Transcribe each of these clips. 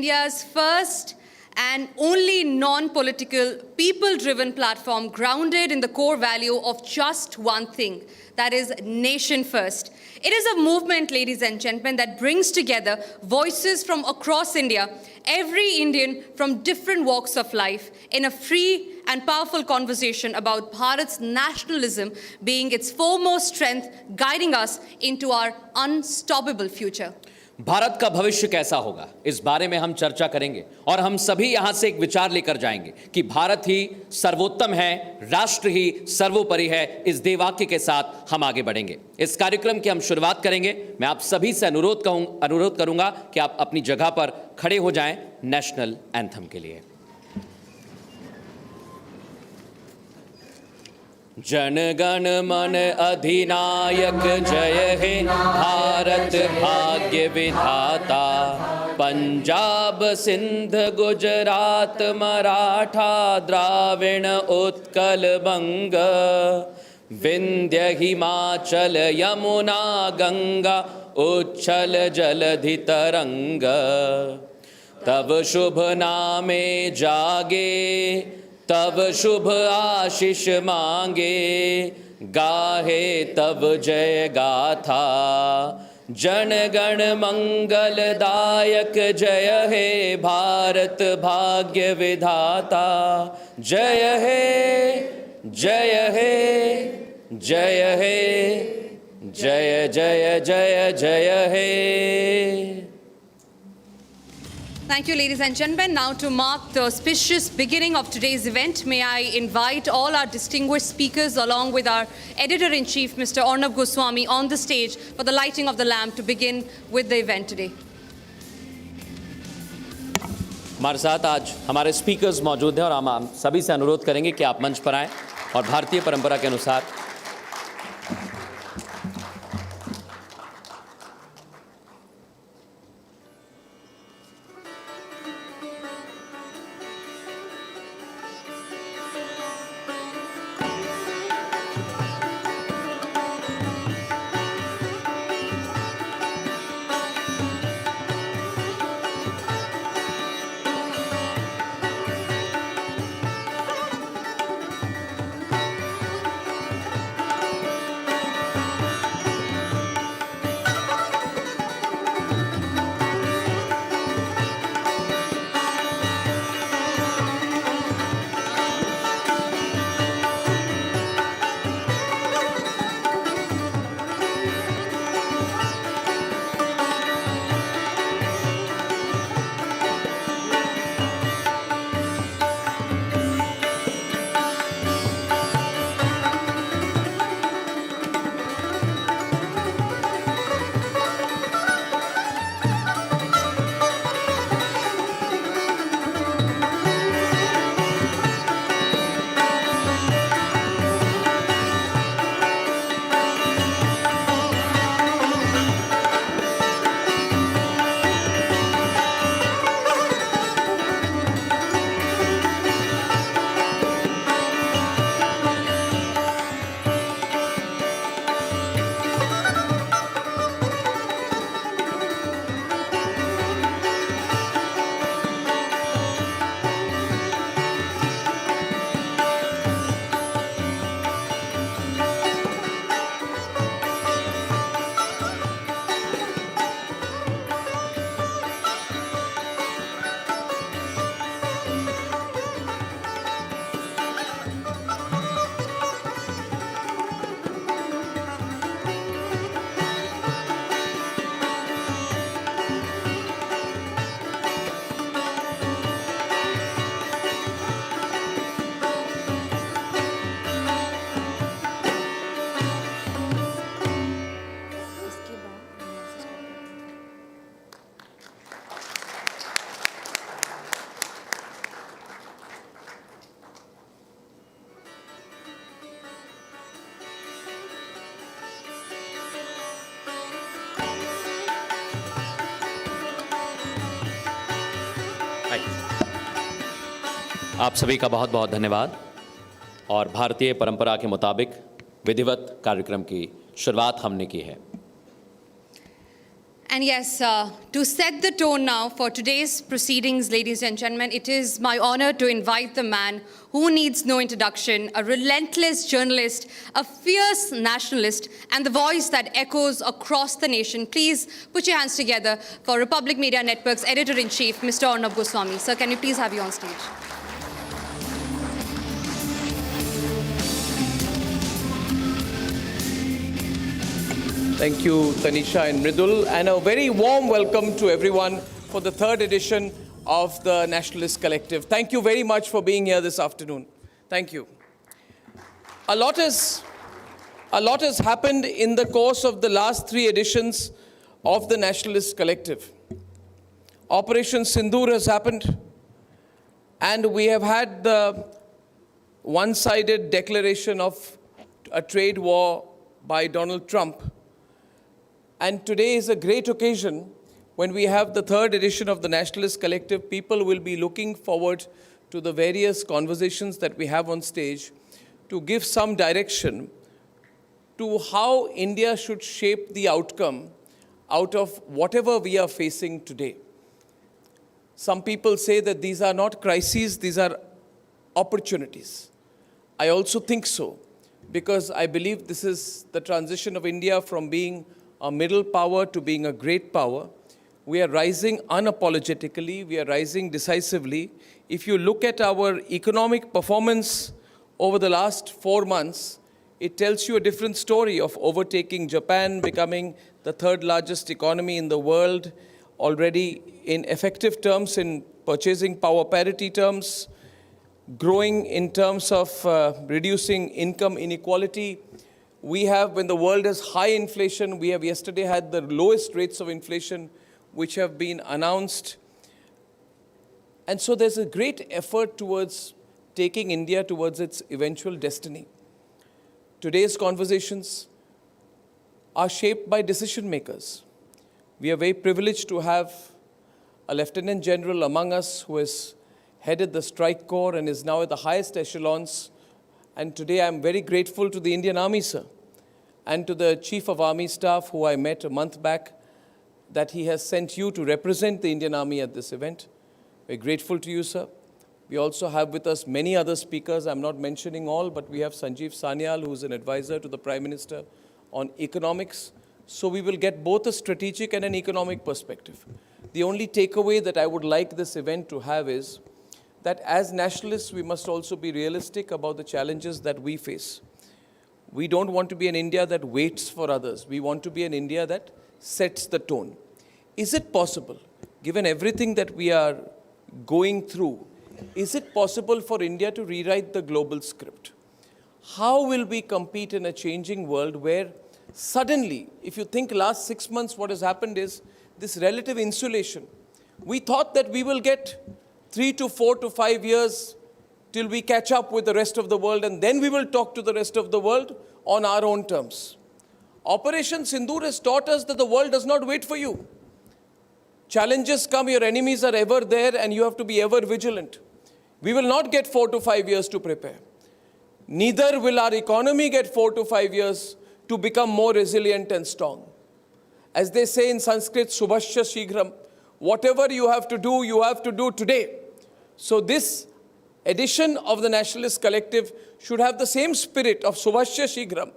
India's first and only non-political, people-driven platform grounded in the core value of just one thing, that is nation first. It is a movement, ladies and gentlemen, that brings together voices from across India, every Indian from different walks of life, in a free and powerful conversation about Bharat's nationalism being its foremost strength, guiding us into our unstoppable future. Bharat का भविष्य कैसा होगा, इस बारे में हम चर्चा करेंगे और हम सभी यहां से एक विचार लेकर जाएंगे कि भारत ही सर्वोत्तम है, राष्ट्र ही सर्वोपरि है। इस देवाक्य के साथ हम आगे बढ़ेंगे। इस कार्यक्रम की हम शुरुआत करेंगे। मैं आप सभी से अनुरोध करूंगा कि आप अपनी जगह पर खड़े हो जाएं नेशनल एंथम के लिए। जन गण मन अधिनायक जय हे भारत भाग्य विधाता, पंजाब सिंध गुजरात मराठा द्राविण उत्कल बंग, विंध्य हिमाचल यमुना गंगा उच्छल जलधि तरंग, तब शुभ नामे जागे तब शुभ आशीष मांगे, गाहे तब जय गाथा, जन गण मंगलदायक जय हे भारत भाग्य विधाता, जय हे जय हे जय हे जय जय जय जय हे। Thank you, ladies and gentlemen. Now, to mark the auspicious beginning of today's event, may I invite all our distinguished speakers along with our Editor-in-Chief, Mr. Arnab Goswami, on the stage for the lighting of the lamp to begin with the event today. हमारे साथ आज हमारे speakers मौजूद हैं और हम सभी से अनुरोध करेंगे कि आप मंच पर आएं और भारतीय परंपरा के अनुसार आप सभी का बहुत बहुत धन्यवाद। और भारतीय परंपरा के मुताबिक विधिवत कार्यक्रम की शुरुआत हमने की है। And yes, to set the tone now for today's proceedings, ladies and gentlemen, it is my honor to invite the man who needs no introduction, a relentless journalist, a fierce nationalist, and the voice that echoes across the nation. Please put your hands together for Republic Media Network's Editor-in-Chief, Mr. Arnab Goswami. Sir, can we please have you on stage? Thank you, Tanisha and Mridul, and a very warm welcome to everyone for the third edition of the Nationalist Collective. Thank you very much for being here this afternoon. Thank you. A lot has happened in the course of the last three editions of the Nationalist Collective. Operation Sindoor has happened, and we have had the one-sided declaration of a trade war by Donald Trump. And today is a great occasion when we have the third edition of the Nationalist Collective. People will be looking forward to the various conversations that we have on stage to give some direction to how India should shape the outcome out of whatever we are facing today. Some people say that these are not crises, these are opportunities. I also think so, because I believe this is the transition of India from being a middle power to being a great power. We are rising unapologetically, we are rising decisively. If you look at our economic performance over the last 4 months, it tells you a different story of overtaking Japan, becoming the third largest economy in the world, already in effective terms, in purchasing power parity terms, growing in terms of reducing income inequality. We have, when the world has high inflation, we have yesterday had the lowest rates of inflation which have been announced. And so there's a great effort towards taking India towards its eventual destiny. Today's conversations are shaped by decision makers. We are very privileged to have a Lieutenant General among us who has headed the strike corps and is now at the highest echelons. And today I'm very grateful to the Indian Army, sir, and to the Chief of Army Staff, who I met a month back, that he has sent you to represent the Indian Army at this event. We're grateful to you, sir. We also have with us many other speakers. I'm not mentioning all, but we have Sanjeev Sanyal, who's an advisor to the Prime Minister on economics. So we will get both a strategic and an economic perspective. The only takeaway that I would like this event to have is that as nationalists, we must also be realistic about the challenges that we face. We don't want to be an India that waits for others. We want to be an India that sets the tone. Is it possible, given everything that we are going through, is it possible for India to rewrite the global script? How will we compete in a changing world where suddenly, if you think last 6 months, what has happened is this relative insulation. We thought that we will get 3 to 4 to 5 years till we catch up with the rest of the world, and then we will talk to the rest of the world on our own terms. Operation Sindoor has taught us that the world does not wait for you. Challenges come, your enemies are ever there, and you have to be ever vigilant. We will not get 4 to 5 years to prepare. Neither will our economy get 4 to 5 years to become more resilient and strong. As they say in Sanskrit, Subhashya Shighram, whatever you have to do today. So this edition of the Nationalist Collective should have the same spirit of Subhashya Shighram.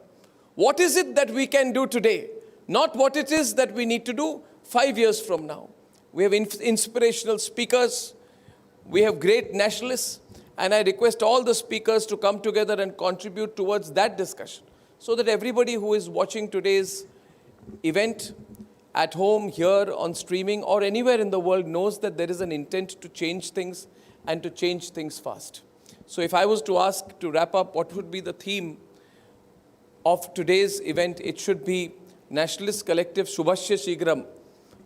What is it that we can do today? Not what it is that we need to do 5 years from now. We have inspirational speakers. We have great nationalists. And I request all the speakers to come together and contribute towards that discussion, so that everybody who is watching today's event at home, here, on streaming, or anywhere in the world knows that there is an intent to change things and to change things fast. So if I was to ask to wrap up, what would be the theme of today's event? It should be Nationalist Collective Subhashya Shighram.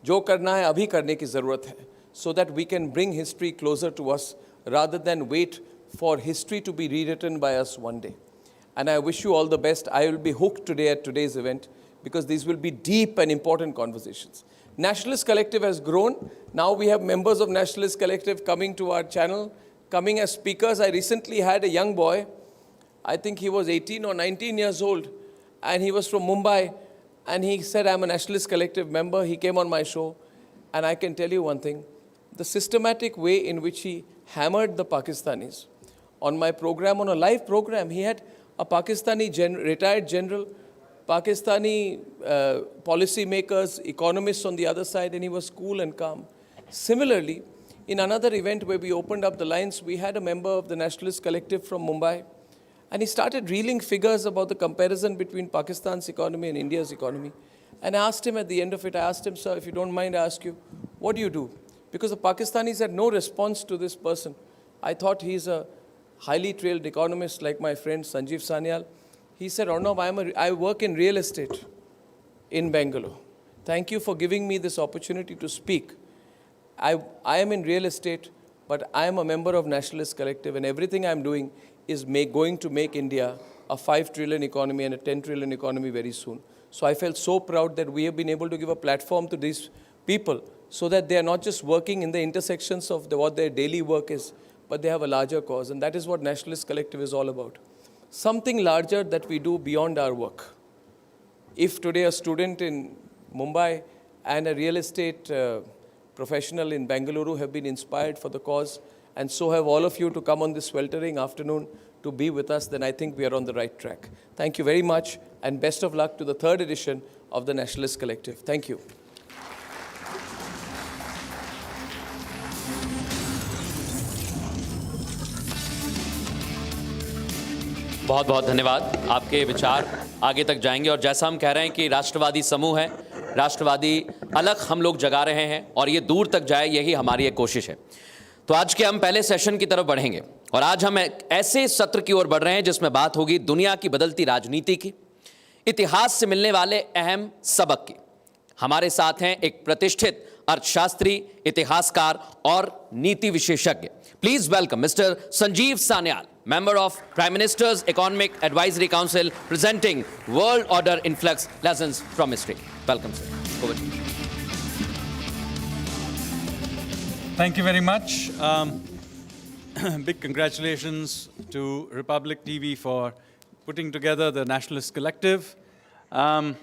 Jo karna hai, abhi karne ki zarurat hai, so that we can bring history closer to us rather than wait for history to be rewritten by us one day. And I wish you all the best. I will be hooked today at today's event, because these will be deep and important conversations. Nationalist Collective has grown. Now we have members of Nationalist Collective coming to our channel, coming as speakers. I recently had a young boy, I think he was 18 or 19 years old, and he was from Mumbai, and he said, I'm a Nationalist Collective member. He came on my show, and I can tell you one thing. The systematic way in which he hammered the Pakistanis. On my program, on a live program, he had a Pakistani retired general, Pakistani policy makers, economists on the other side, and he was cool and calm. Similarly, in another event where we opened up the lines, we had a member of the Nationalist Collective from Mumbai, and he started reeling figures about the comparison between Pakistan's economy and India's economy. And I asked him at the end of it, I asked him, sir, if you don't mind, I ask you, what do you do? Because the Pakistanis had no response to this person. I thought he's a highly trained economist like my friend Sanjeev Sanyal. He said, Arnab, I work in real estate in Bangalore. Thank you for giving me this opportunity to speak. I am in real estate, but I am a member of Nationalist Collective, and everything I'm doing is going to make India a 5 trillion economy and a 10 trillion economy very soon. So I felt so proud that we have been able to give a platform to these people so that they are not just working in the intersections of what their daily work is, but they have a larger cause. And that is what Nationalist Collective is all about. Something larger that we do beyond our work. If today a student in Mumbai and a real estate professional in Bengaluru have been inspired for the cause, and so have all of you to come on this sweltering afternoon to be with us, then I think we are on the right track. Thank you very much, and best of luck to the 3rd edition of the Nationalist Collective. Thank you. बहुत बहुत धन्यवाद। आपके विचार आगे तक जाएंगे, और जैसा हम कह रहे हैं कि राष्ट्रवादी समूह है, राष्ट्रवादी अलग हम लोग जगा रहे हैं, और ये दूर तक जाए, यही हमारी एक कोशिश है। तो आज के हम पहले सेशन की तरफ बढ़ेंगे, और आज हम एक ऐसे सत्र की ओर बढ़ रहे हैं जिसमें बात होगी दुनिया की बदलती राजनीति की, इतिहास से मिलने वाले अहम सबक की। हमारे साथ हैं एक प्रतिष्ठित अर्थशास्त्री, इतिहासकार और नीति विशेषज्ञ। Please welcome mister Sanjeev Sanyal, member of Prime Minister's Economic Advisory Council, presenting World Order in Flux, Lessons from History. Welcome, sir. Over to you. Thank you very much. Big congratulations to Republic TV for putting together the Nationalist Collective. And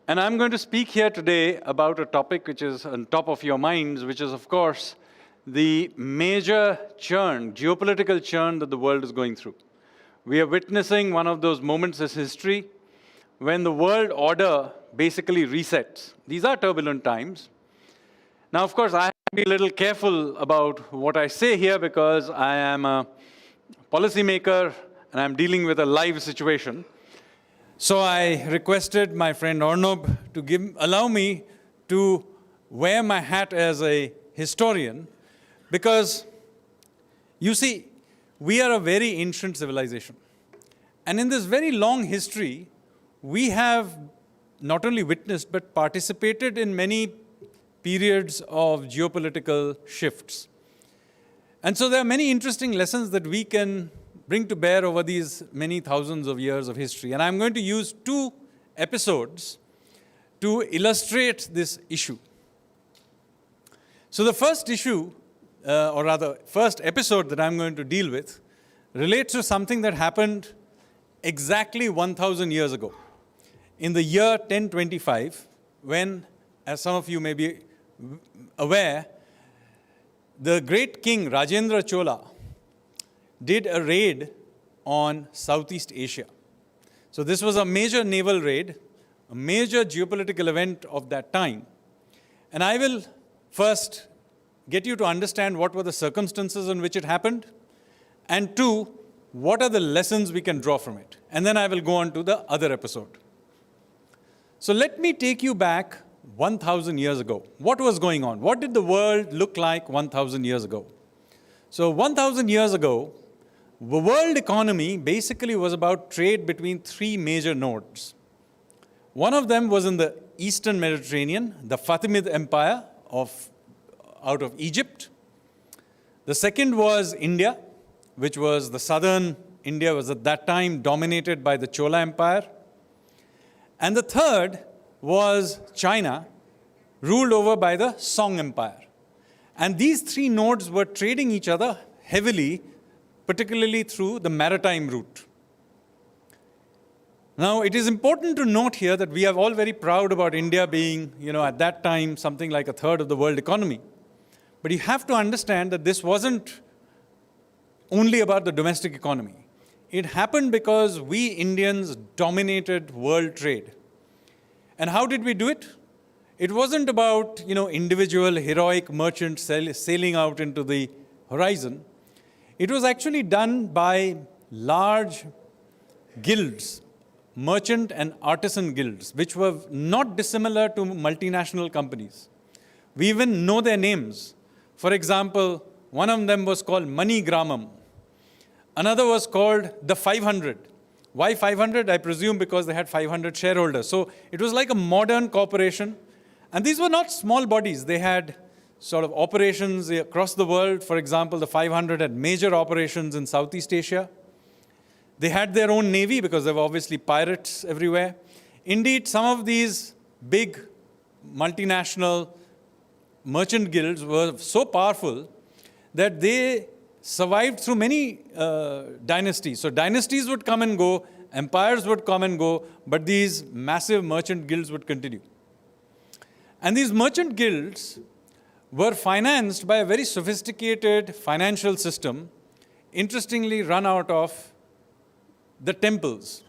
I'm going to speak here today about a topic which is on top of your minds, which is, of course, the major churn, geopolitical churn that the world is going through. We are witnessing one of those moments in history when the world order basically resets. These are turbulent times. Now, of course, I have to be a little careful about what I say here because I am a policymaker and I'm dealing with a live situation. So I requested my friend Arnab to allow me to wear my hat as a historian. Because, you see, we are a very ancient civilization. And in this very long history, we have not only witnessed, but participated in many periods of geopolitical shifts. And so there are many interesting lessons that we can bring to bear over these many thousands of years of history. And I'm going to use 2 episodes to illustrate this issue. So the first issue, or rather, first episode that I'm going to deal with relates to something that happened exactly 1,000 years ago. In the year 1025, when, as some of you may be aware, the great king Rajendra Chola did a raid on Southeast Asia. So this was a major naval raid, a major geopolitical event of that time. And I will first get you to understand what were the circumstances in which it happened, and 2, what are the lessons we can draw from it. And then I will go on to the other episode. So let me take you back 1,000 years ago. What was going on? What did the world look like 1,000 years ago? So 1,000 years ago, the world economy basically was about trade between 3 major nodes. One of them was in the Eastern Mediterranean, the Fatimid Empire out of Egypt. The second was India, which was the southern India was at that time dominated by the Chola Empire. And the third was China, ruled over by the Song Empire. And these 3 nodes were trading each other heavily, particularly through the maritime route. Now, it is important to note here that we are all very proud about India being, at that time, something like a third of the world economy. But you have to understand that this wasn't only about the domestic economy. It happened because we Indians dominated world trade. And how did we do it? It wasn't about, individual heroic merchants sailing out into the horizon. It was actually done by large guilds, merchant and artisan guilds, which were not dissimilar to multinational companies. We even know their names. For example, one of them was called Mani Gramam. Another was called the 500. Why 500? I presume because they had 500 shareholders. So it was like a modern corporation. And these were not small bodies. They had sort of operations across the world. For example, the 500 had major operations in Southeast Asia. They had their own navy because there were obviously pirates everywhere. Indeed, some of these big multinational merchant guilds were so powerful that they survived through many dynasties. So dynasties would come and go, empires would come and go, but these massive merchant guilds would continue. And these merchant guilds were financed by a very sophisticated financial system, interestingly run out of the temples.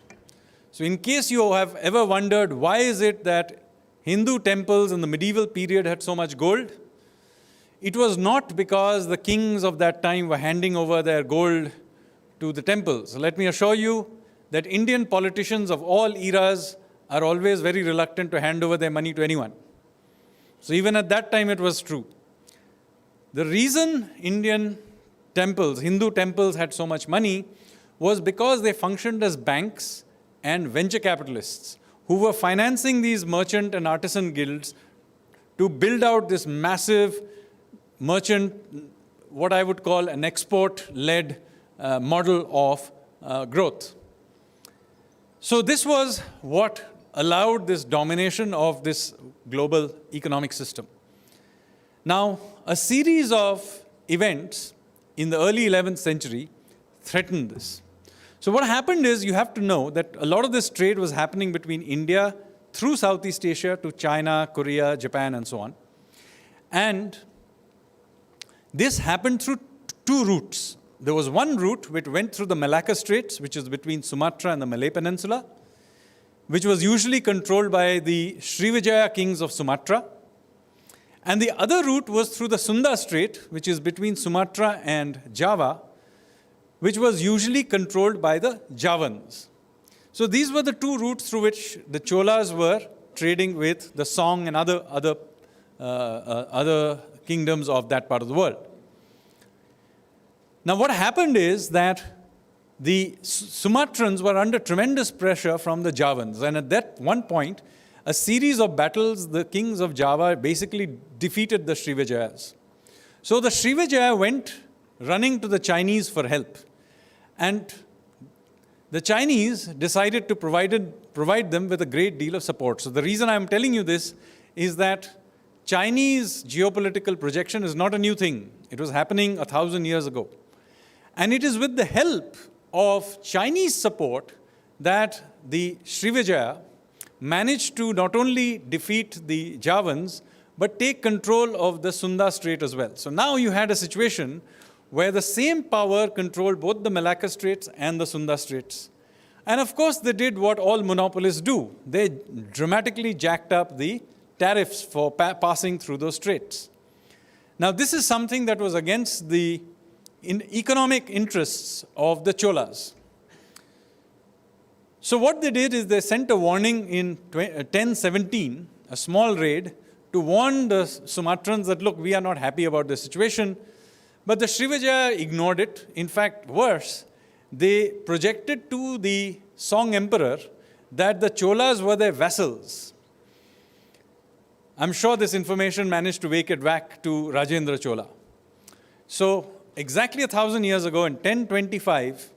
So in case you have ever wondered why is it that Hindu temples in the medieval period had so much gold, it was not because the kings of that time were handing over their gold to the temples. Let me assure you that Indian politicians of all eras are always very reluctant to hand over their money to anyone. So even at that time it was true. The reason Indian temples, Hindu temples had so much money was because they functioned as banks and venture capitalists who were financing these merchant and artisan guilds to build out this massive merchant, what I would call an export-led model of growth. So this was what allowed this domination of this global economic system. Now, a series of events in the early 11th century threatened this. So what happened is, you have to know that a lot of this trade was happening between India through Southeast Asia to China, Korea, Japan, and so on. And this happened through two routes. There was one route which went through the Malacca Straits, which is between Sumatra and the Malay Peninsula, which was usually controlled by the Srivijaya kings of Sumatra. And the other route was through the Sunda Strait, which is between Sumatra and Java, which was usually controlled by the Javans. So these were the two routes through which the Cholas were trading with the Song and other kingdoms of that part of the world. Now what happened is that the Sumatrans were under tremendous pressure from the Javans, and at that one point, a series of battles, the kings of Java basically defeated the Srivijayas. So the Srivijaya went running to the Chinese for help. And the Chinese decided to provide them with a great deal of support. So the reason I'm telling you this is that Chinese geopolitical projection is not a new thing. It was happening 1,000 years ago. And it is with the help of Chinese support that the Srivijaya managed to not only defeat the Javans, but take control of the Sunda Strait as well. So now you had a situation where the same power controlled both the Malacca Straits and the Sunda Straits. And of course, they did what all monopolists do. They dramatically jacked up the tariffs for passing through those straits. Now, this is something that was against the economic interests of the Cholas. So what they did is they sent a warning in 1017, a small raid, to warn the Sumatrans that, look, we are not happy about the situation. But the Srivijaya ignored it. In fact, worse, they projected to the Song emperor that the Cholas were their vassals. I'm sure this information managed to wake it back to Rajendra Chola. So exactly 1,000 years ago, in 1025,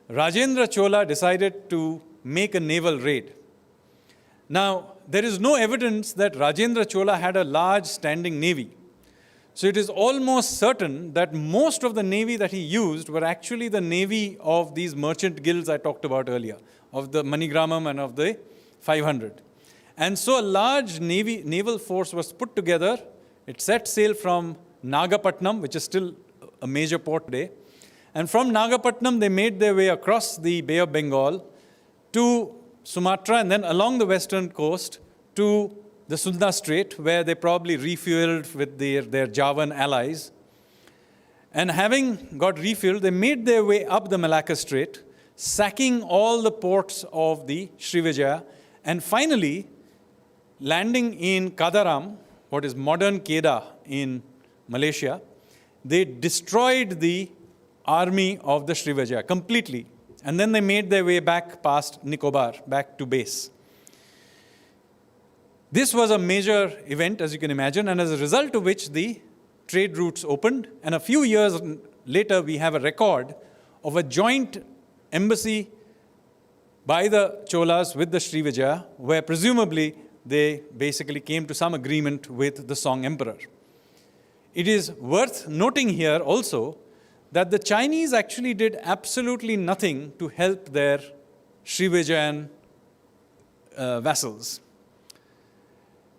Rajendra Chola decided to make a naval raid. Now, there is no evidence that Rajendra Chola had a large standing navy. So it is almost certain that most of the navy that he used were actually the navy of these merchant guilds I talked about earlier, of the Manigramam and of the 500. And so a large naval force was put together. It set sail from Nagapatnam, which is still a major port today. And from Nagapatnam, they made their way across the Bay of Bengal to Sumatra and then along the western coast to the Sunda Strait, where they probably refueled with their Javan allies. And having got refueled, they made their way up the Malacca Strait, sacking all the ports of the Srivijaya, and finally landing in Kadaram, what is modern Kedah in Malaysia. They destroyed the army of the Srivijaya completely. And then they made their way back past Nicobar, back to base. This was a major event, as you can imagine, and as a result of which the trade routes opened. And a few years later, we have a record of a joint embassy by the Cholas with the Srivijaya, where presumably they basically came to some agreement with the Song Emperor. It is worth noting here also that the Chinese actually did absolutely nothing to help their Srivijayan vassals.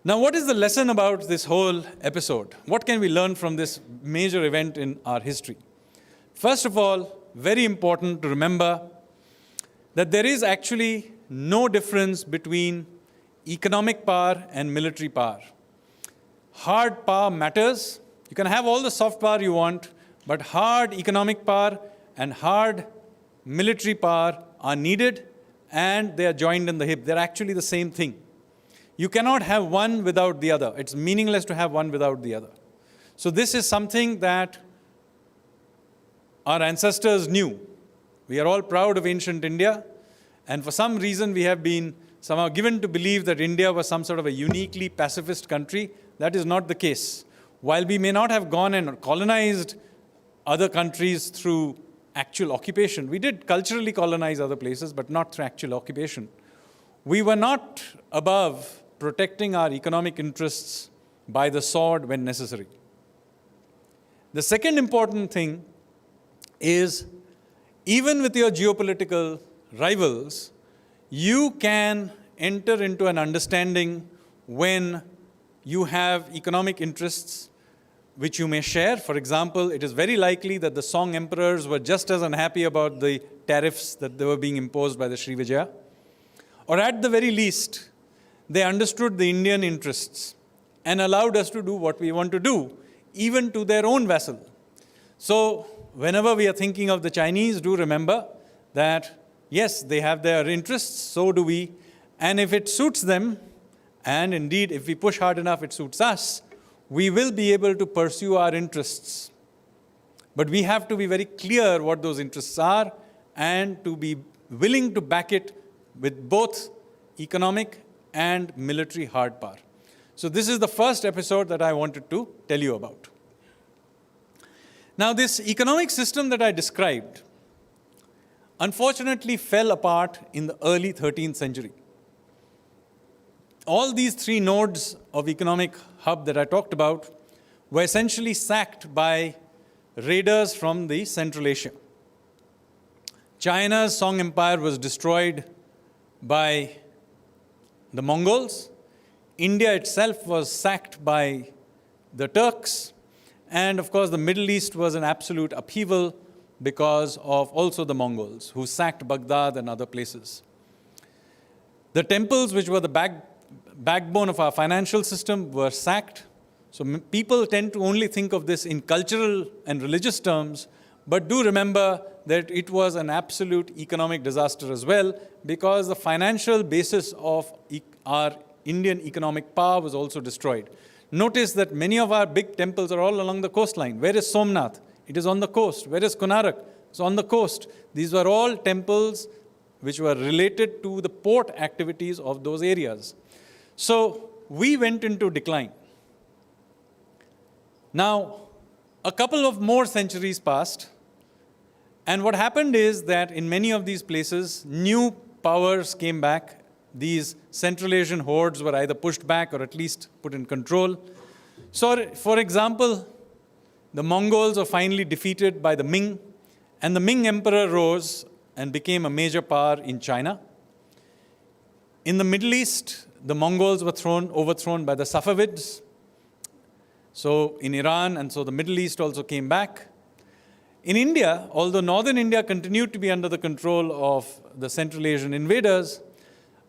Now, what is the lesson about this whole episode? What can we learn from this major event in our history? First of all, very important to remember that there is actually no difference between economic power and military power. Hard power matters. You can have all the soft power you want, but hard economic power and hard military power are needed, and they are joined in the hip. They're actually the same thing. You cannot have one without the other. It's meaningless to have one without the other. So this is something that our ancestors knew. We are all proud of ancient India, and for some reason we have been somehow given to believe that India was some sort of a uniquely pacifist country. That is not the case. While we may not have gone and colonized other countries through actual occupation, we did culturally colonize other places, but not through actual occupation. We were not above protecting our economic interests by the sword when necessary. The second important thing is, even with your geopolitical rivals, you can enter into an understanding when you have economic interests which you may share. For example, it is very likely that the Song emperors were just as unhappy about the tariffs that they were being imposed by the Srivijaya. Or at the very least, they understood the Indian interests and allowed us to do what we want to do, even to their own vassal. So whenever we are thinking of the Chinese, do remember that, yes, they have their interests, so do we. And if it suits them, and indeed, if we push hard enough, it suits us, we will be able to pursue our interests. But we have to be very clear what those interests are and to be willing to back it with both economic and military hard power. So this is the first episode that I wanted to tell you about. Now, this economic system that I described unfortunately fell apart in the early 13th century. All these three nodes of economic hub that I talked about were essentially sacked by raiders from the Central Asia. China's Song Empire was destroyed by the Mongols. India itself was sacked by the Turks. And of course, the Middle East was an absolute upheaval because of also the Mongols, who sacked Baghdad and other places. The temples, which were the backbone of our financial system, were sacked. So people tend to only think of this in cultural and religious terms, but do remember that it was an absolute economic disaster as well, because the financial basis of our Indian economic power was also destroyed. Notice that many of our big temples are all along the coastline. Where is Somnath? It is on the coast. Where is Konarak? It's on the coast. These were all temples which were related to the port activities of those areas. So we went into decline. Now, a couple of more centuries passed, and what happened is that in many of these places, new powers came back. These Central Asian hordes were either pushed back or at least put in control. So, for example, the Mongols were finally defeated by the Ming, and the Ming emperor rose and became a major power in China. In the Middle East, the Mongols were overthrown by the Safavids. So in Iran, and so the Middle East also came back. In India, although northern India continued to be under the control of the Central Asian invaders,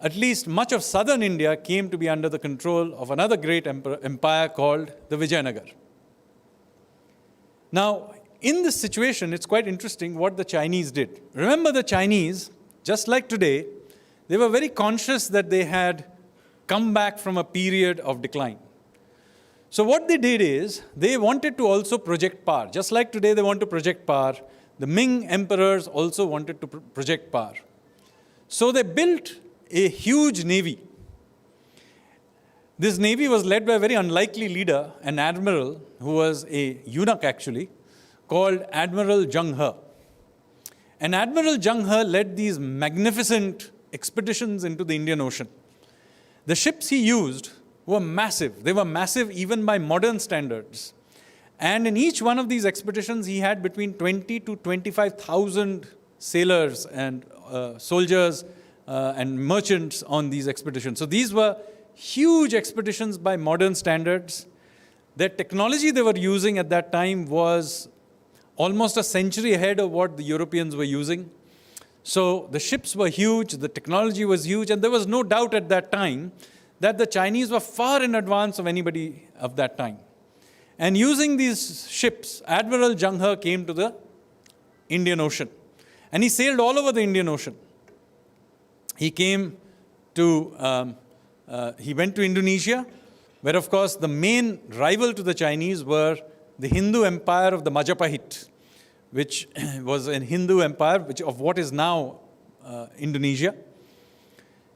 at least much of southern India came to be under the control of another great empire called the Vijayanagar. Now, in this situation, it's quite interesting what the Chinese did. Remember, the Chinese, just like today, they were very conscious that they had come back from a period of decline. So what they did is, they wanted to also project power. Just like today they want to project power, the Ming emperors also wanted to project power. So they built a huge navy. This navy was led by a very unlikely leader, an admiral who was a eunuch actually, called Admiral Zheng He. And Admiral Zheng He led these magnificent expeditions into the Indian Ocean. The ships he used were massive. They were massive even by modern standards. And in each one of these expeditions, he had between 20 to 25,000 sailors and soldiers and merchants on these expeditions. So these were huge expeditions by modern standards. The technology they were using at that time was almost a century ahead of what the Europeans were using. So the ships were huge, the technology was huge, and there was no doubt at that time that the Chinese were far in advance of anybody of that time. And using these ships, Admiral Zheng He came to the Indian Ocean. And he sailed all over the Indian Ocean. He came to, he went to Indonesia, where of course the main rival to the Chinese were the Hindu empire of the Majapahit, which was a Hindu empire of what is now Indonesia.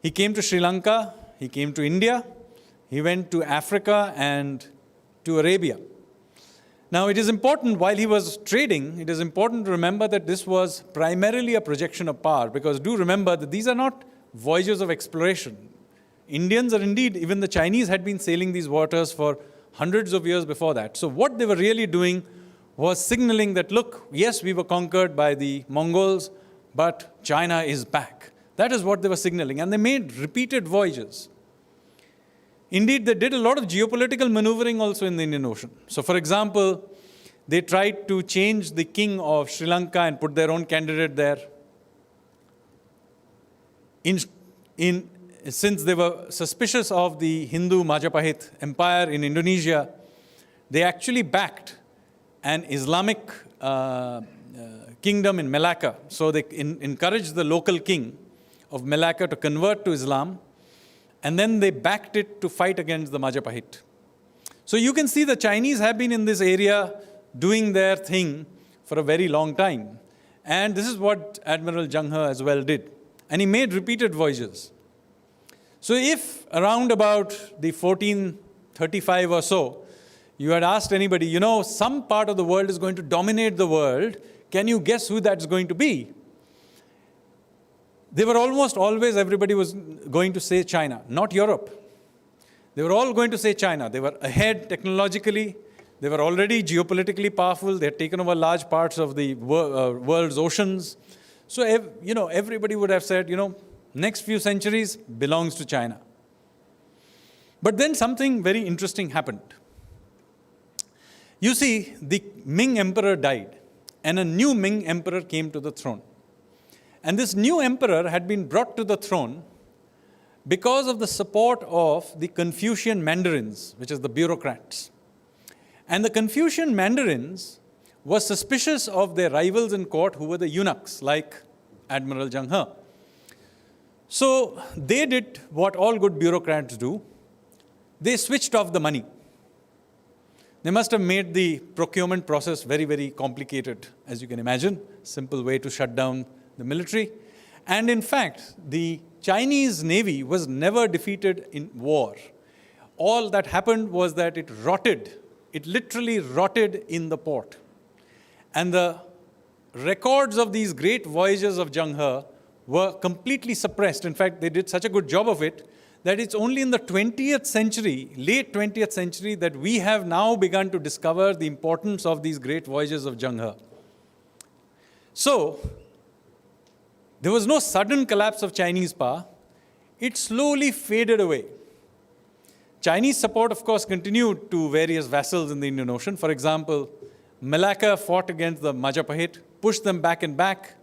He came to Sri Lanka, he came to India, he went to Africa and to Arabia. Now it is important, while he was trading, it is important to remember that this was primarily a projection of power, because do remember that these are not voyages of exploration. Indians, or indeed even the Chinese, had been sailing these waters for hundreds of years before that. So what they were really doing was signaling that, look, yes, we were conquered by the Mongols, but China is back. That is what they were signaling. And they made repeated voyages. Indeed, they did a lot of geopolitical maneuvering also in the Indian Ocean. So for example, they tried to change the king of Sri Lanka and put their own candidate there. Since they were suspicious of the Hindu Majapahit empire in Indonesia, they actually backed an Islamic kingdom in Malacca. So they encouraged the local king of Malacca to convert to Islam, and then they backed it to fight against the Majapahit. So you can see the Chinese have been in this area doing their thing for a very long time. And this is what Admiral Zheng He as well did. And he made repeated voyages. So if around about the 1435 or so, you had asked anybody, you know, some part of the world is going to dominate the world, can you guess who that's going to be? They were almost always, everybody was going to say China, not Europe. They were all going to say China. They were ahead technologically. They were already geopolitically powerful. They had taken over large parts of the world's oceans. So, you know, everybody would have said, you know, next few centuries belongs to China. But then something very interesting happened. You see, the Ming emperor died, and a new Ming emperor came to the throne. And this new emperor had been brought to the throne because of the support of the Confucian mandarins, which is the bureaucrats. And the Confucian mandarins were suspicious of their rivals in court, who were the eunuchs, like Admiral Zheng He. So they did what all good bureaucrats do. They switched off the money. They must have made the procurement process very, very complicated, as you can imagine. Simple way to shut down the military. And in fact, the Chinese Navy was never defeated in war. All that happened was that it rotted. It literally rotted in the port. And the records of these great voyages of Zheng He were completely suppressed. In fact, they did such a good job of it that it's only in the 20th century, late 20th century, that we have now begun to discover the importance of these great voyages of Zheng He. So, there was no sudden collapse of Chinese power. it slowly faded away. Chinese support, of course, continued to various vassals in the Indian Ocean. For example, Malacca fought against the Majapahit, pushed them back and back,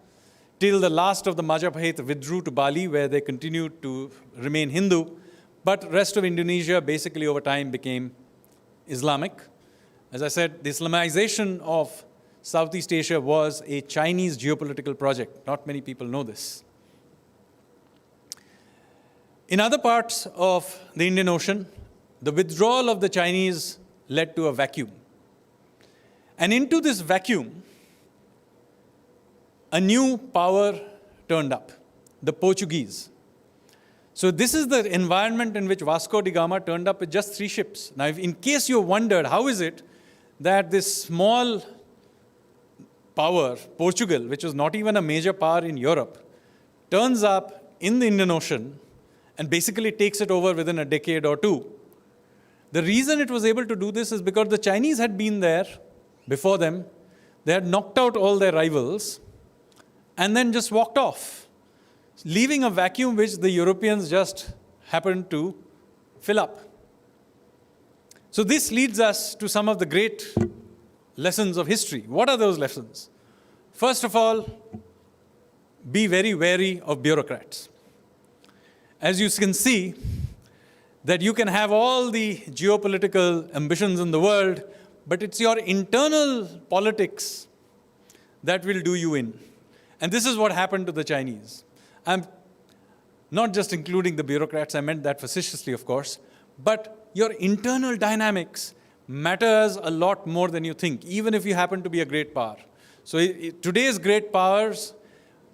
till the last of the Majapahit withdrew to Bali, where they continued to remain Hindu. But the rest of Indonesia basically over time became Islamic. As I said, the Islamization of Southeast Asia was a Chinese geopolitical project. Not many people know this. In other parts of the Indian Ocean, the withdrawal of the Chinese led to a vacuum. And into this vacuum, a new power turned up, the Portuguese. So this is the environment in which Vasco da Gama turned up with just 3 ships. Now, in case you wondered, how is it that this small power, Portugal, which was not even a major power in Europe, turns up in the Indian Ocean and basically takes it over within a decade or 2? The reason it was able to do this is because the Chinese had been there before them. They had knocked out all their rivals and then just walked off, leaving a vacuum which the Europeans just happened to fill up. So this leads us to some of the great lessons of history. What are those lessons? First of all, be very wary of bureaucrats. As you can see, that you can have all the geopolitical ambitions in the world, but it's your internal politics that will do you in. And this is what happened to the Chinese. I'm not just including the bureaucrats, I meant that facetiously, of course, but your internal dynamics matters a lot more than you think, even if you happen to be a great power. So today's great powers,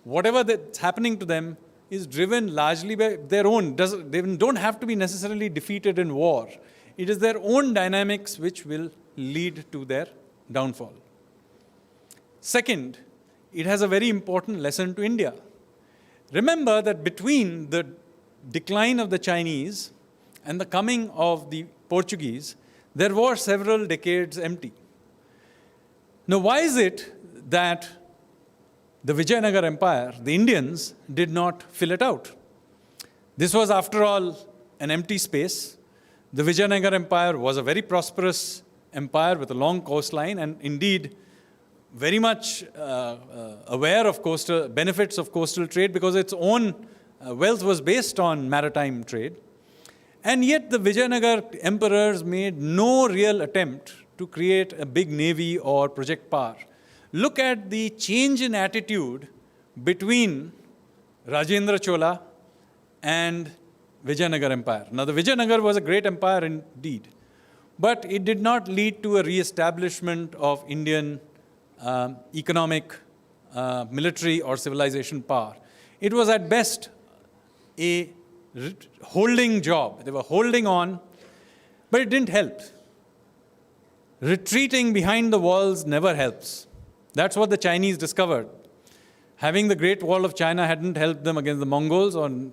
whatever that's happening to them, is driven largely by their own. They don't have to be necessarily defeated in war. It is their own dynamics which will lead to their downfall. Second, it has a very important lesson to India. Remember that between the decline of the Chinese and the coming of the Portuguese, there were several decades empty. Now, why is it that the Vijayanagar Empire, the Indians, did not fill it out? This was, after all, an empty space. The Vijayanagar Empire was a very prosperous empire with a long coastline and indeed very much aware of benefits of coastal trade because its own wealth was based on maritime trade. And yet the Vijayanagar emperors made no real attempt to create a big navy or project power. Look at the change in attitude between Rajendra Chola and Vijayanagar Empire. Now, the Vijayanagar was a great empire indeed, but it did not lead to a re-establishment of Indian economic, military or civilization power. It was at best a holding job. They were holding on, but it didn't help. Retreating behind the walls never helps. That's what the Chinese discovered. Having the Great Wall of China hadn't helped them against the Mongols, and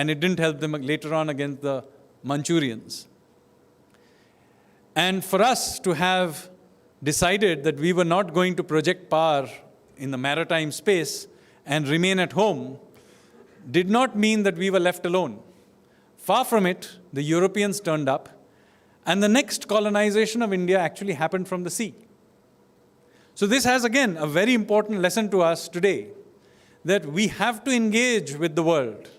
it didn't help them later on against the Manchurians. And for us to have decided that we were not going to project power in the maritime space and remain at home did not mean that we were left alone. Far from it, the Europeans turned up, and the next colonization of India actually happened from the sea. So this has, again, a very important lesson to us today, that we have to engage with the world.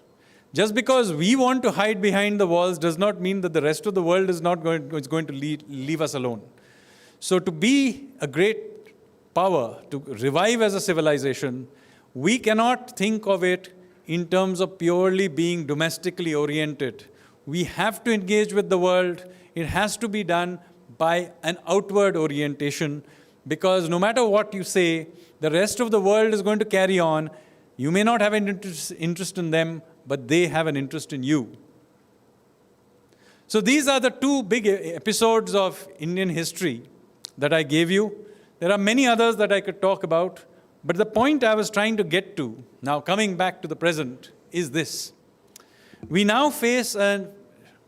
Just because we want to hide behind the walls does not mean that the rest of the world is going to leave us alone. So to be a great power, to revive as a civilization, we cannot think of it in terms of purely being domestically oriented. We have to engage with the world. It has to be done by an outward orientation, because no matter what you say, the rest of the world is going to carry on. You may not have an interest in them, but they have an interest in you. So these are the 2 big episodes of Indian history that I gave you. There are many others that I could talk about, but the point I was trying to get to, now coming back to the present, is this. We now face a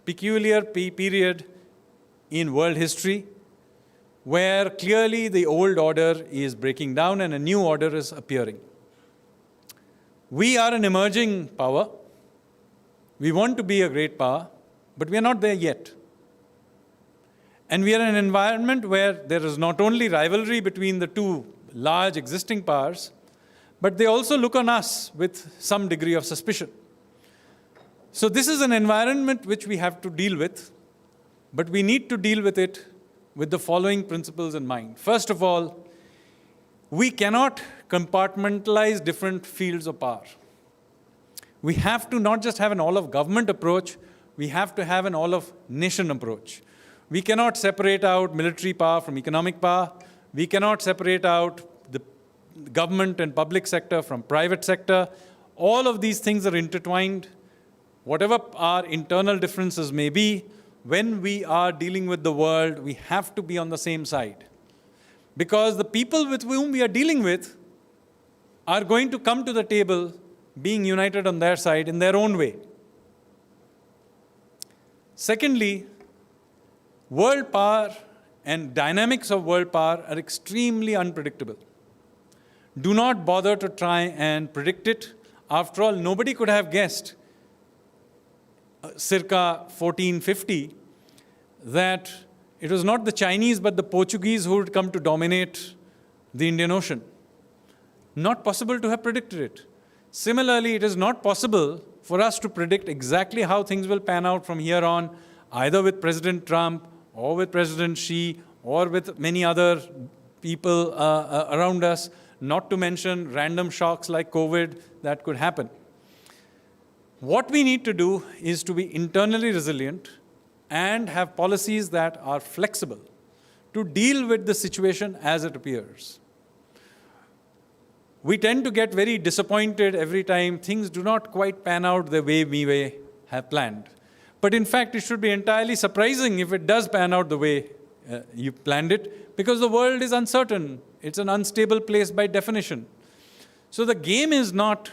peculiar period in world history where clearly the old order is breaking down and a new order is appearing. We are an emerging power. We want to be a great power, but we are not there yet. And we are in an environment where there is not only rivalry between the two large existing powers, but they also look on us with some degree of suspicion. So this is an environment which we have to deal with, but we need to deal with it with the following principles in mind. First of all, we cannot compartmentalize different fields of power. We have to not just have an all-of-government approach, we have to have an all-of-nation approach. We cannot separate out military power from economic power. We cannot separate out the government and public sector from private sector. All of these things are intertwined. Whatever our internal differences may be, when we are dealing with the world, we have to be on the same side. Because the people with whom we are dealing with are going to come to the table being united on their side in their own way. Secondly, world power and dynamics of world power are extremely unpredictable. Do not bother to try and predict it. After all, nobody could have guessed circa 1450 that it was not the Chinese but the Portuguese who would come to dominate the Indian Ocean. Not possible to have predicted it. Similarly, it is not possible for us to predict exactly how things will pan out from here on, either with President Trump or with President Xi or with many other people around us, not to mention random shocks like COVID that could happen. What we need to do is to be internally resilient and have policies that are flexible to deal with the situation as it appears. We tend to get very disappointed every time things do not quite pan out the way we may have planned. But in fact, it should be entirely surprising if it does pan out the way you planned it, because the world is uncertain. It's an unstable place by definition. So the game is not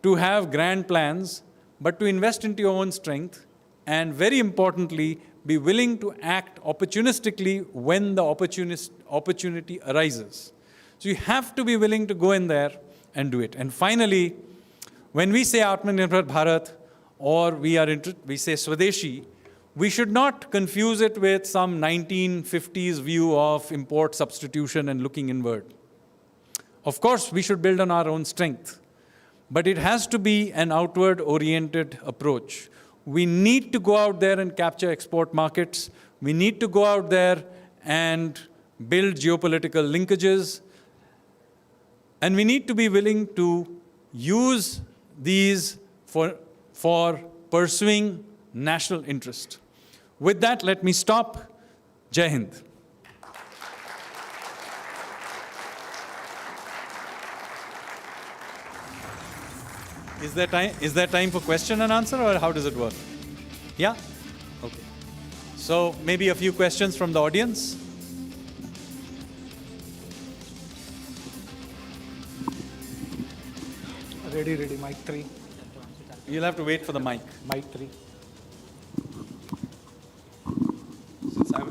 to have grand plans, but to invest into your own strength, and very importantly, be willing to act opportunistically when the opportunity arises. So you have to be willing to go in there and do it. And finally, when we say Atmanirbhar Bharat, or we say Swadeshi, we should not confuse it with some 1950s view of import substitution and looking inward. Of course, we should build on our own strength, but it has to be an outward-oriented approach. We need to go out there and capture export markets. We need to go out there and build geopolitical linkages. And we need to be willing to use these for pursuing national interest. With that, let me stop. Jai Hind. Is there time for question and answer, or how does it work? Yeah? Okay. So maybe a few questions from the audience. Ready, mic 3. You'll have to wait for the mic. Mic 3.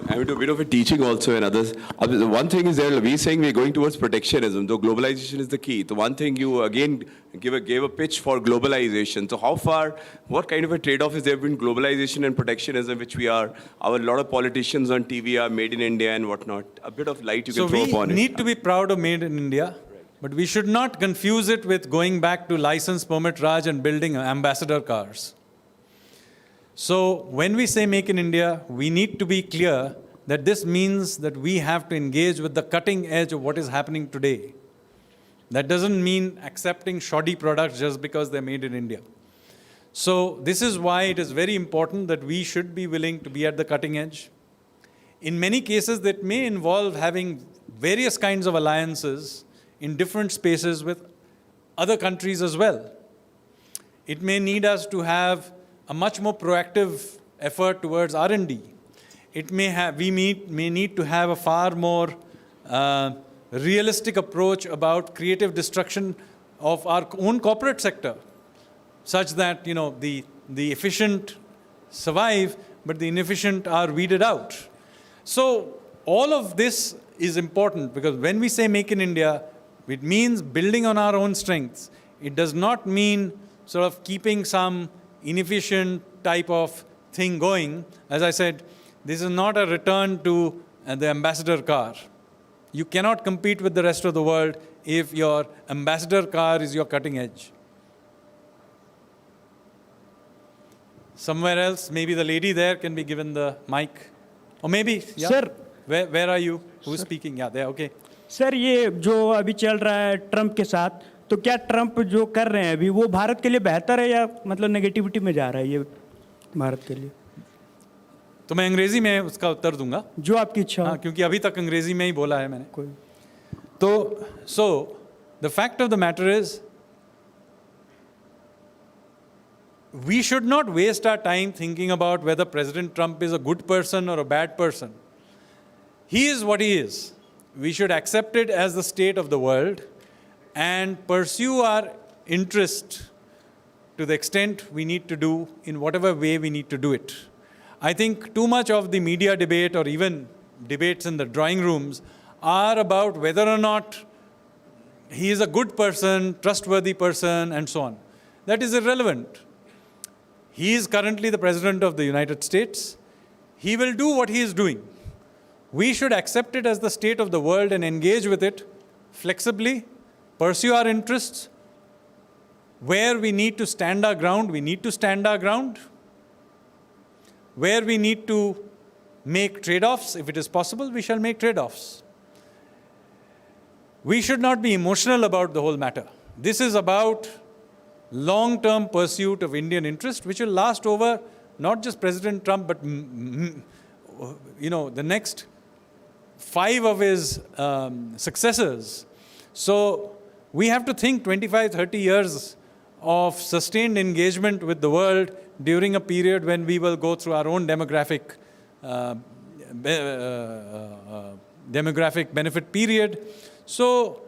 I would do a bit of a teaching also and others. One thing is there, we're saying we're going towards protectionism, though globalization is the key. The one thing you again gave a pitch for globalization. So how far, what kind of a trade-off is there between globalization and protectionism, which a lot of politicians on TV are made in India and whatnot? A bit of light you can throw upon it. So we need to be proud of made in India, but we should not confuse it with going back to license permit Raj and building ambassador cars. So when we say make in India, we need to be clear that this means that we have to engage with the cutting edge of what is happening today. That doesn't mean accepting shoddy products just because they're made in India. So this is why it is very important that we should be willing to be at the cutting edge. In many cases, that may involve having various kinds of alliances in different spaces with other countries as well. It may need us to have a much more proactive effort towards R&D. We may need to have a far more realistic approach about creative destruction of our own corporate sector, such that the efficient survive, but the inefficient are weeded out. So all of this is important, because when we say make in India, it means building on our own strengths. It does not mean sort of keeping some inefficient type of thing going, as I said, this is not a return to the ambassador car. You cannot compete with the rest of the world if your ambassador car is your cutting edge. Somewhere else, maybe the lady there can be given the mic. Or maybe, yeah. Sir. Where are you? Who's speaking? Yeah, there, okay. Sir ये जो अभी चल रहा है Trump के साथ, तो क्या ट्रंप जो कर रहे हैं अभी वो भारत के लिए बेहतर है या मतलब नेगेटिविटी में जा रहा है ये भारत के लिए? तो मैं अंग्रेजी में उसका उत्तर दूंगा, जो आपकी इच्छा हो। हाँ, क्योंकि अभी तक अंग्रेजी में ही बोला है मैंने। कोई तो so the fact of the matter is, we should not waste our time thinking about whether President Trump is a good person or a bad person. He is what he is. We should accept it as the state of the world and pursue our interest to the extent we need to do in whatever way we need to do it. I think too much of the media debate or even debates in the drawing rooms are about whether or not he is a good person, trustworthy person, and so on. That is irrelevant. He is currently the President of the United States. He will do what he is doing. We should accept it as the state of the world and engage with it flexibly, pursue our interests. Where we need to stand our ground, we need to stand our ground. Where we need to make trade-offs, if it is possible, we shall make trade-offs. We should not be emotional about the whole matter. This is about long-term pursuit of Indian interest, which will last over not just President Trump, but the next 5 of his successors. So we have to think 25, 30 years of sustained engagement with the world during a period when we will go through our own demographic benefit period. So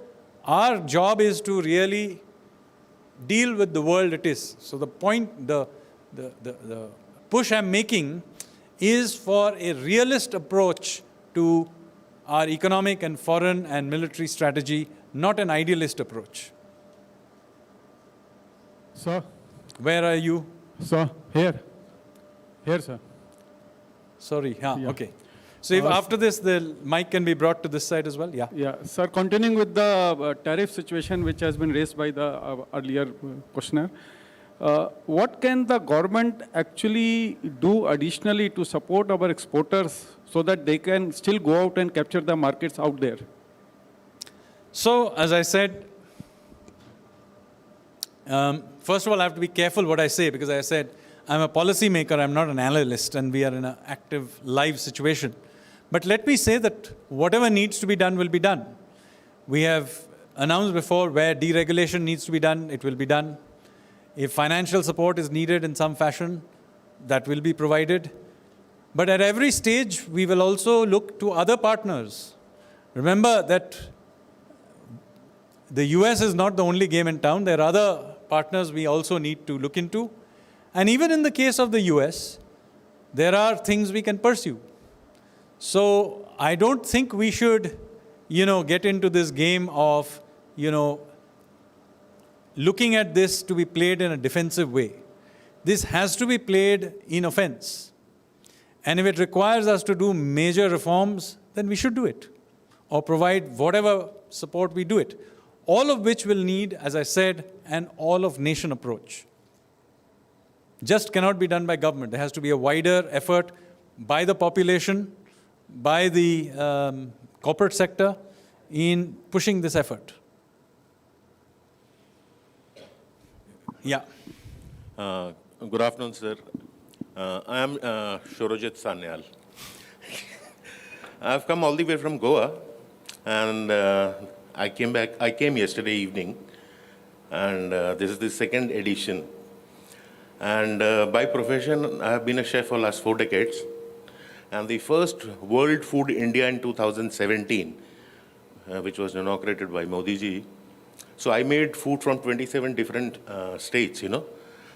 our job is to really deal with the world it is. So the point, the push I'm making is for a realist approach to our economic and foreign and military strategy, not an idealist approach. Sir, Where are you? sir, here, sir. Sorry, Yeah. okay. So if after this, the mic can be brought to this side as well? Yeah. Yeah, sir, continuing with the tariff situation which has been raised by the earlier questioner, what can the government actually do additionally to support our exporters so that they can still go out and capture the markets out there? So, as I said, first of all, I have to be careful what I say, because I said I'm a policy maker, I'm not an analyst, and we are in an active, live situation. But let me say that whatever needs to be done will be done. We have announced before where deregulation needs to be done, it will be done. If financial support is needed in some fashion, that will be provided. But at every stage, we will also look to other partners. Remember that the US is not the only game in town. There are other partners we also need to look into. And even in the case of the US, there are things we can pursue. So I don't think we should, get into this game of, looking at this to be played in a defensive way. This has to be played in offense. And if it requires us to do major reforms, then we should do it, or provide whatever support we do it. All of which will need, as I said, an all-of-nation approach. Just cannot be done by government. There has to be a wider effort by the population, by the corporate sector in pushing this effort. Yeah. Good afternoon, sir. I am Shorojit Sanyal. I've come all the way from Goa, and I came yesterday evening, and this is the second edition. And by profession, I have been a chef for the last 4 decades. And the first World Food India in 2017, which was inaugurated by Modi ji. So I made food from 27 different states,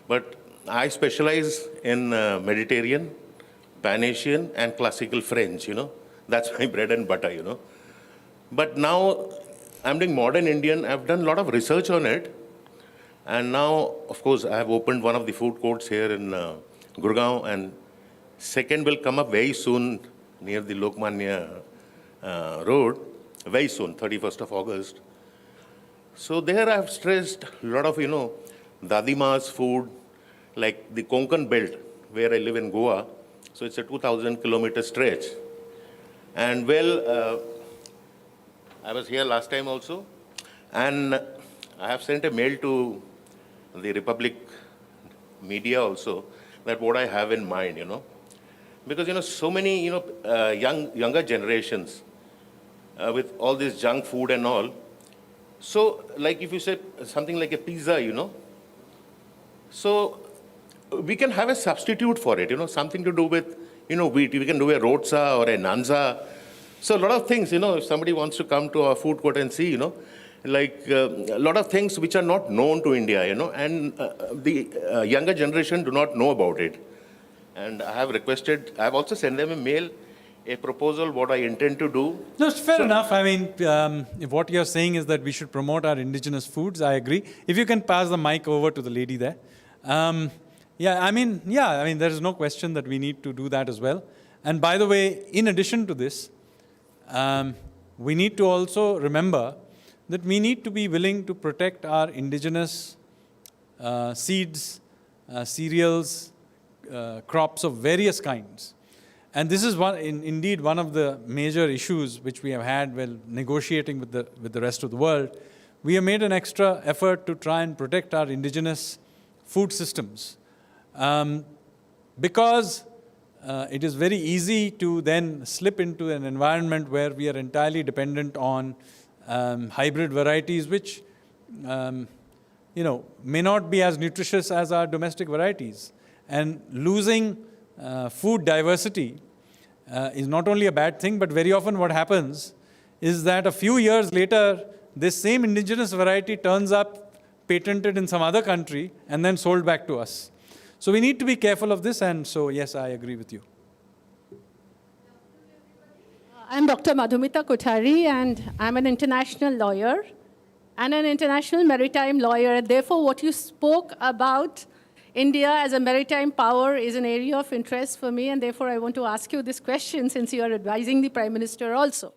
But I specialize in Mediterranean, Pan-Asian, and classical French, That's my bread and butter, But now I'm doing modern Indian. I've done a lot of research on it. And now, of course, I have opened one of the food courts here in Gurgaon, and second will come up very soon near the Lokmanya Road, very soon, 31st of August. So there I have stressed a lot of, Dadima's food, like the Konkan belt, where I live in Goa. So it's a 2,000-kilometer stretch. And well, I was here last time also, and I have sent a mail to the Republic media also that what I have in mind, Because, so many, younger generations with all this junk food and all. So, like if you say something like a pizza, so we can have a substitute for it, something to do with, wheat. We can do a rotsa or a nanza. So a lot of things, if somebody wants to come to our food court and see, like a lot of things which are not known to India, and the younger generation do not know about it. And I have requested, I have also sent them a mail, a proposal, what I intend to do. No, it's fair enough. I mean, if what you're saying is that we should promote our indigenous foods, I agree. If you can pass the mic over to the lady there. I mean, there is no question that we need to do that as well. And by the way, in addition to this, we need to also remember that we need to be willing to protect our indigenous seeds, cereals, crops of various kinds. And this is indeed one of the major issues which we have had while negotiating with the rest of the world. We have made an extra effort to try and protect our indigenous food systems because it is very easy to then slip into an environment where we are entirely dependent on hybrid varieties which may not be as nutritious as our domestic varieties. And losing food diversity is not only a bad thing, but very often what happens is that a few years later, this same indigenous variety turns up patented in some other country and then sold back to us. So we need to be careful of this, and so yes, I agree with you. I'm Dr. Madhumita Kothari, and I'm an international lawyer and an international maritime lawyer. Therefore, what you spoke about India as a maritime power is an area of interest for me, and therefore I want to ask you this question since you are advising the Prime Minister also.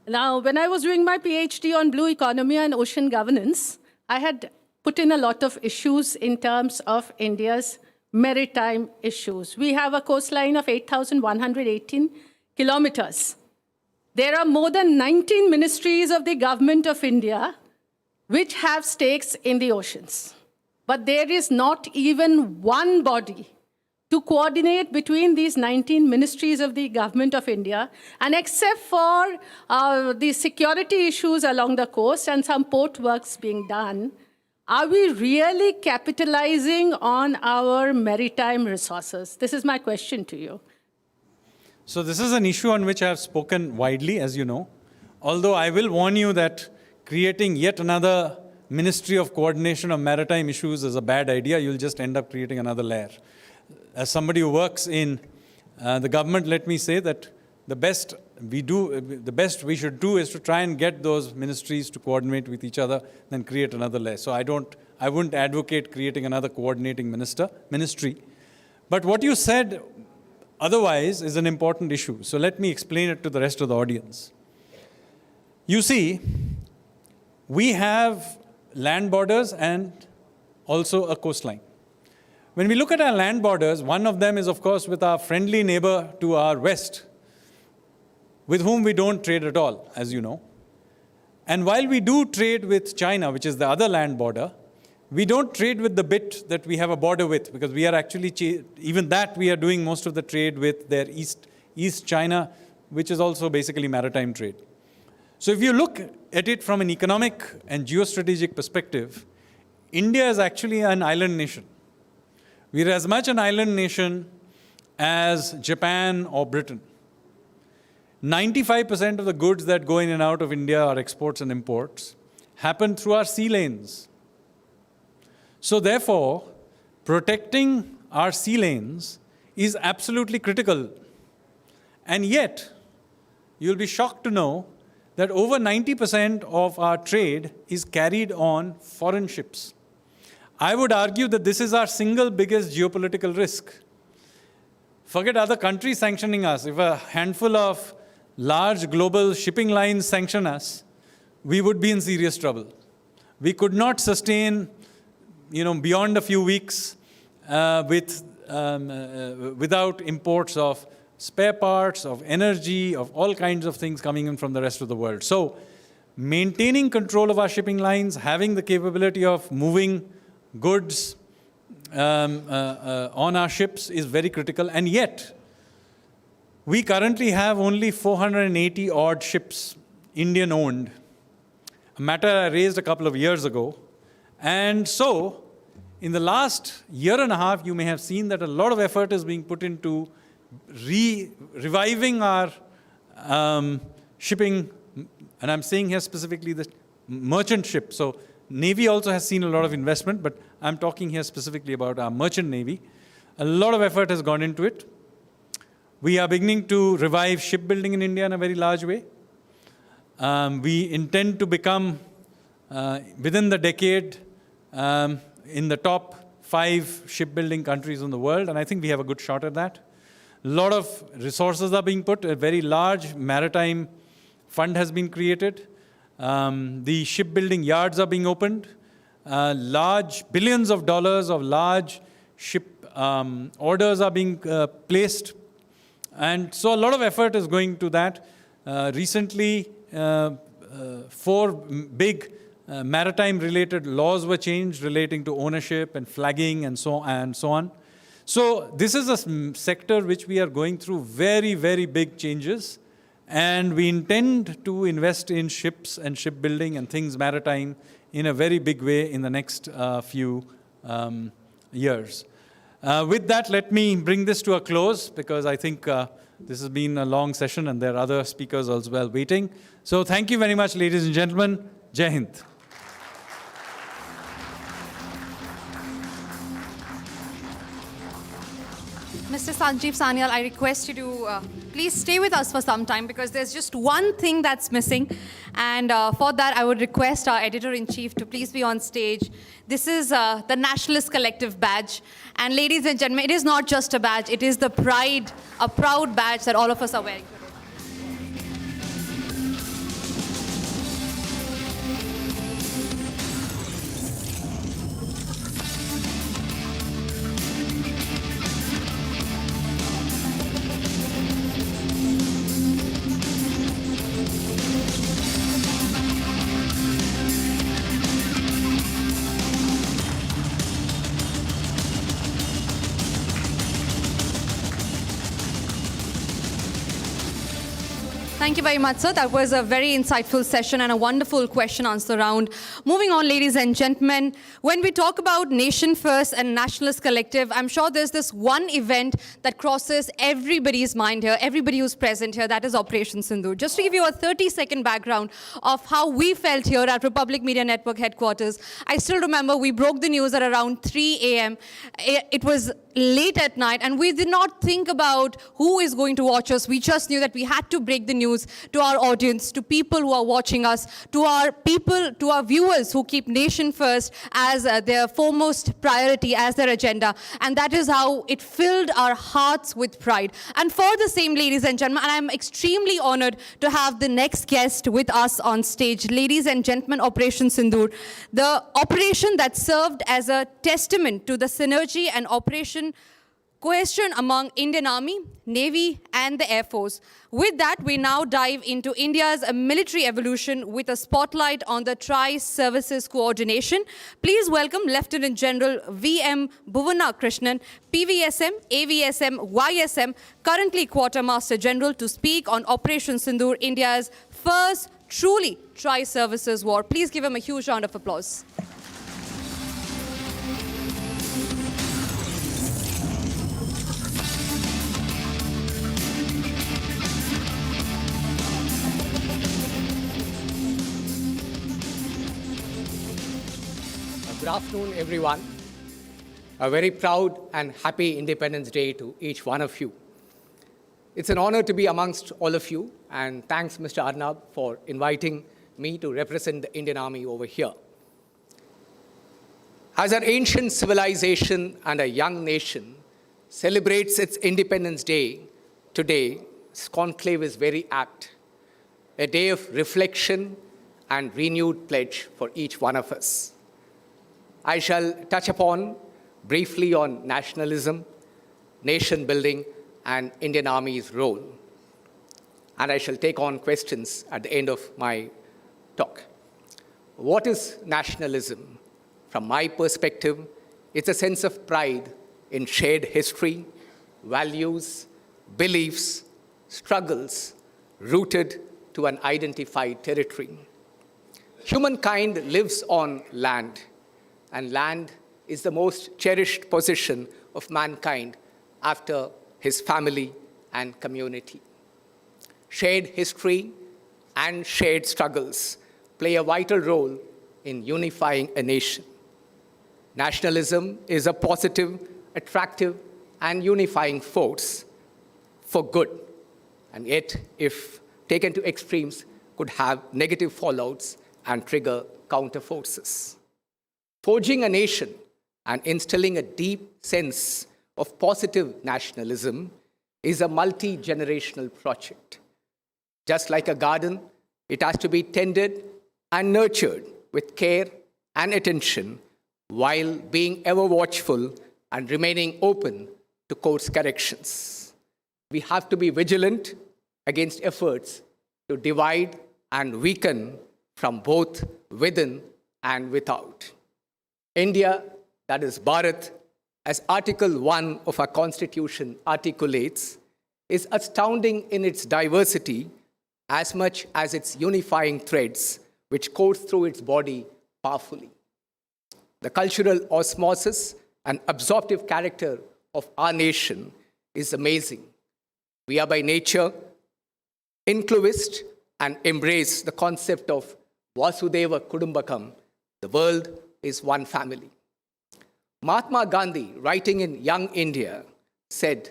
Now, when I was doing my PhD on blue economy and ocean governance, I had put in a lot of issues in terms of India's maritime issues. We have a coastline of 8,118 kilometers. There are more than 19 ministries of the government of India which have stakes in the oceans. But there is not even one body to coordinate between these 19 ministries of the government of India. And except for the security issues along the coast and some port works being done, are we really capitalizing on our maritime resources? This is my question to you. So this is an issue on which I have spoken widely, as you know. Although I will warn you that creating yet another Ministry of Coordination of Maritime Issues is a bad idea. You'll just end up creating another layer. As somebody who works in the government, let me say that the best we should do is to try and get those ministries to coordinate with each other, then create another layer. So I wouldn't advocate creating another coordinating ministry. But what you said otherwise is an important issue. So let me explain it to the rest of the audience. You see, we have land borders and also a coastline. When we look at our land borders, one of them is, of course, with our friendly neighbor to our west, with whom we don't trade at all, as you know. And while we do trade with China, which is the other land border, we don't trade with the bit that we have a border with, because we are actually, even that we are doing most of the trade with their East China, which is also basically maritime trade. So if you look at it from an economic and geostrategic perspective, India is actually an island nation. We are as much an island nation as Japan or Britain. 95% of the goods that go in and out of India, our exports and imports, happen through our sea lanes. So therefore, protecting our sea lanes is absolutely critical. And yet, you'll be shocked to know that over 90% of our trade is carried on foreign ships. I would argue that this is our single biggest geopolitical risk. Forget other countries sanctioning us. If a handful of large global shipping lines sanction us, we would be in serious trouble. We could not sustain, beyond a few weeks without imports of spare parts, of energy, of all kinds of things coming in from the rest of the world. So maintaining control of our shipping lines, having the capability of moving goods on our ships is very critical. And yet, we currently have only 480 odd ships, Indian owned, a matter I raised a couple of years ago. And so, in the last year and a half, you may have seen that a lot of effort is being put into reviving our shipping, and I'm saying here specifically the merchant ship. So Navy also has seen a lot of investment, but I'm talking here specifically about our merchant Navy. A lot of effort has gone into it. We are beginning to revive shipbuilding in India in a very large way. We intend to become, within the decade, in the top 5 shipbuilding countries in the world, and I think we have a good shot at that. A lot of resources are being put. A very large maritime fund has been created. The shipbuilding yards are being opened. Large billions of dollars of large ship orders are being placed. And so a lot of effort is going to that. Recently, 4 big maritime-related laws were changed relating to ownership and flagging and so on. So this is a sector which we are going through very, very big changes. And we intend to invest in ships and shipbuilding and things maritime in a very big way in the next few years. With that, let me bring this to a close, because I think this has been a long session and there are other speakers as well waiting. So thank you very much, ladies and gentlemen. Jai Hind. Mr. Sanjeev Sanyal, I request you to please stay with us for some time, because there's just one thing that's missing. And for that, I would request our editor-in-chief to please be on stage. This is the Nationalist Collective badge. And ladies and gentlemen, it is not just a badge, it is the pride, a proud badge that all of us are wearing today. Thank you very much, sir. That was a very insightful session and a wonderful question-answer round. Moving on, ladies and gentlemen, when we talk about Nation First and Nationalist Collective, I'm sure there's this one event that crosses everybody's mind here, everybody who's present here, that is Operation Sindoor. Just to give you a 30-second background of how we felt here at Republic Media Network headquarters, I still remember we broke the news at around 3 a.m. It was late at night, and we did not think about who is going to watch us. We just knew that we had to break the news to our audience, to people who are watching us, to our people, to our viewers who keep Nation First as their foremost priority, as their agenda. And that is how it filled our hearts with pride. And for the same, ladies and gentlemen, and I'm extremely honored to have the next guest with us on stage. Ladies and gentlemen, Operation Sindoor, the operation that served as a testament to the synergy and operation cohesion among Indian Army, Navy, and the Air Force. With that, we now dive into India's military evolution with a spotlight on the Tri-Services Coordination. Please welcome Lieutenant General V.M. Bhuvana Krishnan, PVSM, AVSM, YSM, currently Quartermaster General, to speak on Operation Sindoor, India's first truly Tri-Services war. Please give him a huge round of applause. Good afternoon, everyone. A very proud and happy Independence Day to each one of you. It's an honor to be amongst all of you, and thanks, Mr. Arnab, for inviting me to represent the Indian Army over here. As our ancient civilization and a young nation celebrates its Independence Day today, Conclave is very apt, a day of reflection and renewed pledge for each one of us. I shall touch upon briefly on nationalism, nation building, and Indian Army's role. And I shall take on questions at the end of my talk. What is nationalism? From my perspective, it's a sense of pride in shared history, values, beliefs, struggles rooted to an identified territory. Humankind lives on land, and land is the most cherished possession of mankind after his family and community. Shared history and shared struggles play a vital role in unifying a nation. Nationalism is a positive, attractive, and unifying force for good, and yet, if taken to extremes, could have negative fallouts and trigger counter forces. Forging a nation and instilling a deep sense of positive nationalism is a multi-generational project. Just like a garden, it has to be tended and nurtured with care and attention while being ever watchful and remaining open to course corrections. We have to be vigilant against efforts to divide and weaken from both within and without. India, that is Bharat, as Article 1 of our Constitution articulates, is astounding in its diversity as much as its unifying threads, which course through its body powerfully. The cultural osmosis and absorptive character of our nation is amazing. We are by nature inclusivist and embrace the concept of Vasudhaiva Kudumbakam, the world is one family. Mahatma Gandhi, writing in Young India, said,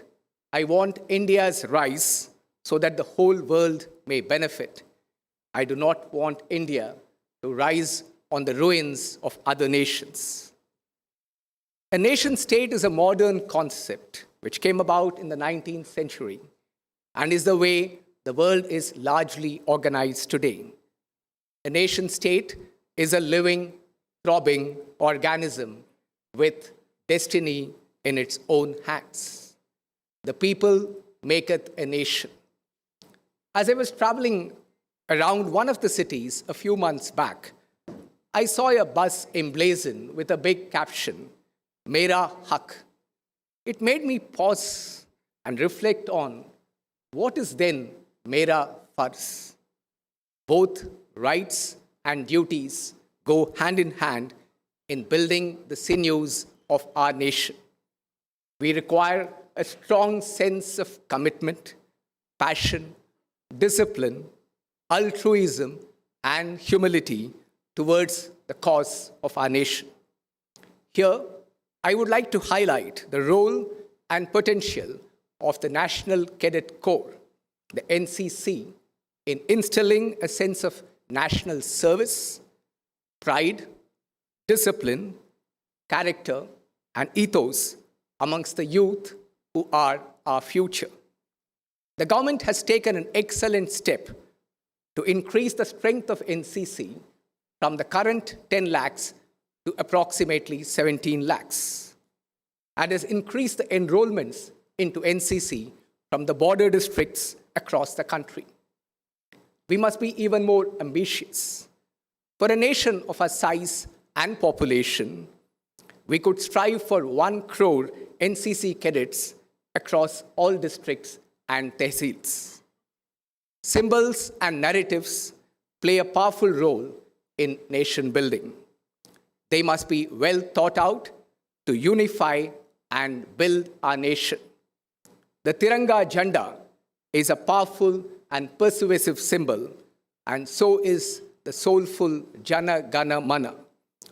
"I want India's rise so that the whole world may benefit. I do not want India to rise on the ruins of other nations." A nation state is a modern concept which came about in the 19th century and is the way the world is largely organized today. A nation state is a living, throbbing organism with destiny in its own hands. The people maketh a nation. As I was traveling around one of the cities a few months back, I saw a bus emblazoned with a big caption, Mera Haq. It made me pause and reflect on what is then Mera Farz. Both rights and duties go hand in hand in building the sinews of our nation. We require a strong sense of commitment, passion, discipline, altruism, and humility towards the cause of our nation. Here, I would like to highlight the role and potential of the National Cadet Corps, the NCC, in instilling a sense of national service, pride, discipline, character, and ethos amongst the youth who are our future. The government has taken an excellent step to increase the strength of NCC from the current 10 lakhs to approximately 17 lakhs, and has increased the enrollments into NCC from the border districts across the country. We must be even more ambitious. For a nation of our size and population, we could strive for 1 crore NCC cadets across all districts and tehsils. Symbols and narratives play a powerful role in nation building. They must be well thought out to unify and build our nation. The Tiranga Jhanda is a powerful and persuasive symbol, and so is the soulful Jana Gana Mana,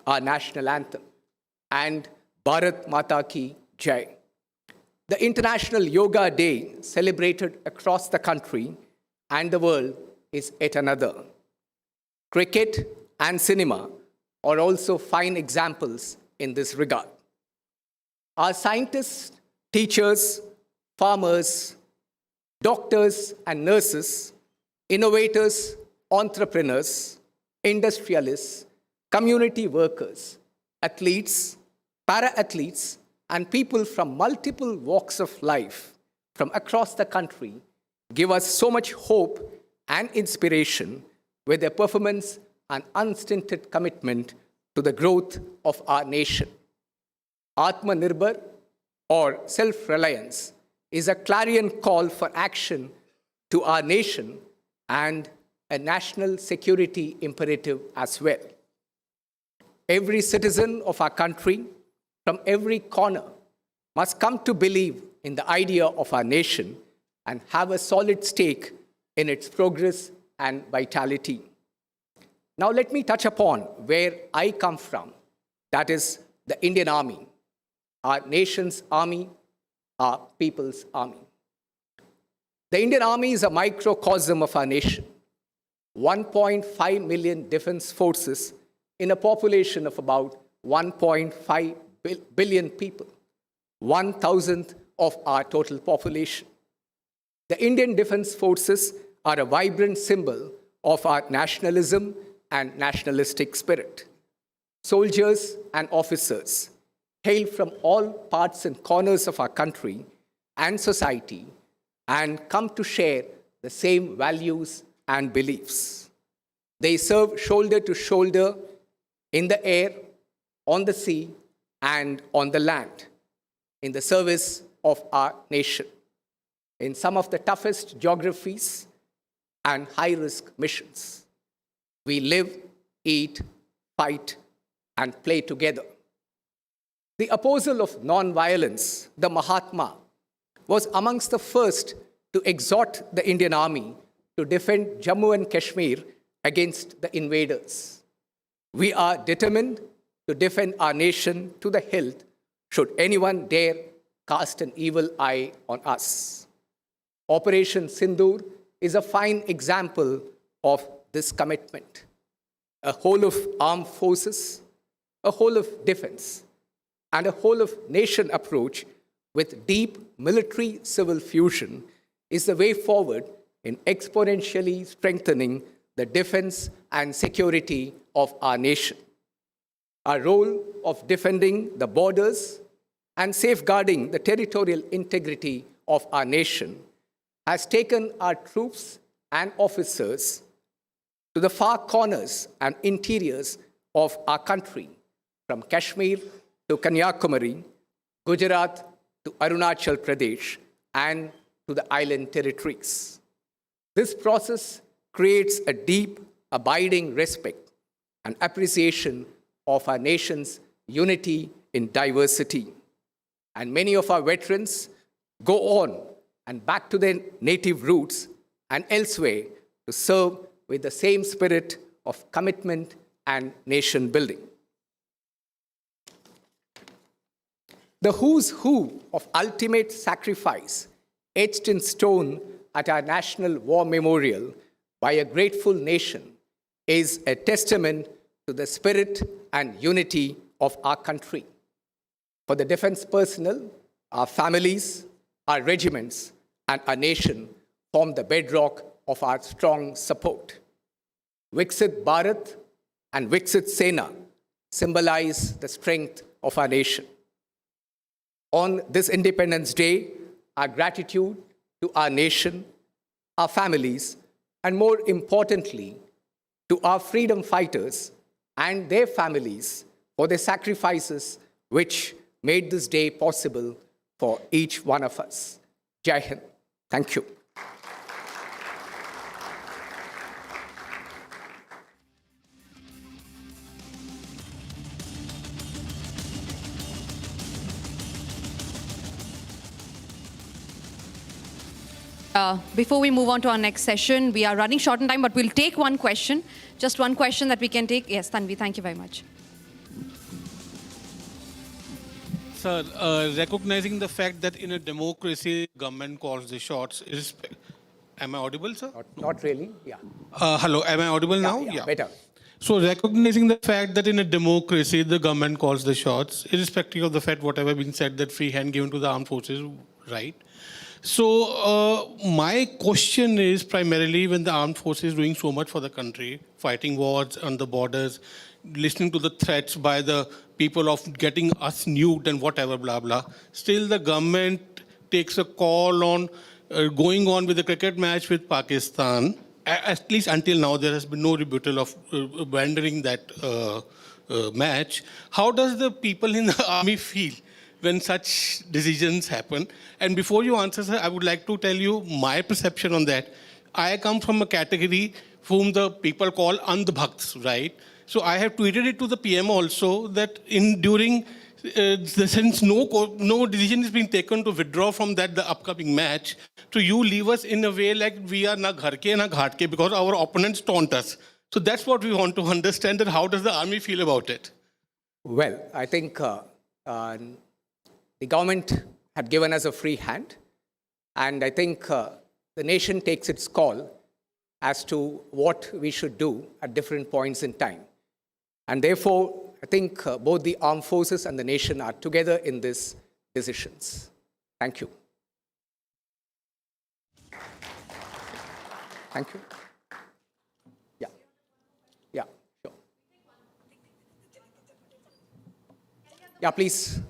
our national anthem, and Bharat Mata Ki Jai. The International Yoga Day, celebrated across the country and the world, is yet another. Cricket and cinema are also fine examples in this regard. Our scientists, teachers, farmers, doctors and nurses, innovators, entrepreneurs, industrialists, community workers, athletes, para-athletes, and people from multiple walks of life from across the country give us so much hope and inspiration with their performance and unstinted commitment to the growth of our nation. Atmanirbhar, or self-reliance, is a clarion call for action to our nation and a national security imperative as well. Every citizen of our country, from every corner, must come to believe in the idea of our nation and have a solid stake in its progress and vitality. Now let me touch upon where I come from, that is the Indian Army, our nation's army, our people's army. The Indian Army is a microcosm of our nation. 1.5 million defense forces in a population of about 1.5 billion people, 1,000th of our total population. The Indian Defense Forces are a vibrant symbol of our nationalism and nationalistic spirit. Soldiers and officers hail from all parts and corners of our country and society and come to share the same values and beliefs. They serve shoulder to shoulder in the air, on the sea, and on the land, in the service of our nation, in some of the toughest geographies and high-risk missions. We live, eat, fight, and play together. The apostle of non-violence, the Mahatma, was amongst the first to exhort the Indian Army to defend Jammu and Kashmir against the invaders. We are determined to defend our nation to the hilt should anyone dare cast an evil eye on us. Operation Sindoor is a fine example of this commitment. A whole of armed forces, a whole of defense, and a whole of nation approach with deep military-civil fusion is the way forward in exponentially strengthening the defense and security of our nation. Our role of defending the borders and safeguarding the territorial integrity of our nation has taken our troops and officers to the far corners and interiors of our country, from Kashmir to Kanyakumari, Gujarat to Arunachal Pradesh, and to the island territories. This process creates a deep, abiding respect and appreciation of our nation's unity in diversity. And many of our veterans go on and back to their native roots and elsewhere to serve with the same spirit of commitment and nation building. The who's who of ultimate sacrifice etched in stone at our National War Memorial by a grateful nation is a testament to the spirit and unity of our country. For the defense personnel, our families, our regiments, and our nation form the bedrock of our strong support. Viksit Bharat and Viksit Sena symbolize the strength of our nation. On this Independence Day, our gratitude to our nation, our families, and more importantly, to our freedom fighters and their families for their sacrifices which made this day possible for each one of us. Jai Hind. Thank you. Before we move on to our next session, we are running short on time, but we'll take one question. Just one question that we can take. Yes, Tanvi, thank you very much. Sir, recognizing the fact that in a democracy, government calls the shots, am I audible, sir? Not really, yeah. Hello, am I audible now? Yeah, better. So recognizing the fact that in a democracy, the government calls the shots, irrespective of the fact whatever been said that free hand given to the armed forces, right? So my question is primarily when the armed forces doing so much for the country, fighting wars on the borders, listening to the threats by the people of getting us nuked and whatever, blah, blah. Still the government takes a call on going on with the cricket match with Pakistan. At least until now, there has been no rebuttal of abandoning that match. How does the people in the army feel when such decisions happen? And before you answer, sir, I would like to tell you my perception on that. I come from a category whom the people call andhbhakts, right? So I have tweeted it to the PM also that since no decision is being taken to withdraw from the upcoming match, so you leave us in a way like we are na ghar ke na ghat ke because our opponents taunt us. So that's what we want to understand, that how does the army feel about it? Well, I think the government had given us a free hand, and I think the nation takes its call as to what we should do at different points in time. And therefore, I think both the armed forces and the nation are together in these decisions. Thank you. Thank you. Yeah. Yeah, sure. Yeah, please.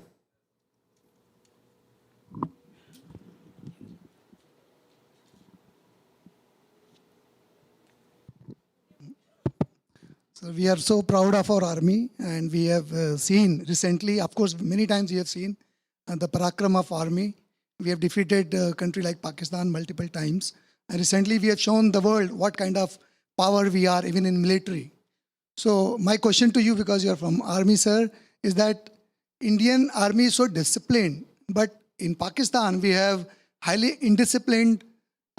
So we are so proud of our army, and we have seen recently, of course, many times we have seen the parakram of army. We have defeated a country like Pakistan multiple times. And recently we have shown the world what kind of power we are, even in military. So my question to you, because you are from army, sir, is that Indian army is so disciplined, but in Pakistan we have highly indisciplined,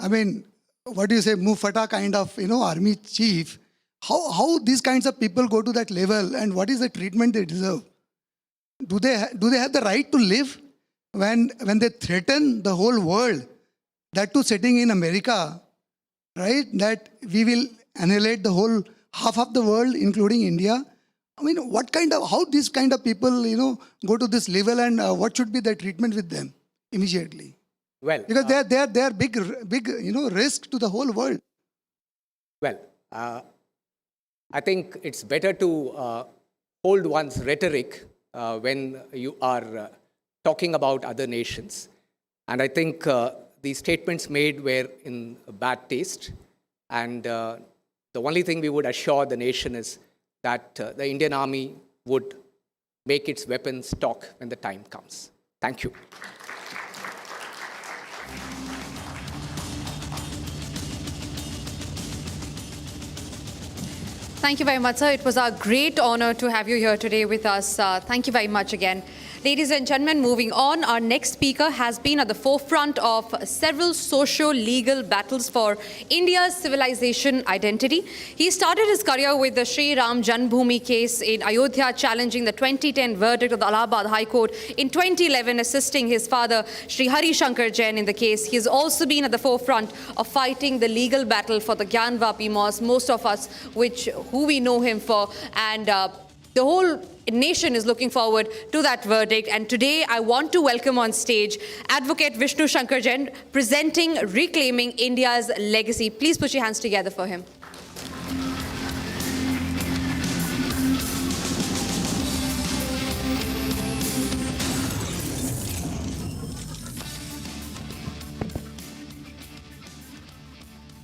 Mufata kind of, army chief. How these kinds of people go to that level, and what is the treatment they deserve? Do they have the right to live when they threaten the whole world? That too sitting in America, right? That we will annihilate the whole half of the world, including India. How these kind of people, go to this level, and what should be the treatment with them immediately? Well, because they are big, risk to the whole world. Well, I think it's better to hold one's rhetoric when you are talking about other nations. And I think the statements made were in bad taste. And the only thing we would assure the nation is that the Indian Army would make its weapons talk when the time comes. Thank you. Thank you very much, sir. It was a great honor to have you here today with us. Thank you very much again. Ladies and gentlemen, moving on, our next speaker has been at the forefront of several socio-legal battles for India's civilization identity. He started his career with the Sri Ram Janmabhoomi case in Ayodhya, challenging the 2010 verdict of the Allahabad High Court. In 2011, assisting his father, Sri Hari Shankar Jain, in the case. He has also been at the forefront of fighting the legal battle for the Gyanvapi Mosque, most of us who we know him for, and the whole nation is looking forward to that verdict. And today I want to welcome on stage Advocate Vishnu Shankar Jain, presenting Reclaiming India's Legacy. Please put your hands together for him.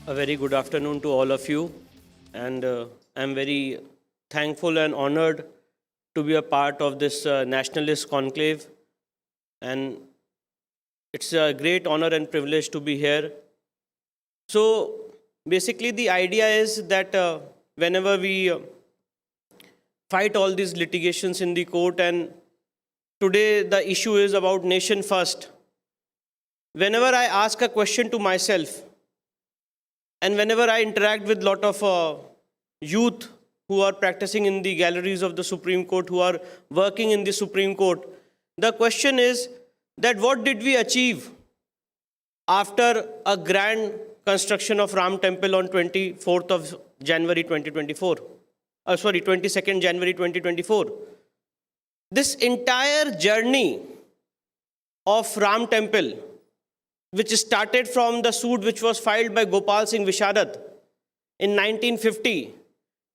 A very good afternoon to all of you, and I'm very thankful and honored to be a part of this Nationalist Conclave, and it's a great honor and privilege to be here. So basically the idea is that whenever we fight all these litigations in the court, and today the issue is about nation first, whenever I ask a question to myself, and whenever I interact with a lot of youth who are practicing in the galleries of the Supreme Court, who are working in the Supreme Court, the question is that what did we achieve after a grand construction of Ram Temple on 24th of January 2024? 22nd January 2024. This entire journey of Ram Temple, which started from the suit which was filed by Gopal Singh Visharad in 1950,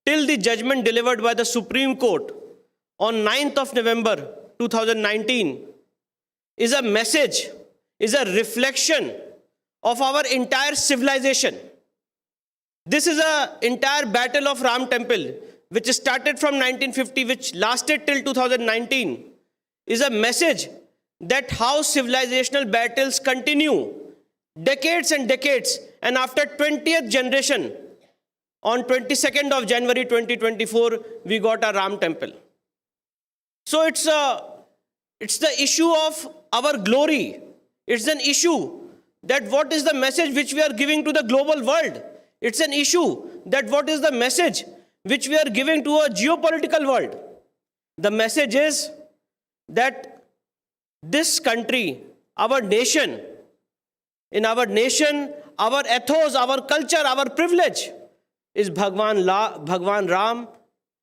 till the judgment delivered by the Supreme Court on 9th of November 2019, is a message, is a reflection of our entire civilization. This is an entire battle of Ram Temple, which started from 1950, which lasted till 2019, is a message that how civilizational battles continue decades and decades, and after 20th generation, on 22nd of January 2024, we got a Ram Temple. So it's the issue of our glory. It's an issue that what is the message which we are giving to the global world. It's an issue that what is the message which we are giving to a geopolitical world. The message is that this country, our nation, in our nation, our ethos, our culture, our privilege is Bhagwan Ram,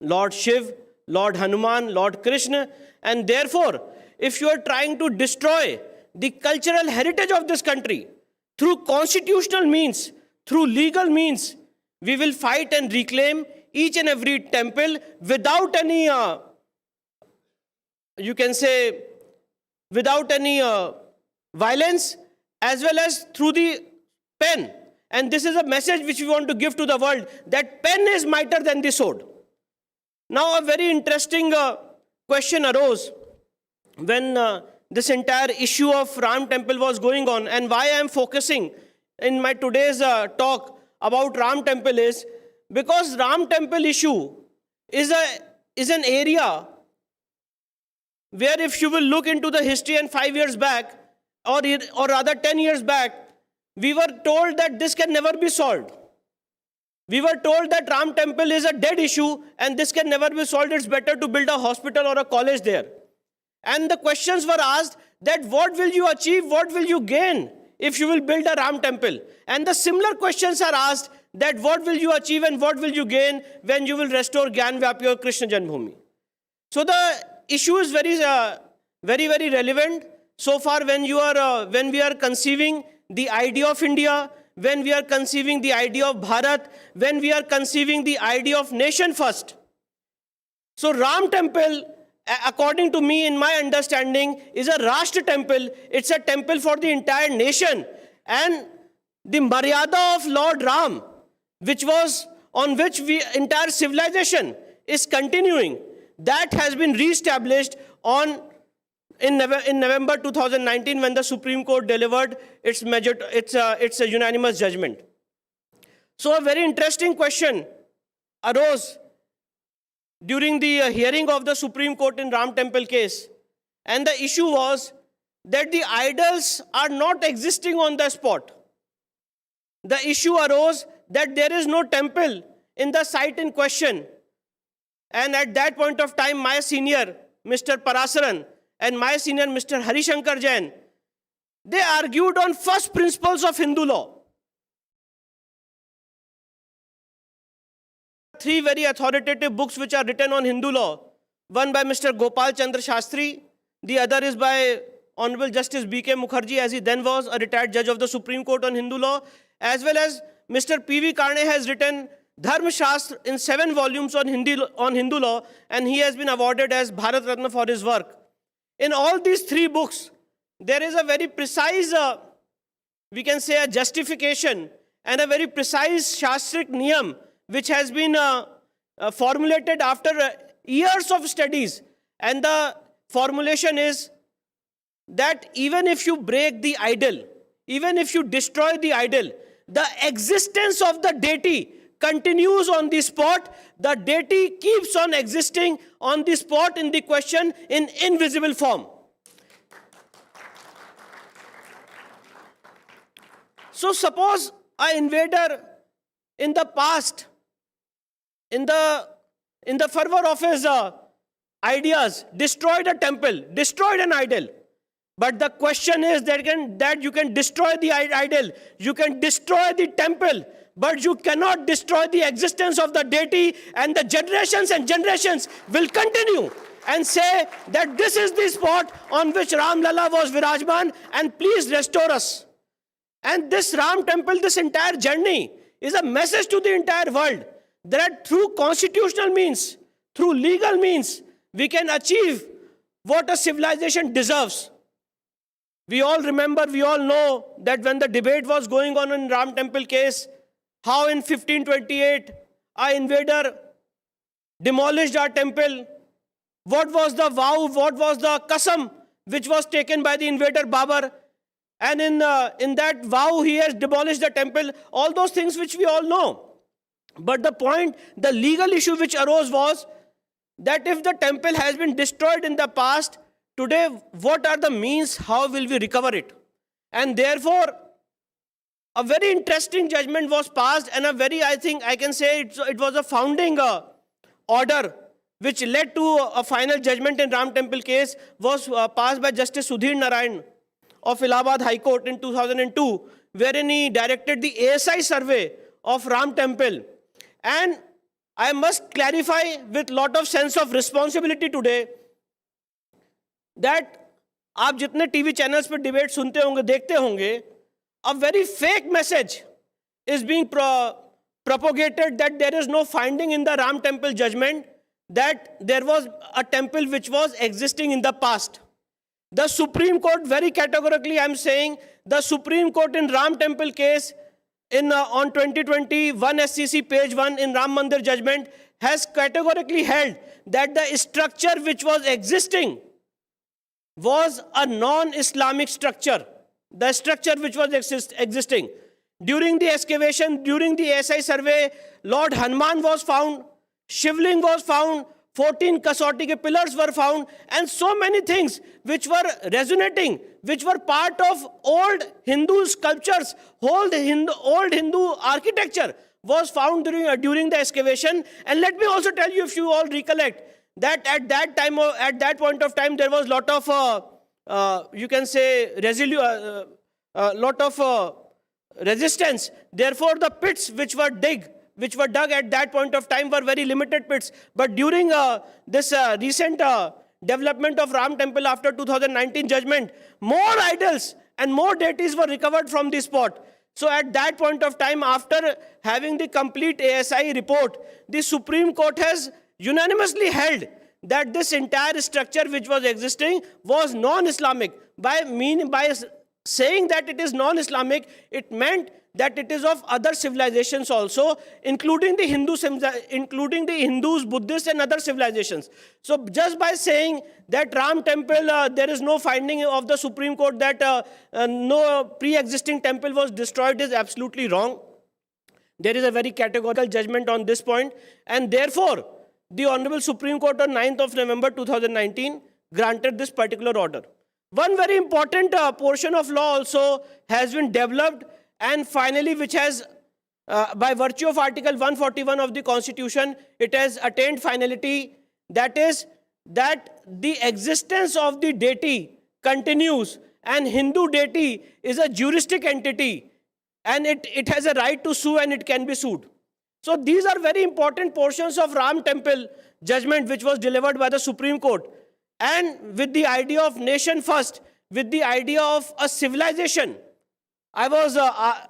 Lord Shiv, Lord Hanuman, Lord Krishna. And therefore, if you are trying to destroy the cultural heritage of this country through constitutional means, through legal means, we will fight and reclaim each and every temple without any, you can say, without any violence, as well as through the pen. And this is a message which we want to give to the world, that pen is mightier than the sword. Now, a very interesting question arose when this entire issue of Ram Temple was going on, and why I am focusing in my today's talk about Ram Temple is because Ram Temple issue is an area where if you will look into the history and 5 years back, or rather 10 years back, we were told that this can never be solved. We were told that Ram Temple is a dead issue and this can never be solved. It's better to build a hospital or a college there. And the questions were asked that what will you achieve, what will you gain if you will build a Ram Temple? And the similar questions are asked that what will you achieve and what will you gain when you will restore Gyan Vyapi or Krishna Janmabhoomi? So the issue is very, very relevant. So far, when we are conceiving the idea of India, when we are conceiving the idea of Bharat, when we are conceiving the idea of nation first. So Ram Temple, according to me, in my understanding, is a Rashtra temple. It's a temple for the entire nation. And the Maryada of Lord Ram, on which entire civilization is continuing, that has been re-established in November 2019 when the Supreme Court delivered its a unanimous judgment. So a very interesting question arose during the hearing of the Supreme Court in Ram Temple case. And the issue was that the idols are not existing on the spot. The issue arose that there is no temple in the site in question. And at that point of time, my senior, Mr. Parasaran, and my senior, Mr. Harishankar Jain, they argued on first principles of Hindu law. 3 very authoritative books which are written on Hindu law. One by Mr. Gopal Chandra Shastri, the other is by Honorable Justice B.K. Mukherjee, as he then was a retired judge of the Supreme Court on Hindu law, as well as Mr. P.V. Karne has written Dharma Shastra in 7 volumes on Hindu law, and he has been awarded as Bharat Ratna for his work. In all these 3 books, there is a very precise, we can say, a justification and a very precise Shastric niyam, which has been formulated after years of studies. And the formulation is that even if you break the idol, even if you destroy the idol, the existence of the deity continues on the spot. The deity keeps on existing on the spot in the question in invisible form. So suppose an invader in the past, in the fervor of his ideas, destroyed a temple, destroyed an idol. But the question is that you can destroy the idol, you can destroy the temple, but you cannot destroy the existence of the deity, and the generations and generations will continue and say that this is the spot on which Ram Lalla was Virajman, and please restore us. And this Ram temple, this entire journey is a message to the entire world that through constitutional means, through legal means, we can achieve what a civilization deserves. We all remember, we all know that when the debate was going on in Ram temple case, how in 1528 an invader demolished our temple. What was the vow, what was the qasam which was taken by the invader Babar? And in that vow, he has demolished the temple. All those things which we all know. But the point, the legal issue which arose was that if the temple has been destroyed in the past, today what are the means, how will we recover it? And therefore, a very interesting judgment was passed, and a very, I think I can say it was a founding order which led to a final judgment in Ram temple case, was passed by Justice Sudhir Narayan of Allahabad High Court in 2002, wherein he directed the ASI survey of Ram temple. And I must clarify with lot of sense of responsibility today that आप जितने TV channels पर debate सुनते होंगे, देखते होंगे, a very fake message is being propagated that there is no finding in the Ram temple judgment that there was a temple which was existing in the past. The Supreme Court very categorically, I am saying, the Supreme Court in Ram temple case on 2020 1 SCC page 1 in Ram Mandir judgment has categorically held that the structure which was existing was a non-Islamic structure. The structure which was existing. During the excavation, during the ASI survey, Lord Hanuman was found, Shivling was found, 14 Kasauti ke pillars were found, and so many things which were resonating, which were part of old Hindu sculptures, old Hindu architecture was found during the excavation. And let me also tell you, if you all recollect, that at that point of time, there was lot of, you can say, lot of resistance. Therefore, the pits which were dug at that point of time were very limited pits. But during this recent development of Ram temple after 2019 judgment, more idols and more deities were recovered from the spot. So at that point of time, after having the complete ASI report, the Supreme Court has unanimously held that this entire structure which was existing was non-Islamic. By saying that it is non-Islamic, it meant that it is of other civilizations also, including the Hindus, Buddhists, and other civilizations. So just by saying that Ram temple, there is no finding of the Supreme Court that no pre-existing temple was destroyed is absolutely wrong. There is a very categorical judgment on this point, and therefore, the Honorable Supreme Court on 9th of November 2019 granted this particular order. One very important portion of law also has been developed, and finally, which has, by virtue of Article 141 of the Constitution, it has attained finality. That is, that the existence of the deity continues, and Hindu deity is a juristic entity, and it has a right to sue, and it can be sued. So these are very important portions of Ram temple judgment which was delivered by the Supreme Court. And with the idea of nation first, with the idea of a civilization, I was,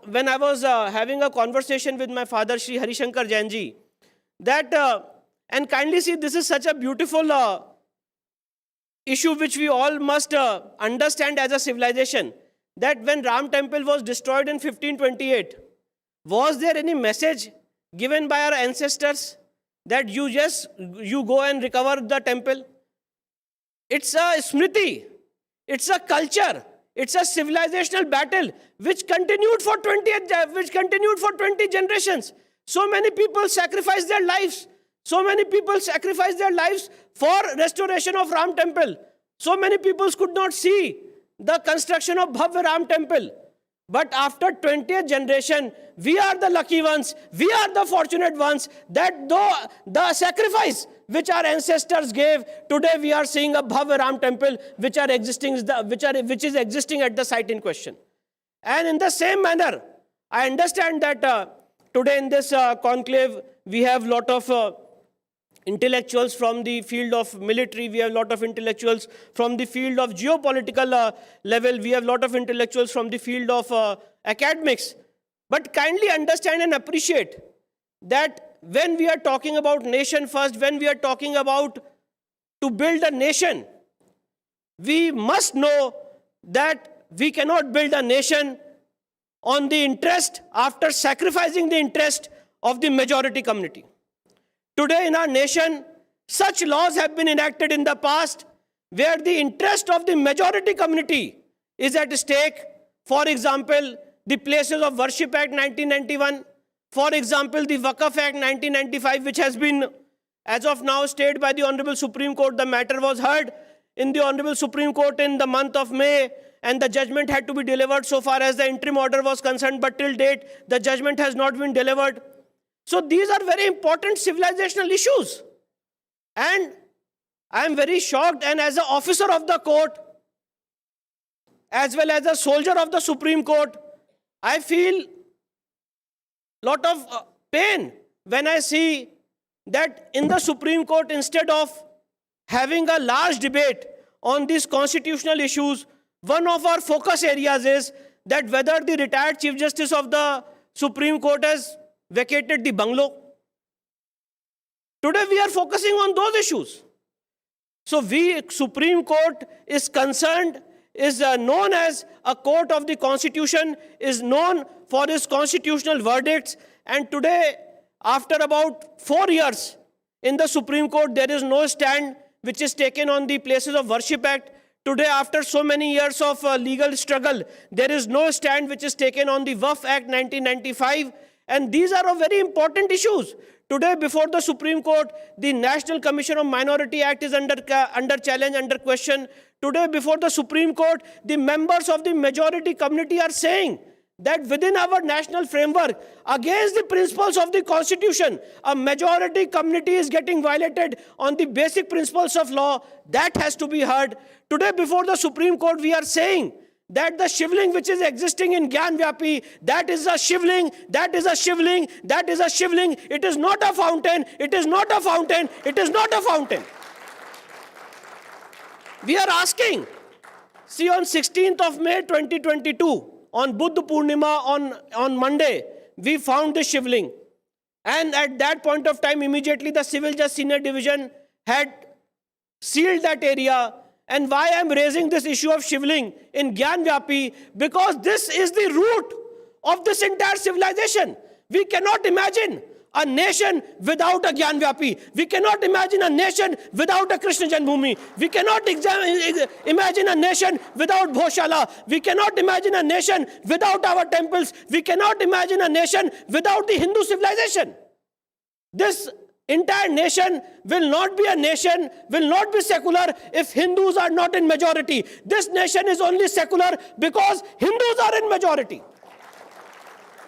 when I was having a conversation with my father, Sri Harishankar Jainji, that, and kindly see, this is such a beautiful issue which we all must understand as a civilization, that when Ram temple was destroyed in 1528, was there any message given by our ancestors that you go and recover the temple? It's a smriti, it's a culture, it's a civilizational battle which continued for 20 generations. So many people sacrificed their lives. So many people sacrificed their lives for restoration of Ram temple. So many people could not see the construction of Bhavya Ram temple. But after 20th generation, we are the lucky ones, we are the fortunate ones, that though the sacrifice which our ancestors gave, today we are seeing a Bhavya Ram temple which is existing at the site in question. And in the same manner, I understand that today in this conclave, we have a lot of intellectuals from the field of military, we have a lot of intellectuals from the field of geopolitical level, we have a lot of intellectuals from the field of academics. But kindly understand and appreciate that when we are talking about nation first, when we are talking about to build a nation, we must know that we cannot build a nation on the interest after sacrificing the interest of the majority community. Today in our nation, such laws have been enacted in the past where the interest of the majority community is at stake. For example, the Places of Worship Act 1991. For example, the Waqf Act 1995, which has been, as of now, stayed by the Honorable Supreme Court. The matter was heard in the Honorable Supreme Court in the month of May, and the judgment had to be delivered so far as the interim order was concerned, but till date, the judgment has not been delivered. So these are very important civilizational issues. And I am very shocked, and as an officer of the court, as well as a soldier of the Supreme Court, I feel a lot of pain when I see that in the Supreme Court, instead of having a large debate on these constitutional issues, one of our focus areas is that whether the retired Chief Justice of the Supreme Court has vacated the bungalow. Today we are focusing on those issues. So Supreme Court is concerned, is known as a court of the Constitution, is known for its constitutional verdicts, and today, after about 4 years in the Supreme Court, there is no stand which is taken on the Places of Worship Act. Today, after so many years of legal struggle, there is no stand which is taken on the Waqf Act 1995, and these are very important issues. Today, before the Supreme Court, the National Commission of Minority Act is under challenge, under question. Today, before the Supreme Court, the members of the majority community are saying that within our national framework, against the principles of the Constitution, a majority community is getting violated on the basic principles of law. That has to be heard. Today, before the Supreme Court, we are saying that the shivling which is existing in Gyanvapi, that is a shivling, that is a shivling, that is a shivling. It is not a fountain, it is not a fountain, it is not a fountain. We are asking, see, on 16th of May 2022, on Buddha Purnima, on Monday, we found the shivling. And at that point of time, immediately the Civil Judge Senior Division had sealed that area. And why I am raising this issue of shivling in Gyanvapi? Because this is the root of this entire civilization. We cannot imagine a nation without a Gyanvapi. We cannot imagine a nation without a Krishna Janmabhoomi. We cannot imagine a nation without Bhoshala. We cannot imagine a nation without our temples. We cannot imagine a nation without the Hindu civilization. This entire nation will not be a nation, will not be secular if Hindus are not in majority. This nation is only secular because Hindus are in majority.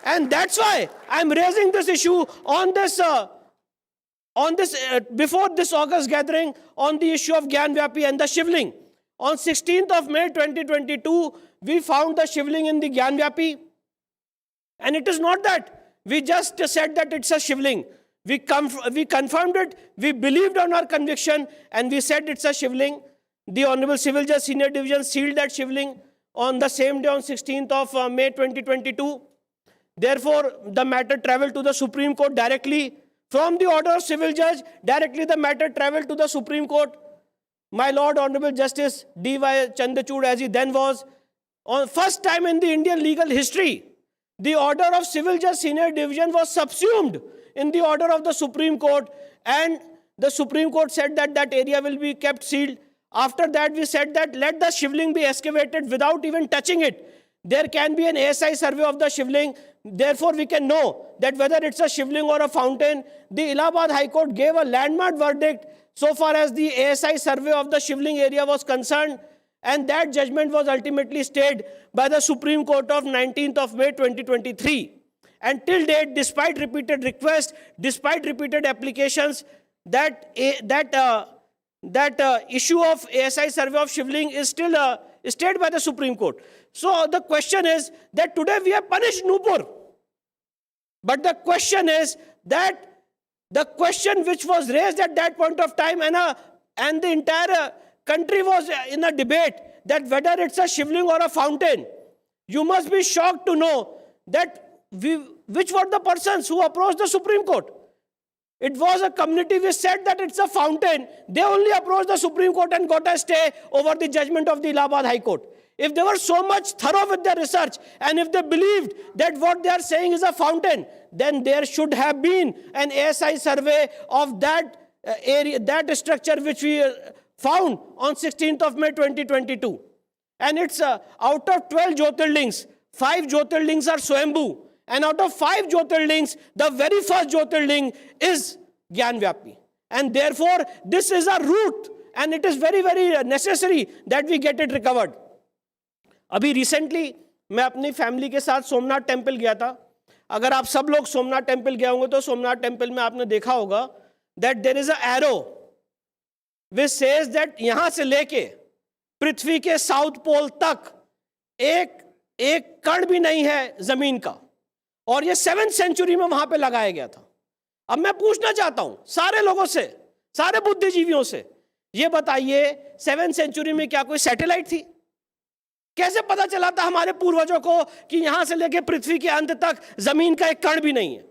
And that's why I'm raising this issue on this, before this August gathering, on the issue of Gyanvapi and the shivling. On 16th of May 2022, we found the shivling in the Gyanvapi. And it is not that we just said that it's a shivling. We confirmed it, we believed on our conviction, and we said it's a shivling. The Honorable Civil Judge Senior Division sealed that shivling on the same day, on 16th of May 2022. Therefore, the matter traveled to the Supreme Court directly. From the order of Civil Judge, directly the matter traveled to the Supreme Court. My Lord Honorable Justice D.Y. Chandrachud, as he then was, on first time in the Indian legal history, the order of Civil Judge Senior Division was subsumed in the order of the Supreme Court, and the Supreme Court said that that area will be kept sealed. After that, we said that let the shivling be excavated without even touching it. There can be an ASI survey of the shivling. Therefore, we can know that whether it's a shivling or a fountain. The Allahabad High Court gave a landmark verdict so far as the ASI survey of the shivling area was concerned, and that judgment was ultimately stayed by the Supreme Court of 19th of May 2023. And till date, despite repeated requests, despite repeated applications, that issue of ASI survey of shivling is still stayed by the Supreme Court. So the question is that today we have punished Nupur. But the question is that the question which was raised at that point of time, and the entire country was in a debate that whether it's a shivling or a fountain. You must be shocked to know that which were the persons who approached the Supreme Court. It was a community which said that it's a fountain. They only approached the Supreme Court and got a stay over the judgment of the Allahabad High Court. If they were so much thorough with their research, and if they believed that what they are saying is a fountain, then there should have been an ASI survey of that area, that structure which we found on 16th of May 2022. And it's out of 12 Jyotirlings, 5 Jyotirlings are Swayambhu. And out of 5 Jyotirlings, the very first Jyotirling is Gyanvyapi. And therefore, this is a root, and it is very, very necessary that we get it recovered. अभी recently मैं अपनी family के साथ Somnath temple गया था. अगर आप सब लोग सोमनाथ टेम्पल गए होंगे तो सोमनाथ टेम्पल में आपने देखा होगा that there is a arrow which says that यहां से लेके पृथ्वी के साउथ पोल तक एक कण भी नहीं है जमीन का. और ये 7th सेंचुरी में वहां पे लगाया गया था. अब मैं पूछना चाहता हूं सारे लोगों से, सारे बुद्धिजीवियों से, ये बताइए 7th सेंचुरी में क्या कोई सैटेलाइट थी? कैसे पता चला था हमारे पूर्वजों को कि यहां से लेकर पृथ्वी के अंत तक जमीन का एक कण भी नहीं है?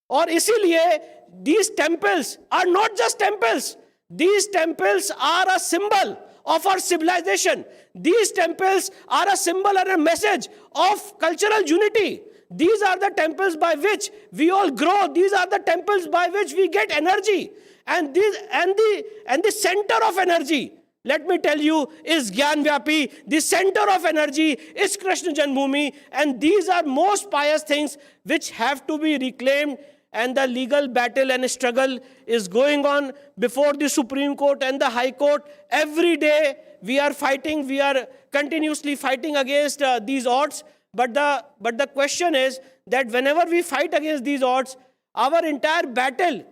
और इसीलिए these temples are not just temples. These temples are a symbol of our civilization. These temples are a symbol and a message of cultural unity. These are the temples by which we all grow. These are the temples by which we get energy. And the center of energy, let me tell you, is Gyanvyapi. The center of energy is Krishna Janmabhoomi. And these are most pious things which have to be reclaimed. And the legal battle and struggle is going on before the Supreme Court and the High Court. Every day we are fighting, we are continuously fighting against these odds. But the question is that whenever we fight against these odds, our entire battle,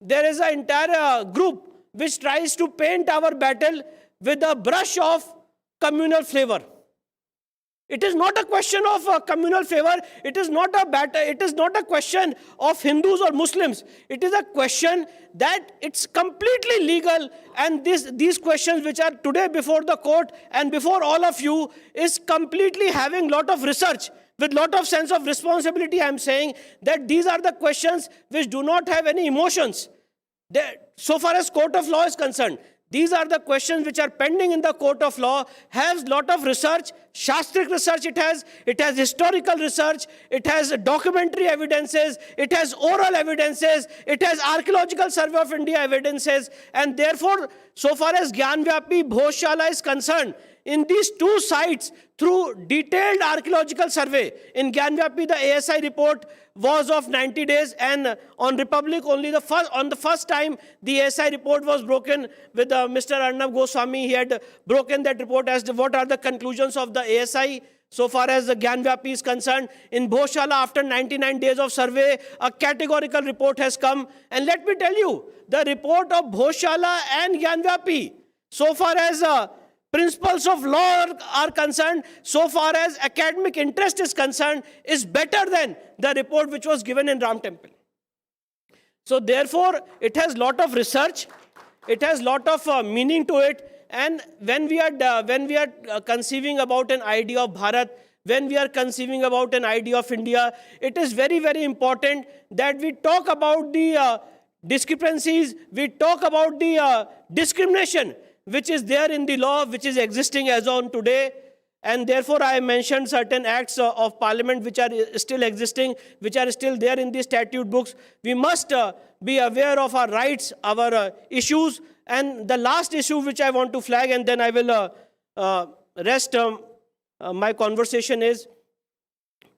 there is an entire group which tries to paint our battle with a brush of communal flavor. It is not a question of communal favor. It is not a battle. It is not a question of Hindus or Muslims. It is a question that it's completely legal. And these questions which are today before the court and before all of you is completely having lot of research. With lot of sense of responsibility, I am saying that these are the questions which do not have any emotions. So far as court of law is concerned, these are the questions which are pending in the court of law, has lot of research, Shastric research it has historical research, it has documentary evidences, it has oral evidences, it has archaeological survey of India evidences, and therefore, so far as Gyanvyapi Bhojshala is concerned, in these two sites, through detailed archaeological survey, in Gyanvyapi the ASI report was of 90 days, and on Republic only on the first time the ASI report was broken with Mr. Arnab Goswami. He had broken that report as to what are the conclusions of the ASI so far as the Gyanvyapi is concerned. In Bhojshala, after 99 days of survey, a categorical report has come. And let me tell you, the report of Bhojshala and Gyanvyapi, so far as principles of law are concerned, so far as academic interest is concerned, is better than the report which was given in Ram Temple. So therefore, it has lot of research, it has lot of meaning to it, and when we are conceiving about an idea of Bharat, when we are conceiving about an idea of India, it is very, very important that we talk about the discrepancies, we talk about the discrimination which is there in the law, which is existing as on today. And therefore, I mentioned certain acts of parliament which are still existing, which are still there in the statute books. We must be aware of our rights, our issues. And the last issue which I want to flag, and then I will rest my conversation is,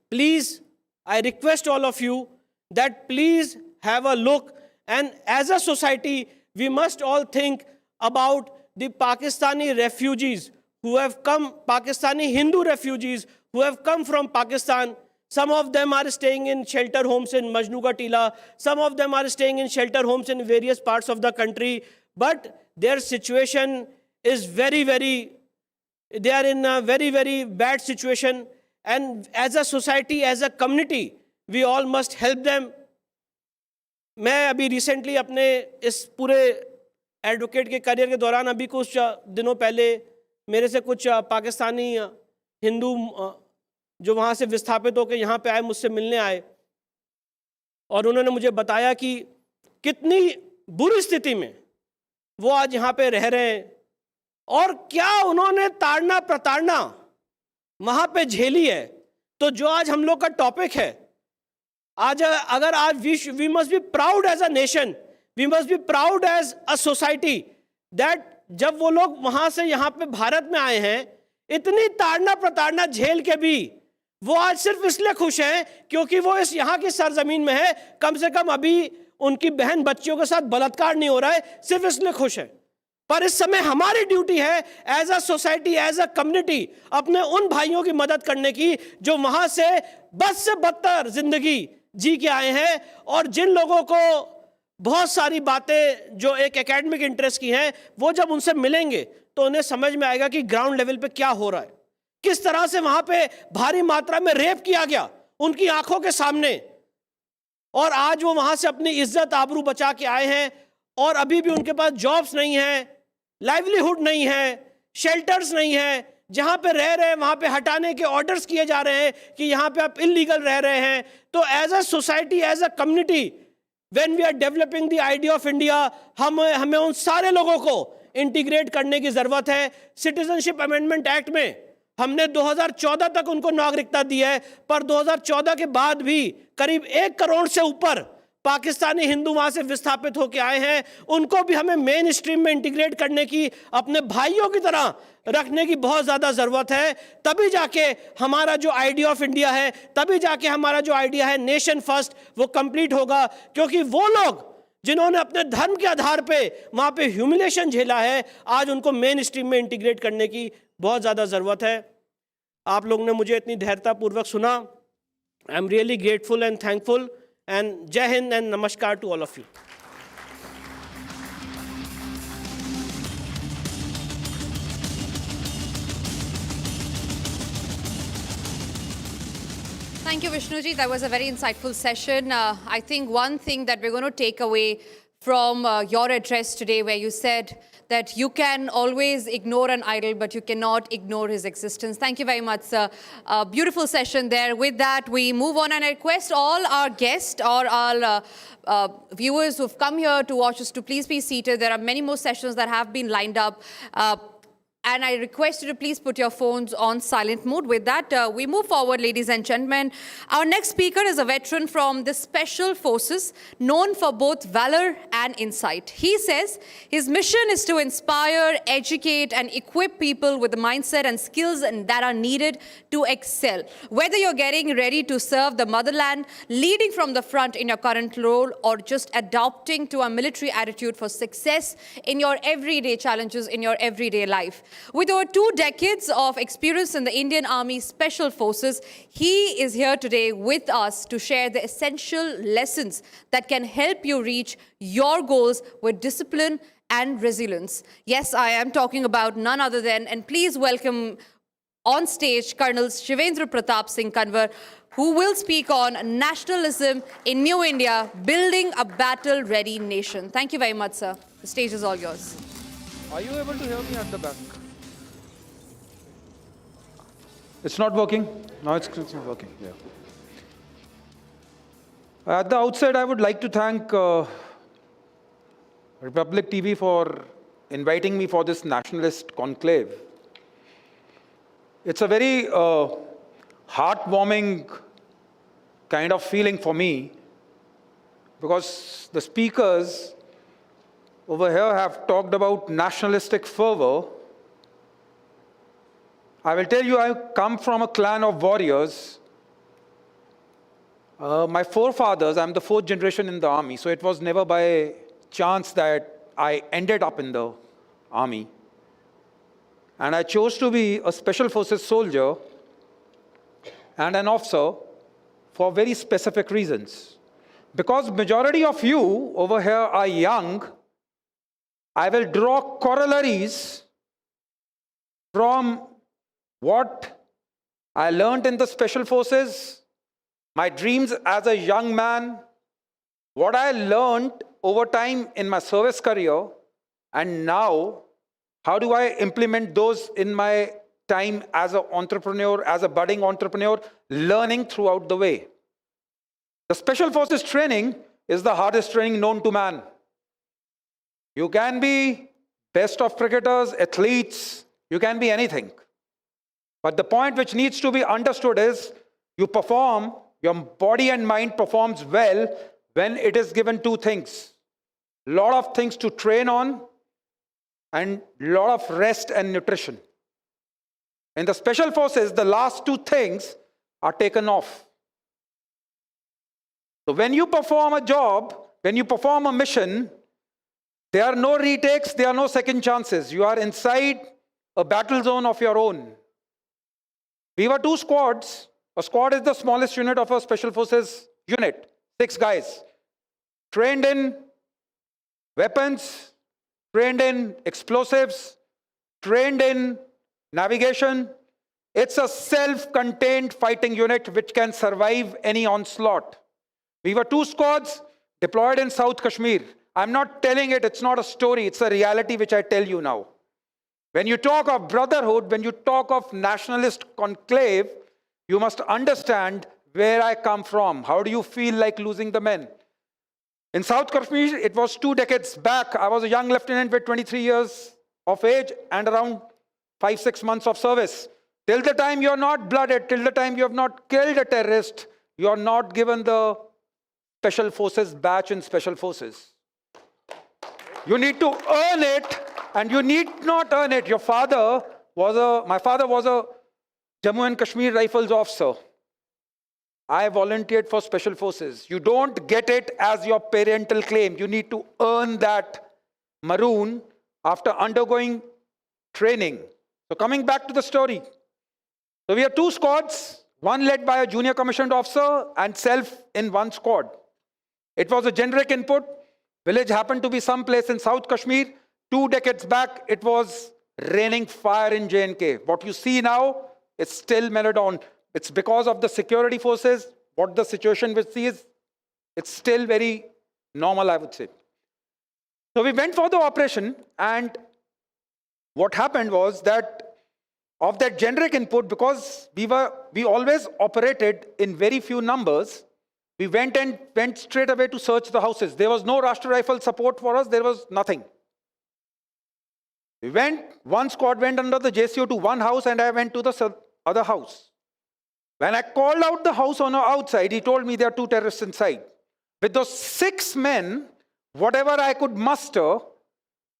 please, I request all of you that please have a look. And as a society, we must all think about the Pakistani refugees who have come, Pakistani Hindu refugees who have come from Pakistan. Some of them are staying in shelter homes in Majnuga Tila. Some of them are staying in shelter homes in various parts of the country. But their situation is very, they are in a very, very bad situation. And as a society, as a community, We all must help them. मैं अभी recently अपने इस पूरे advocate के career के दौरान अभी कुछ दिनों पहले मेरे से कुछ पाकिस्तानी हिंदू जो वहाँ से विस्थापित होकर यहाँ पे आए, मुझसे मिलने आए, और उन्होंने मुझे बताया कि कितनी बुरी स्थिति में वो आज यहाँ पे रह रहे हैं और क्या उन्होंने ताड़ना प्रताड़ना वहाँ पे झेली है। तो जो आज हम लोग का टॉपिक है, आज अगर आज we must be proud as a nation, we must be proud as a society that जब वो लोग वहाँ से यहाँ पे भारत में आए हैं, इतनी ताड़ना प्रताड़ना झेल के भी वो आज सिर्फ इसलिए खुश हैं क्योंकि वो इस यहाँ की सरजमीन में है। कम से कम अभी उनकी बहन बच्चियों के साथ बलात्कार नहीं हो रहा है, सिर्फ इसलिए खुश है। पर इस समय हमारी ड्यूटी है as a society, as a community, अपने उन भाइयों की मदद करने की जो वहां से बद से बदतर जिंदगी जी के आए हैं, और जिन लोगों को बहुत सारी बातें जो एक एकेडमिक इंटरेस्ट की हैं, वो जब उनसे मिलेंगे तो उन्हें समझ में आएगा कि ग्राउंड लेवल पे क्या हो रहा है, किस तरह से वहां पे भारी मात्रा में रेप किया गया उनकी आंखों के सामने, और आज वो वहां से अपनी इज्जत आबरू बचा के आए हैं और अभी भी उनके पास जॉब्स नहीं है, लाइवलीहुड नहीं है, शेल्टर्स नहीं है, जहां पे रह रहे हैं वहां पे हटाने के ऑर्डर्स किए जा रहे हैं कि यहां पे आप इलीगल रह रहे हैं। तो as a society, as a community, when we are developing the idea of India, हमें उन सारे लोगों को इंटीग्रेट करने की जरूरत है। सिटीजनशिप अमेंडमेंट एक्ट में हमने 2014 तक उनको नागरिकता दी है, पर 2014 के बाद भी करीब 1 करोड़ से ऊपर पाकिस्तानी हिंदू वहां से विस्थापित होकर आए हैं। उनको भी हमें मेन स्ट्रीम में इंटीग्रेट करने की, अपने भाइयों की तरह रखने की बहुत ज्यादा जरूरत है। तभी जाके हमारा जो आइडिया ऑफ इंडिया है, तभी जाके हमारा जो आइडिया है नेशन फर्स्ट, वो कंप्लीट होगा। क्योंकि वो लोग जिन्होंने अपने धर्म के आधार पे वहां पे ह्यूमिलेशन झेला है, आज उनको मेन स्ट्रीम में इंटीग्रेट करने की बहुत ज्यादा जरूरत है। आप लोगों ने मुझे इतनी धैर्यतापूर्वक सुना। I am really grateful and thankful, and Jai Hind and Namaskar to all of you. Thank you, Vishnuji. That was a very insightful session. I think one thing that we're going to take away from your address today, where you said that you can always ignore an idol, but you cannot ignore his existence. Thank you very much, sir. Beautiful session there. With that, we move on, and I request all our guests or our viewers who've come here to watch us to please be seated. There are many more sessions that have been lined up. And I request you to please put your phones on silent mode. With that, we move forward, ladies and gentlemen. Our next speaker is a veteran from the Special Forces, known for both valor and insight. He says his mission is to inspire, educate, and equip people with the mindset and skills that are needed to excel. Whether you're getting ready to serve the motherland, leading from the front in your current role, or just adopting to a military attitude for success in your everyday challenges in your everyday life. With over 2 decades of experience in the Indian Army Special Forces, he is here today with us to share the essential lessons that can help you reach your goals with discipline and resilience. Yes, I am talking about none other than, and please welcome on stage Colonel Shivendra Pratap Singh Kanwar, who will speak on nationalism in New India, building a battle-ready nation. Thank you very much, sir. The stage is all yours. Are you able to hear me at the back? It's not working? No, it's not working. Yeah. At the outset, I would like to thank Republic TV for inviting me for this Nationalist Conclave. It's a very heartwarming kind of feeling for me, because the speakers over here have talked about nationalistic fervor. I will tell you, I come from a clan of warriors. My forefathers, I'm the 4th generation in the army, so it was never by chance that I ended up in the army. And I chose to be a Special Forces soldier and an officer for very specific reasons. Because majority of you over here are young, I will draw corollaries from what I learned in the Special Forces, my dreams as a young man, what I learned over time in my service career, and now, how do I implement those in my time as an entrepreneur, as a budding entrepreneur, learning throughout the way. The Special Forces training is the hardest training known to man. You can be best of cricketers, athletes, you can be anything. But the point which needs to be understood is you perform, your body and mind performs well when it is given two things. A lot of things to train on and a lot of rest and nutrition. In the Special Forces, the last two things are taken off. So when you perform a job, when you perform a mission, there are no retakes, there are no second chances. You are inside a battle zone of your own. We were 2 squads. A squad is the smallest unit of a Special Forces unit. 6 guys. Trained in weapons, trained in explosives, trained in navigation. It's a self-contained fighting unit which can survive any onslaught. We were 2 squads deployed in South Kashmir. I'm not telling it, it's not a story, it's a reality which I tell you now. When you talk of brotherhood, when you talk of nationalist conclave, you must understand where I come from. How do you feel like losing the men? In South Kashmir, it was 2 decades back. I was a young lieutenant with 23 years of age and around 5-6 months of service. Till the time you're not blooded, till the time you have not killed a terrorist, you're not given the Special Forces badge in Special Forces. You need to earn it, and you need not earn it. My father was a Jammu and Kashmir Rifles officer. I volunteered for Special Forces. You don't get it as your parental claim. You need to earn that maroon after undergoing training. So coming back to the story. So we are 2 squads, one led by a junior commissioned officer and self in 1 squad. It was a generic input. Village happened to be someplace in South Kashmir. 2 decades back, it was raining fire in J&K. What you see now, it's still mellowed on. It's because of the security forces, what the situation we see is, it's still very normal, I would say. So we went for the operation, and what happened was that of that generic input, because we always operated in very few numbers, we went straight away to search the houses. There was no Rashtra Rifle support for us, there was nothing. We went, 1 squad went under the JCO to 1 house, and I went to the other house. When I called out the house owner outside, he told me there are 2 terrorists inside. With those 6 men, whatever I could muster,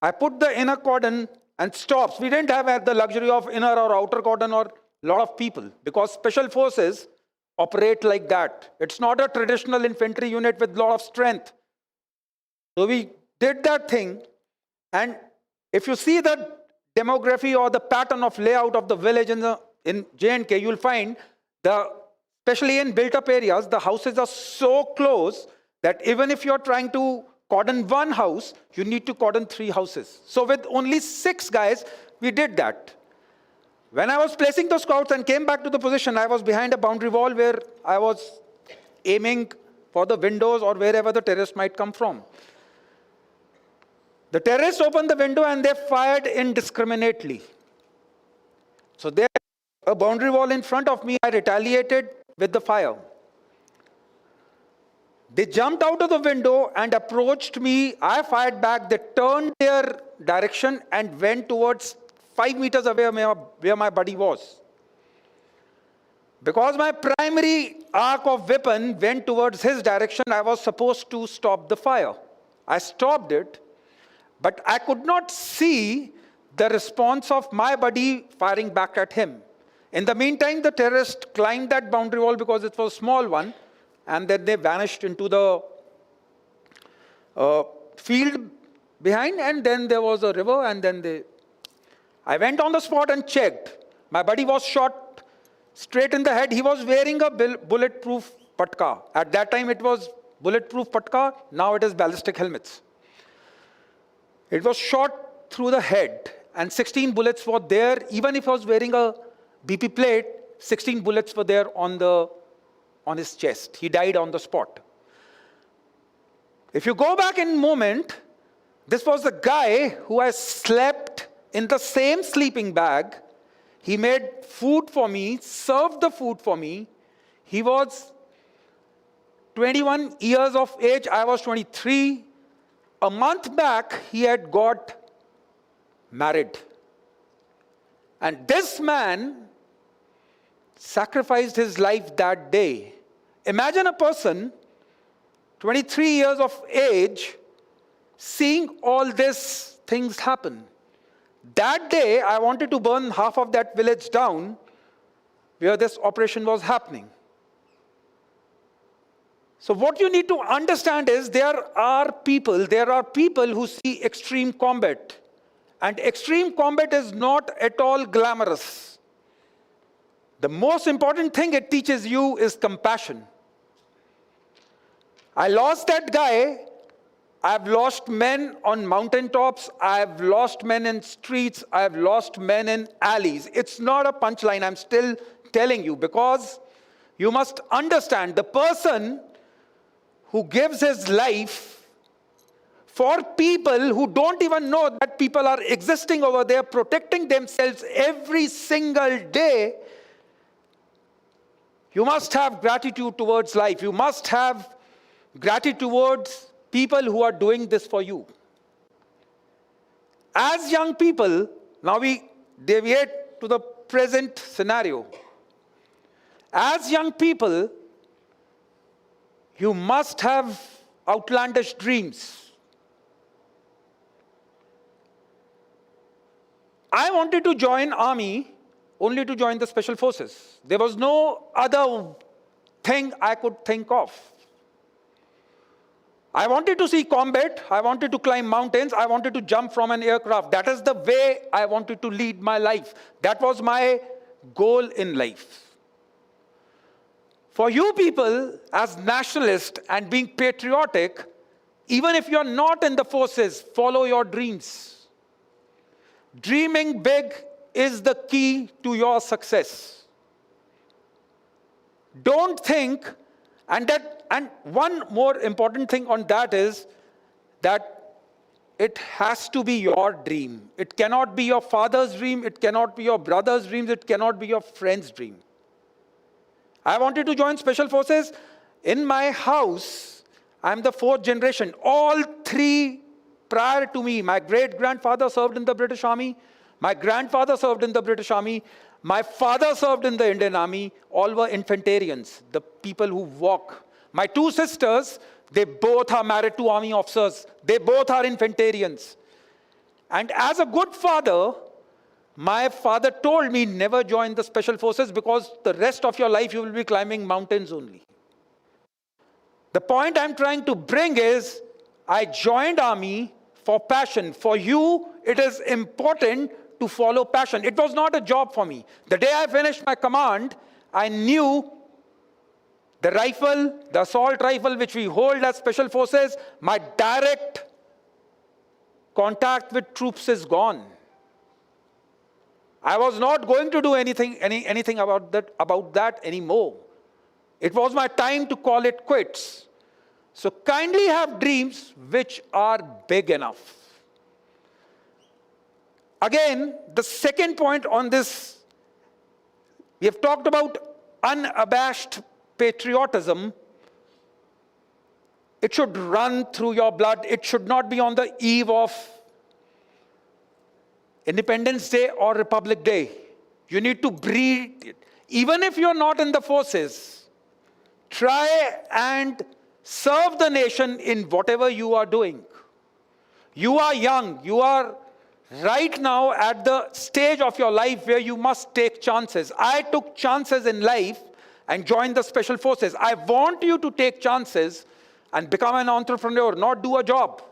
I put the inner cordon and stops. We didn't have the luxury of inner or outer cordon or a lot of people, because Special Forces operate like that. It's not a traditional infantry unit with a lot of strength. So we did that thing, and if you see the demography or the pattern of layout of the village in J&K, you'll find especially in built-up areas, the houses are so close that even if you're trying to cordon 1 house, you need to cordon 3 houses. So with only 6 guys, we did that. When I was placing the scouts and came back to the position, I was behind a boundary wall where I was aiming for the windows or wherever the terrorists might come from. The terrorists opened the window and they fired indiscriminately. So there, a boundary wall in front of me, I retaliated with the fire. They jumped out of the window and approached me. I fired back. They turned their direction and went towards 5 meters away where my buddy was. Because my primary arc of weapon went towards his direction, I was supposed to stop the fire. I stopped it, but I could not see the response of my buddy firing back at him. In the meantime, the terrorists climbed that boundary wall because it was a small one, and then they vanished into the field behind, and then there was a river, and then I went on the spot and checked. My buddy was shot straight in the head. He was wearing a bulletproof patka. At that time, it was bulletproof patka. Now it is ballistic helmets. It was shot through the head, and 16 bullets were there. Even if I was wearing a BP plate, 16 bullets were there on on his chest. He died on the spot. If you go back in a moment, this was the guy who has slept in the same sleeping bag. He made food for me, served the food for me. He was 21 years of age, I was 23. A month back, he had got married. And this man sacrificed his life that day. Imagine a person, 23 years of age, seeing all these things happen. That day, I wanted to burn half of that village down where this operation was happening. So what you need to understand is there are people who see extreme combat. And extreme combat is not at all glamorous. The most important thing it teaches you is compassion. I lost that guy. I've lost men on mountaintops. I've lost men in streets. I've lost men in alleys. It's not a punchline. I'm still telling you, because you must understand the person who gives his life for people who don't even know that people are existing over there, protecting themselves every single day. You must have gratitude towards life. You must have gratitude towards people who are doing this for you. As young people, now we deviate to the present scenario. As young people, you must have outlandish dreams. I wanted to join army only to join the special forces. There was no other thing I could think of. I wanted to see combat. I wanted to climb mountains. I wanted to jump from an aircraft. That is the way I wanted to lead my life. That was my goal in life. For you people, as nationalists and being patriotic, even if you're not in the forces, follow your dreams. Dreaming big is the key to your success. Don't think, and one more important thing on that is that it has to be your dream. It cannot be your father's dream, it cannot be your brother's dream, it cannot be your friend's dream. I wanted to join special forces. In my house, I'm the fourth generation. All three prior to me, my great-grandfather served in the British Army, my grandfather served in the British Army, my father served in the Indian Army. All were infantarians, the people who walk. My two sisters, they both are married to army officers. They both are infantarians. And as a good father, my father told me never join the special forces because the rest of your life you will be climbing mountains only. The point I'm trying to bring is, I joined army for passion. For you, it is important to follow passion. It was not a job for me. The day I finished my command, I knew the rifle, the assault rifle which we hold as special forces, my direct contact with troops is gone. I was not going to do anything about that anymore. It was my time to call it quits. So kindly have dreams which are big enough. Again, the second point on this, we have talked about unabashed patriotism. It should run through your blood. It should not be on the eve of Independence Day or Republic Day. You need to breed it. Even if you're not in the forces, try and serve the nation in whatever you are doing. You are young. You are right now at the stage of your life where you must take chances. I took chances in life and joined the special forces. I want you to take chances and become an entrepreneur, not do a job.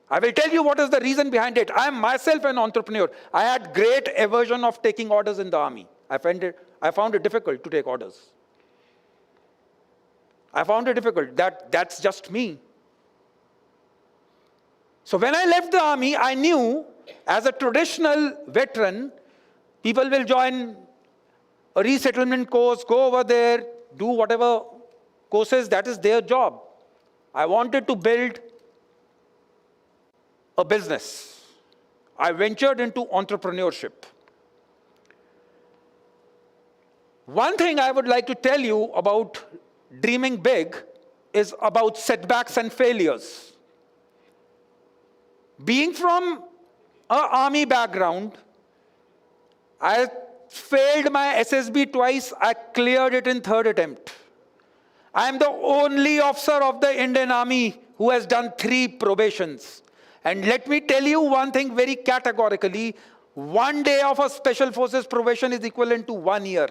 I will tell you what is the reason behind it. I am myself an entrepreneur. I had great aversion of taking orders in the army. I found it difficult to take orders. I found it difficult. That's just me. So when I left the army, I knew as a traditional veteran, people will join a resettlement course, go over there, do whatever courses, that is their job. I wanted to build a business. I ventured into entrepreneurship. One thing I would like to tell you about dreaming big is about setbacks and failures. Being from an army background, I failed my SSB twice. I cleared it in third attempt. I am the only officer of the Indian Army who has done 3 probations. And let me tell you one thing very categorically, 1 day of a Special Forces probation is equivalent to 1 year.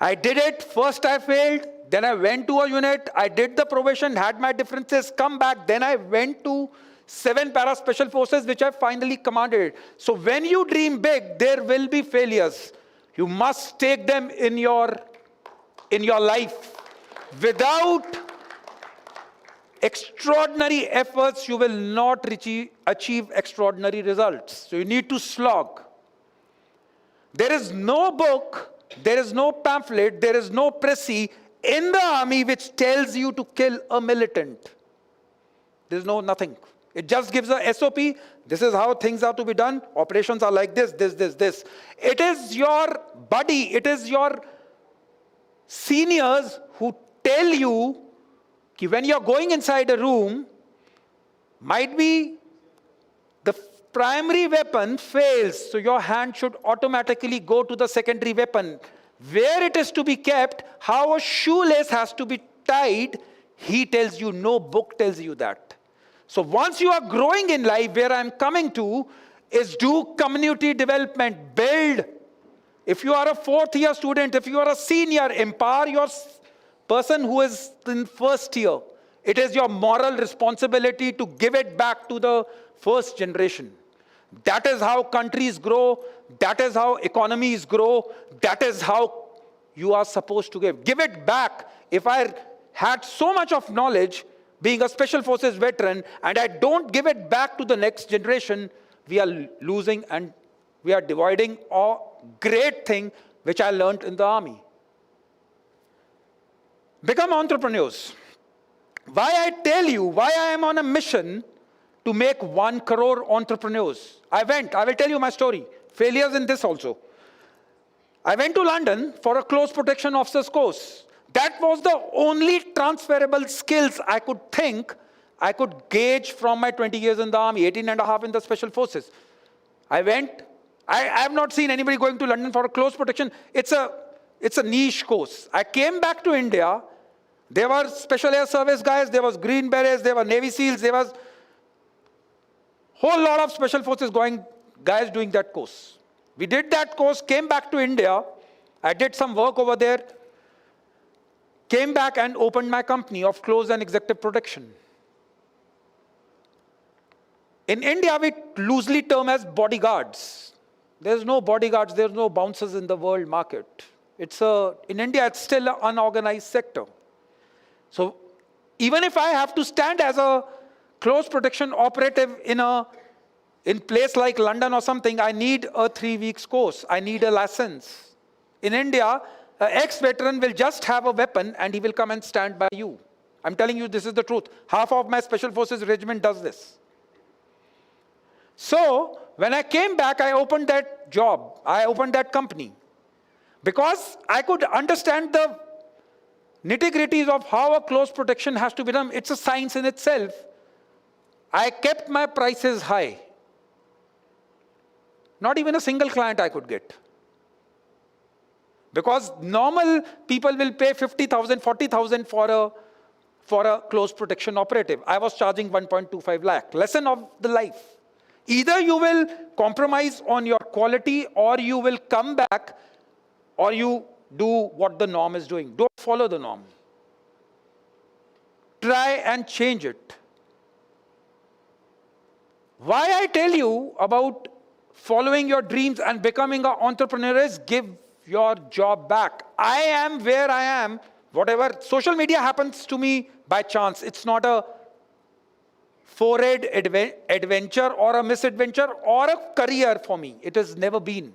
I did it, first I failed, then I went to a unit, I did the probation, had my differences, come back, then I went to 7 para special forces, which I finally commanded. So when you dream big, there will be failures. You must take them in your life. Without extraordinary efforts, you will not achieve extraordinary results. So you need to slog. There is no book, there is no pamphlet, there is no précis in the army which tells you to kill a militant. There is nothing. It just gives a SOP. This is how things are to be done. Operations are like this, this. It is your buddy, it is your seniors who tell you that when you're going inside a room, might be the primary weapon fails, so your hand should automatically go to the secondary weapon. Where it is to be kept, how a shoelace has to be tied, he tells you, no book tells you that. So once you are growing in life, where I'm coming to is do community development, build. If you are a 4th year student, if you are a senior, empower your person who is in 1st year. It is your moral responsibility to give it back to the first generation. That is how countries grow. That is how economies grow. That is how you are supposed to give. Give it back. If I had so much of knowledge, being a Special Forces veteran, and I don't give it back to the next generation, we are losing and we are dividing a great thing which I learned in the army. Become entrepreneurs. Why I tell you, why I am on a mission to make 1 crore entrepreneurs. I will tell you my story. Failures in this also. I went to London for a close protection officer's course. That was the only transferable skills I could think I could gauge from my 20 years in the army, 18 and a half in the special forces. I went. I have not seen anybody going to London for a close protection. It's a niche course. I came back to India. There were special air service guys, there was Green Berets, there were Navy SEALs, there was whole lot of special forces guys doing that course. We did that course, came back to India. I did some work over there. Came back and opened my company of close and executive protection. In India, we loosely term as bodyguards. There's no bodyguards, there's no bouncers in the world market. In India, it's still an unorganized sector. So even if I have to stand as a close protection operative in place like London or something, I need a 3 weeks course. I need a license. In India, an ex-veteran will just have a weapon and he will come and stand by you. I'm telling you, this is the truth. Half of my special forces regiment does this. So when I came back, I opened that job. I opened that company. Because I could understand the nitty-gritties of how a close protection has to be done. It's a science in itself. I kept my prices high. Not even a single client I could get. Because normal people will pay 50,000, 40,000 for a close protection operative. I was charging 1.25 lakh. Lesson of the life. Either you will compromise on your quality or you will come back or you do what the norm is doing. Don't follow the norm. Try and change it. Why I tell you about following your dreams and becoming an entrepreneur is give your job back. I am where I am. Whatever social media happens to me by chance. It's not a forayed adventure or a misadventure or a career for me. It has never been.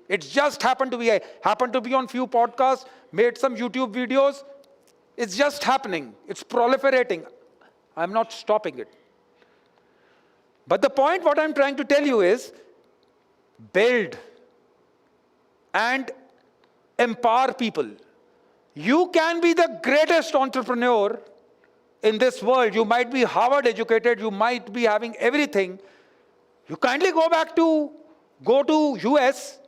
It's just happened to be. I happened to be on few podcasts. made some YouTube videos. It's just happening. It's proliferating. I'm not stopping it. But the point what I'm trying to tell you is build and empower people. You can be the greatest entrepreneur in this world. You might be Harvard educated, you might be having everything. You kindly go to US.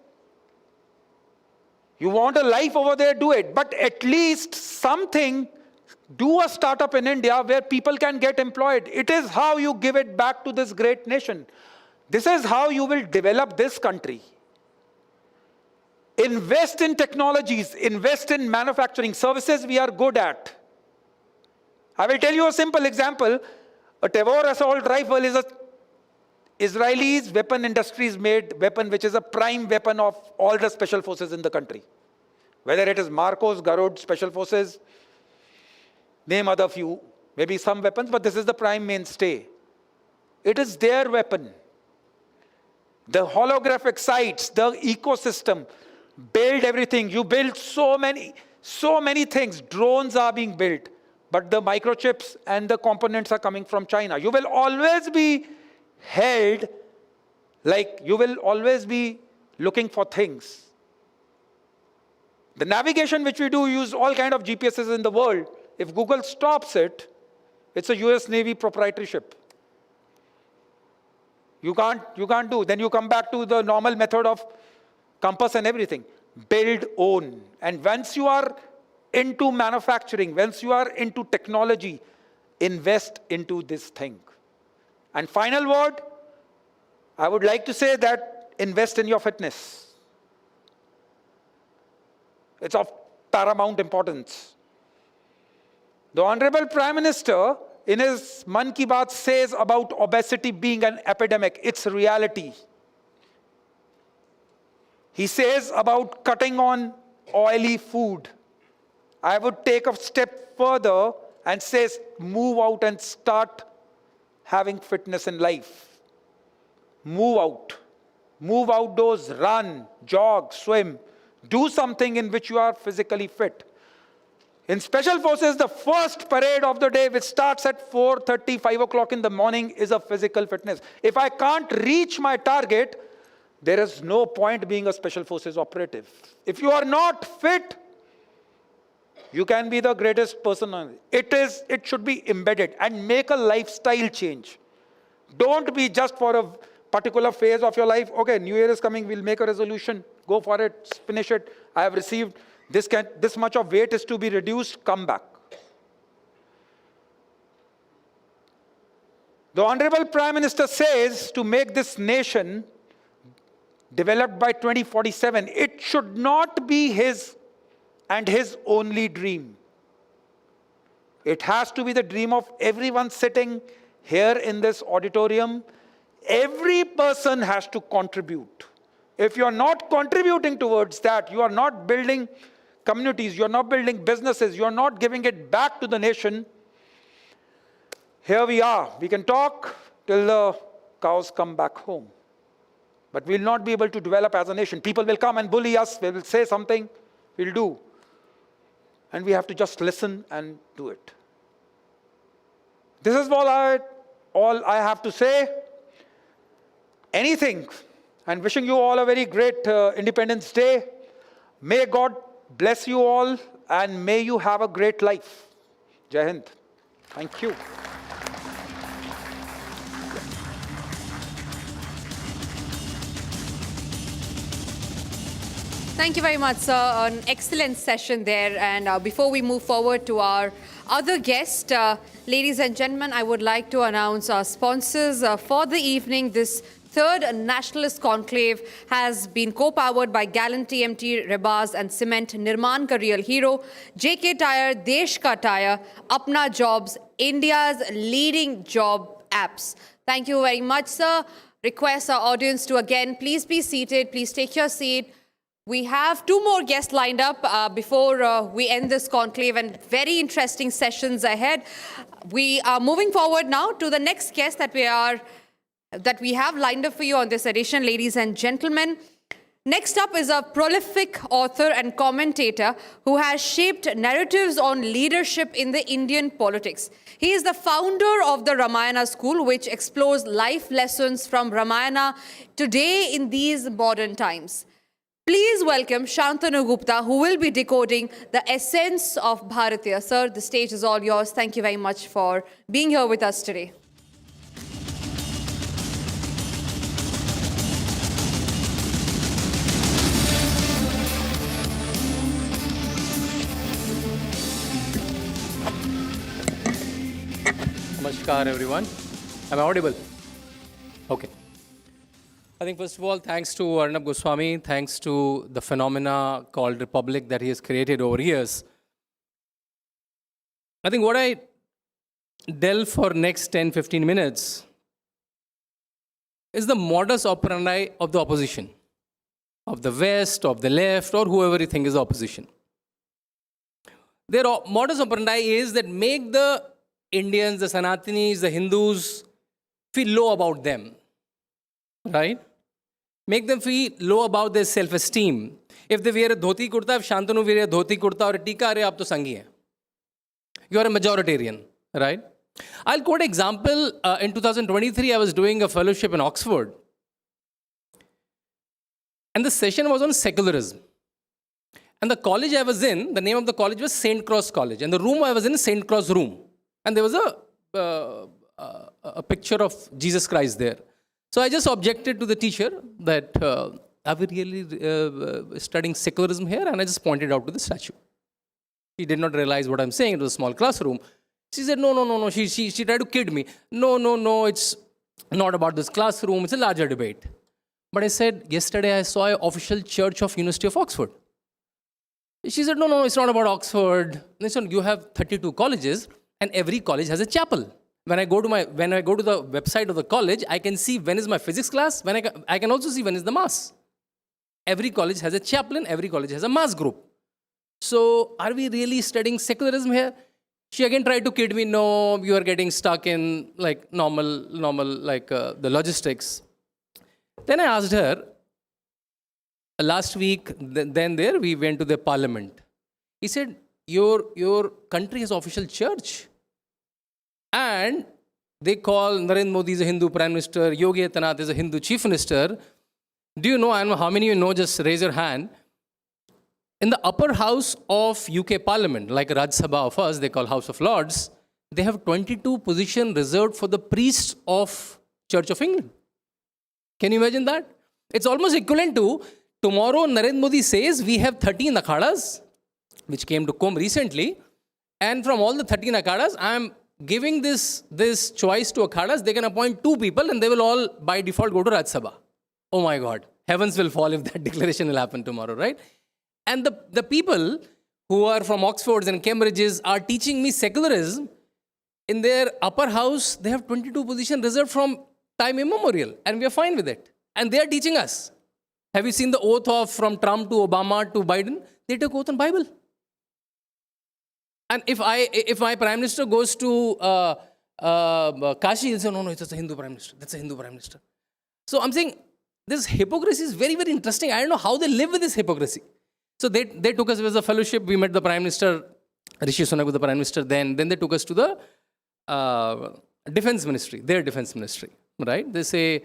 You want a life over there, do it. But at least something, do a startup in India where people can get employed. It is how you give it back to this great nation. This is how you will develop this country. Invest in technologies, invest in manufacturing, services we are good at. I will tell you a simple example. A Tavor assault rifle is a Israelis weapon industries made weapon which is a prime weapon of all the special forces in the country. Whether it is Marcos, Garud, special forces, name other few, maybe some weapons, but this is the prime mainstay. It is their weapon. The holographic sites, the ecosystem, build everything. You build so many things. Drones are being built, but the microchips and the components are coming from China. You will always be held, like you will always be looking for things. The navigation which we do use all kind of GPSs in the world. If Google stops it, it's a US Navy proprietorship. You can't do. Then you come back to the normal method of compass and everything. Build, own. And once you are into manufacturing, once you are into technology, invest into this thing. And final word, I would like to say that invest in your fitness. It's of paramount importance. The Honorable Prime Minister, in his Man Ki Baat, says about obesity being an epidemic. It's a reality. He says about cutting on oily food. I would take a step further and say, move out and start having fitness in life. Move out. Move outdoors, run, jog, swim. Do something in which you are physically fit. In Special Forces, the first parade of the day, which starts at 4:30, 5 o'clock in the morning, is a physical fitness. If I can't reach my target, there is no point being a Special Forces operative. If you are not fit, you can be the greatest person on it. It should be embedded and make a lifestyle change. Don't be just for a particular phase of your life. Okay, New Year is coming, we'll make a resolution. Go for it, finish it. I have received this much of weight is to be reduced, come back. The Honorable Prime Minister says to make this nation developed by 2047, it should not be his and his only dream. It has to be the dream of everyone sitting here in this auditorium. Every person has to contribute. If you are not contributing towards that, you are not building communities, you are not building businesses, you are not giving it back to the nation. Here we are. We can talk till the cows come back home. But we will not be able to develop as a nation. People will come and bully us. We will say something. We'll do. And we have to just listen and do it. This is all I have to say. Anything. And wishing you all a very great Independence Day. May God bless you all and may you have a great life. Jai Hind. Thank you. Thank you very much, sir. An excellent session there. And before we move forward to our other guest, ladies and gentlemen, I would like to announce our sponsors for the evening. This third Nationalist Conclave has been co-powered by Gallant TMT, Rebars and Cement, Nirman Ka Real Hero, JK Tire, Desh Ka Tire, Apna Jobs, India's leading job apps. Thank you very much, sir. Request our audience to again, please be seated. Please take your seat. We have two more guests lined up before we end this conclave and very interesting sessions ahead. We are moving forward now to the next guest that we have lined up for you on this edition, ladies and gentlemen. Next up is a prolific author and commentator who has shaped narratives on leadership in the Indian politics. He is the founder of the Ramayana School, which explores life lessons from Ramayana today in these modern times. Please welcome Shantanu Gupta, who will be decoding the essence of Bharatiya. Sir, the stage is all yours. Thank you very much for being here with us today. Namaskar, everyone. Am I audible? Okay. I think, first of all, thanks to Arnab Goswami, thanks to the phenomena called Republic that he has created over years. I think what I delve for next 10, 15 minutes is the modus operandi of the opposition, of the West, of the left, or whoever you think is the opposition. Their modus operandi is that make the Indians, the Sanatanis, the Hindus feel low about them, right? Make them feel low about their self-esteem. If they wear a dhoti kurta, if Shantanu wear a dhoti kurta or a tika, are aap to sangi hai. You are a majoritarian, right? I'll quote an example. In 2023, I was doing a fellowship in Oxford. And the session was on secularism. And the college I was in, the name of the college was St. Cross College. And the room I was in, St. Cross room. And there was a picture of Jesus Christ there. So I just objected to the teacher that, are we really studying secularism here? And I just pointed out to the statue. She did not realize what I'm saying. It was a small classroom. She said, no. She tried to kid me. No, it's not about this classroom. It's a larger debate. But I said, yesterday I saw an official church of University of Oxford. She said, no, it's not about Oxford. Listen, you have 32 colleges. And every college has a chapel. When I go to the website of the college, I can see when is my physics class. I can also see when is the mass. Every college has a chaplain. Every college has a mass group. So are we really studying secularism here? She again tried to kid me. No, you are getting stuck in like normal like the logistics. Then I asked her. Last week, then we went to the parliament. He said, your country has official church. And they call Narendra Modi is a Hindu Prime Minister, Yogi Adityanath is a Hindu Chief Minister. Do you know, I don't know how many of you know, just raise your hand. In the upper house of UK Parliament, like Rajya Sabha of us, they call House of Lords, they have 22 positions reserved for the priests of Church of England. Can you imagine that? It's almost equivalent to, tomorrow Narendra Modi says, we have 13 akhadas, which came to Kumbh recently. And from all the 13 akhadas, I am giving this choice to akhadas. They can appoint 2 people and they will all by default go to Rajya Sabha. Oh my God, heavens will fall if that declaration will happen tomorrow, right? And the people who are from Oxfords and Cambridges are teaching me secularism. In their upper house, they have 22 positions reserved from time immemorial, and we are fine with it. And they are teaching us. Have you seen the oath from Trump to Obama to Biden? They took oath on Bible. And if my Prime Minister goes to Kashi, he'll say, no, it's a Hindu Prime Minister. That's a Hindu Prime Minister. So I'm saying this hypocrisy is very, very interesting. I don't know how they live with this hypocrisy. So they took us as a fellowship. We met the Prime Minister, Rishi Sunak was the Prime Minister then. Then they took us to the Defense Ministry, their Defense Ministry, right? They say,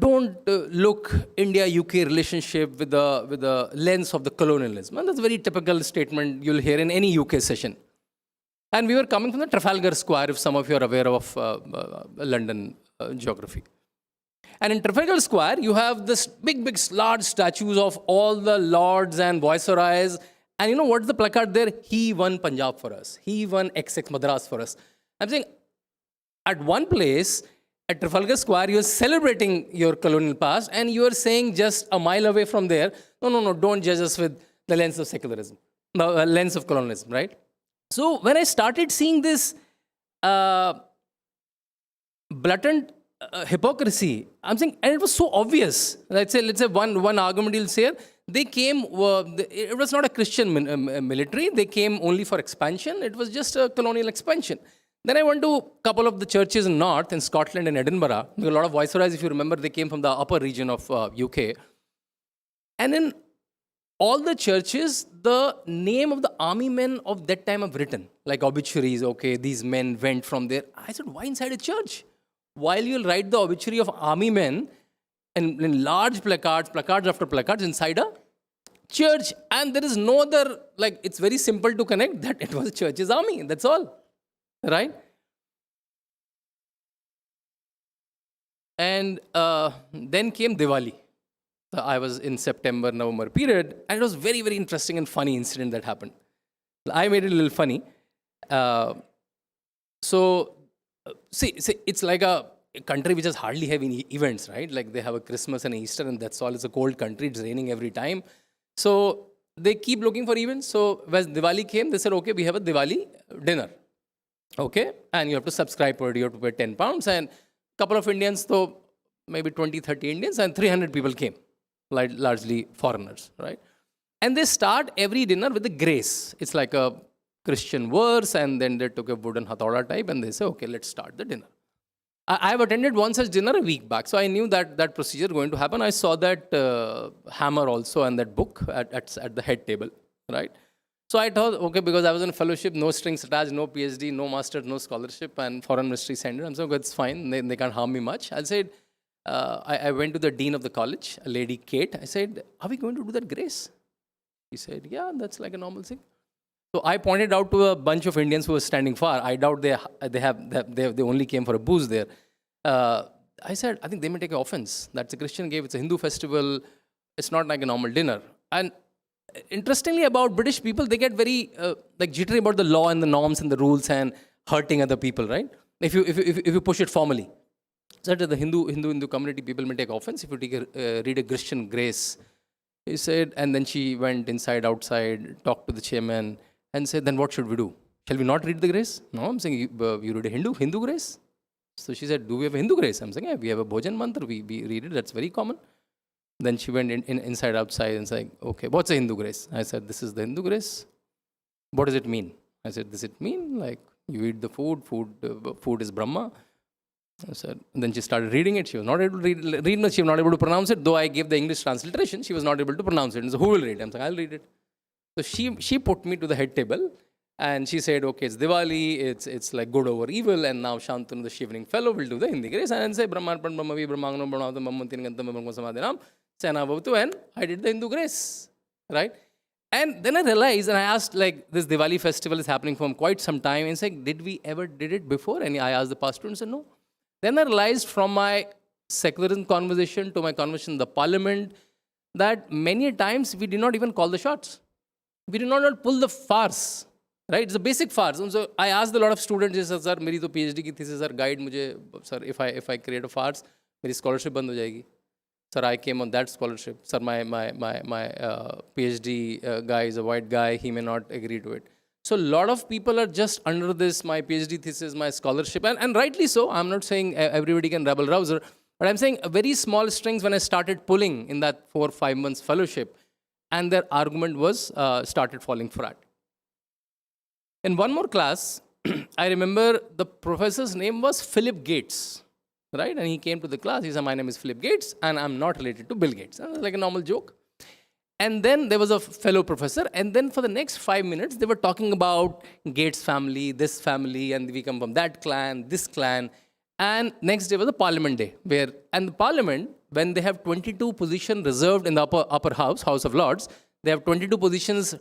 don't look India-UK relationship with the lens of the colonialism. And that's a very typical statement you'll hear in any UK session. And we were coming from the Trafalgar Square, if some of you are aware of London geography. And in Trafalgar Square, you have this big, large statues of all the lords and viceroys. And you know what's the placard there? He won Punjab for us. He won XX Madras for us. I'm saying, at one place, at Trafalgar Square, you're celebrating your colonial past, and you're saying just a mile away from there, no, don't judge us with the lens of secularism, the lens of colonialism, right? So when I started seeing this blatant hypocrisy, I'm saying, and it was so obvious. Let's say one argument you'll say, they came, it was not a Christian military, they came only for expansion, it was just a colonial expansion. Then I went to a couple of the churches in North, in Scotland and Edinburgh. There were a lot of viceroys, if you remember, they came from the upper region of UK. And in all the churches, the name of the army men of that time are written, like obituaries, okay, these men went from there. I said, why inside a church? While you'll write the obituary of army men in large placards, placards after placards inside a church, and there is no other, like, it's very simple to connect that it was a church's army, that's all, right? And then came Diwali. I was in September, November period, and it was very, very interesting and funny incident that happened. I made it a little funny. See, it's like a country which has hardly have any events, right? Like they have a Christmas and Easter, and that's all. It's a cold country, it's raining every time. So they keep looking for events. So when Diwali came, they said, okay, we have a Diwali dinner. Okay, and you have to subscribe for it, you have to pay 10 pounds, and a couple of Indians, so maybe 20, 30 Indians, and 300 people came, like largely foreigners, right? And they start every dinner with a grace. It's like a Christian verse, and then they took a wooden hatauda type, and they say, okay, let's start the dinner. I have attended one such dinner a week back, so I knew that that procedure going to happen. I saw that hammer also and that book at the head table, right? So I thought, okay, because I was in fellowship, no strings attached, no PhD, no master's, no scholarship, and foreign ministry sent it. I'm saying, okay, it's fine, they can't harm me much. I said, I went to the dean of the college, a lady, Kate. I said, are we going to do that grace? He said, yeah, that's like a normal thing. So I pointed out to a bunch of Indians who were standing far. I doubt they only came for a booze there. I said, I think they may take offense. That's a Christian game. It's a Hindu festival. It's not like a normal dinner. And interestingly, about British people, they get very like jittery about the law and the norms and the rules and hurting other people, right? If you push it formally. So the Hindu community people may take offense if you read a Christian grace. He said, and then she went inside, outside, talked to the chairman, and said, then what should we do? Shall we not read the grace? No, I'm saying, you read a Hindu grace? So she said, do we have a Hindu grace? I'm saying, yeah, we have a Bhojan mantra, we read it, that's very common. Then she went inside, outside, and said, okay, what's a Hindu grace? I said, this is the Hindu grace. What does it mean? I said, does it mean like you eat the food is Brahma? I said, and then she started reading it. She was not able to read much. She was not able to pronounce it. Though I gave the English transliteration, she was not able to pronounce it. And so who will read it? I'm saying, I'll read it. So she put me to the head table, and she said, okay, it's Diwali, it's like good over evil, and now Shantanu, the shivering fellow, will do the Hindi grace and say, Brahmarpan Brahmavi Brahmangam Brahmavadam Brahmantin Gantam Brahma Samadhinam, Sena Bhavatu, and I did the Hindu grace, right? And then I realized, and I asked, like, this Diwali festival is happening for quite some time, and said, did we ever did it before? And I asked the pastor, and said, no. Then I realized from my secularism conversation to my conversation in the parliament that many times we did not even call the shots. We did not pull the farce, right? It's a basic farce. And so I asked a lot of students, sir, मेरी तो PhD की thesis, sir, guide मुझे, sir, if I create a farce, मेरी scholarship बंद हो जाएगी. Sir, I came on that scholarship. Sir, my PhD guy is a white guy. He may not agree to it. So a lot of people are just under this, my PhD thesis, my scholarship, and rightly so. I'm not saying everybody can rabble-rouser, but I'm saying very small strings when I started pulling in that 4 or 5 months fellowship, and their argument was started falling flat. In one more class, I remember the professor's name was Philip Gates, right? And he came to the class. He said, my name is Philip Gates, and I'm not related to Bill Gates. And it was like a normal joke. And then there was a fellow professor, and then for the next 5 minutes, they were talking about Gates family, this family, and we come from that clan, this clan. And next day was the parliament day, and the parliament, when they have 22 positions reserved in the upper house, House of Lords, they have 22 positions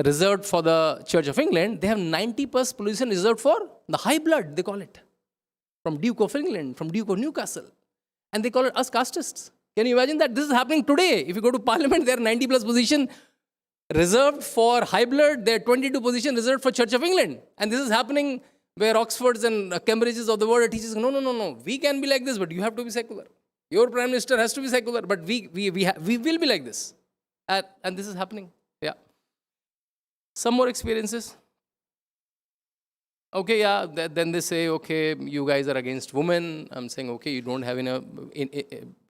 reserved for the Church of England, they have 90+ positions reserved for the high blood, they call it, from Duke of England, from Duke of Newcastle. And they call it us castists. Can you imagine that? This is happening today. If you go to parliament, there are 90+ positions reserved for high blood. There are 22 positions reserved for Church of England. And this is happening where Oxfords and Cambridges of the world are teaching, no. We can be like this, but you have to be secular. Your prime minister has to be secular, but we will be like this. And this is happening. Yeah. Some more experiences. Okay, yeah, then they say, okay, you guys are against women. I'm saying, okay, you don't have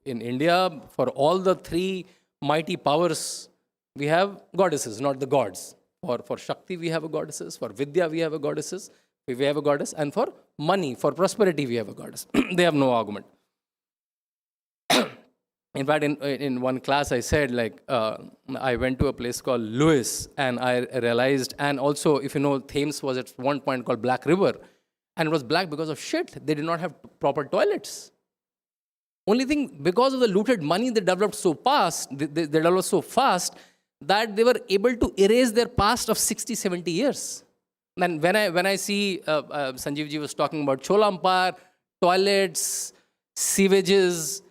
in India, for all the 3 mighty powers, we have goddesses, not the gods. For Shakti, we have a goddesses. For Vidya, we have a goddesses. We have a goddess. And for money, for prosperity, we have a goddess. They have no argument. In fact, in one class, I said, like, I went to a place called Lewis, and I realized, and also, if you know, Thames was at one point called Black River, and it was black because of shit. They did not have proper toilets. Only thing, because of the looted money, they developed so fast, they developed so fast that they were able to erase their past of 60, 70 years. And when I see Sanjeev ji was talking about Cholampar, toilets, sewages,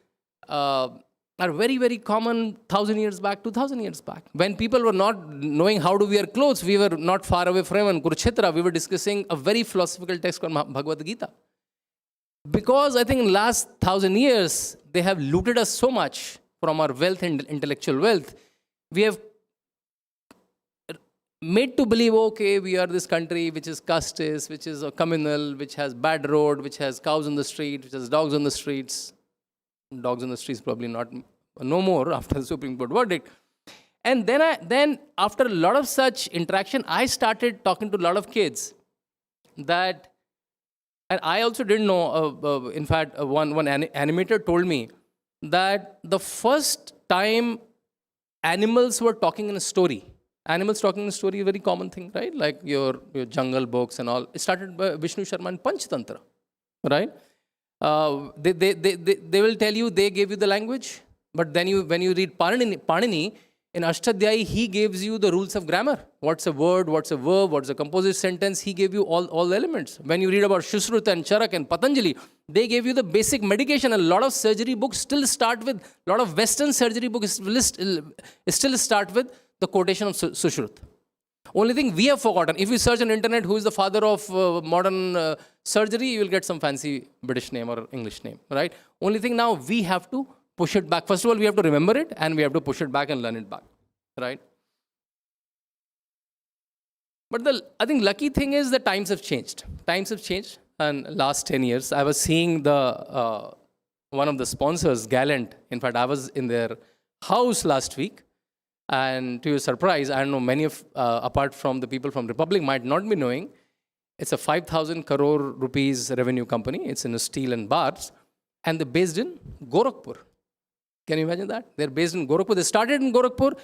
are very, very common 1,000 years back, 2,000 years back. When people were not knowing how to wear clothes, we were not far away from in Kurukshetra, we were discussing a very philosophical text called Bhagavad Gita. Because I think in the last 1,000 years, they have looted us so much from our wealth and intellectual wealth, we have made to believe, okay, we are this country which is casteist, which is a communal, which has bad road, which has cows on the street, which has dogs on the streets. Dogs on the streets probably no more after the Supreme Court verdict. And then after a lot of such interaction, I started talking to a lot of kids that, and I also didn't know, in fact, one animator told me that the first time animals were talking in a story, animals talking in a story is a very common thing, right? Like your jungle books and all. It started by Vishnu Sharma and Panchtantra, right? They will tell you they gave you the language, but then when you read Panini, in Ashtadhyayi, he gives you the rules of grammar. What's a word, what's a verb, what's a composite sentence, he gave you all the elements. When you read about Shushruta and Charak and Patanjali, they gave you the basic medication. A lot of surgery books still start with, a lot of Western surgery books still start with the quotation of Sushruta. Only thing we have forgotten, if you search on internet who is the father of modern surgery, you will get some fancy British name or English name, right? Only thing now we have to push it back. First of all, we have to remember it and we have to push it back and learn it back, right? But I think lucky thing is the times have changed. Times have changed, and last 10 years, I was seeing one of the sponsors, Gallant. In fact, I was in their house last week. And to your surprise, I don't know, many of, apart from the people from Republic might not be knowing, it's a 5,000 crore rupees revenue company. It's in steel and bars. And they're based in Gorakhpur. Can you imagine that? They're based in Gorakhpur. They started in Gorakhpur.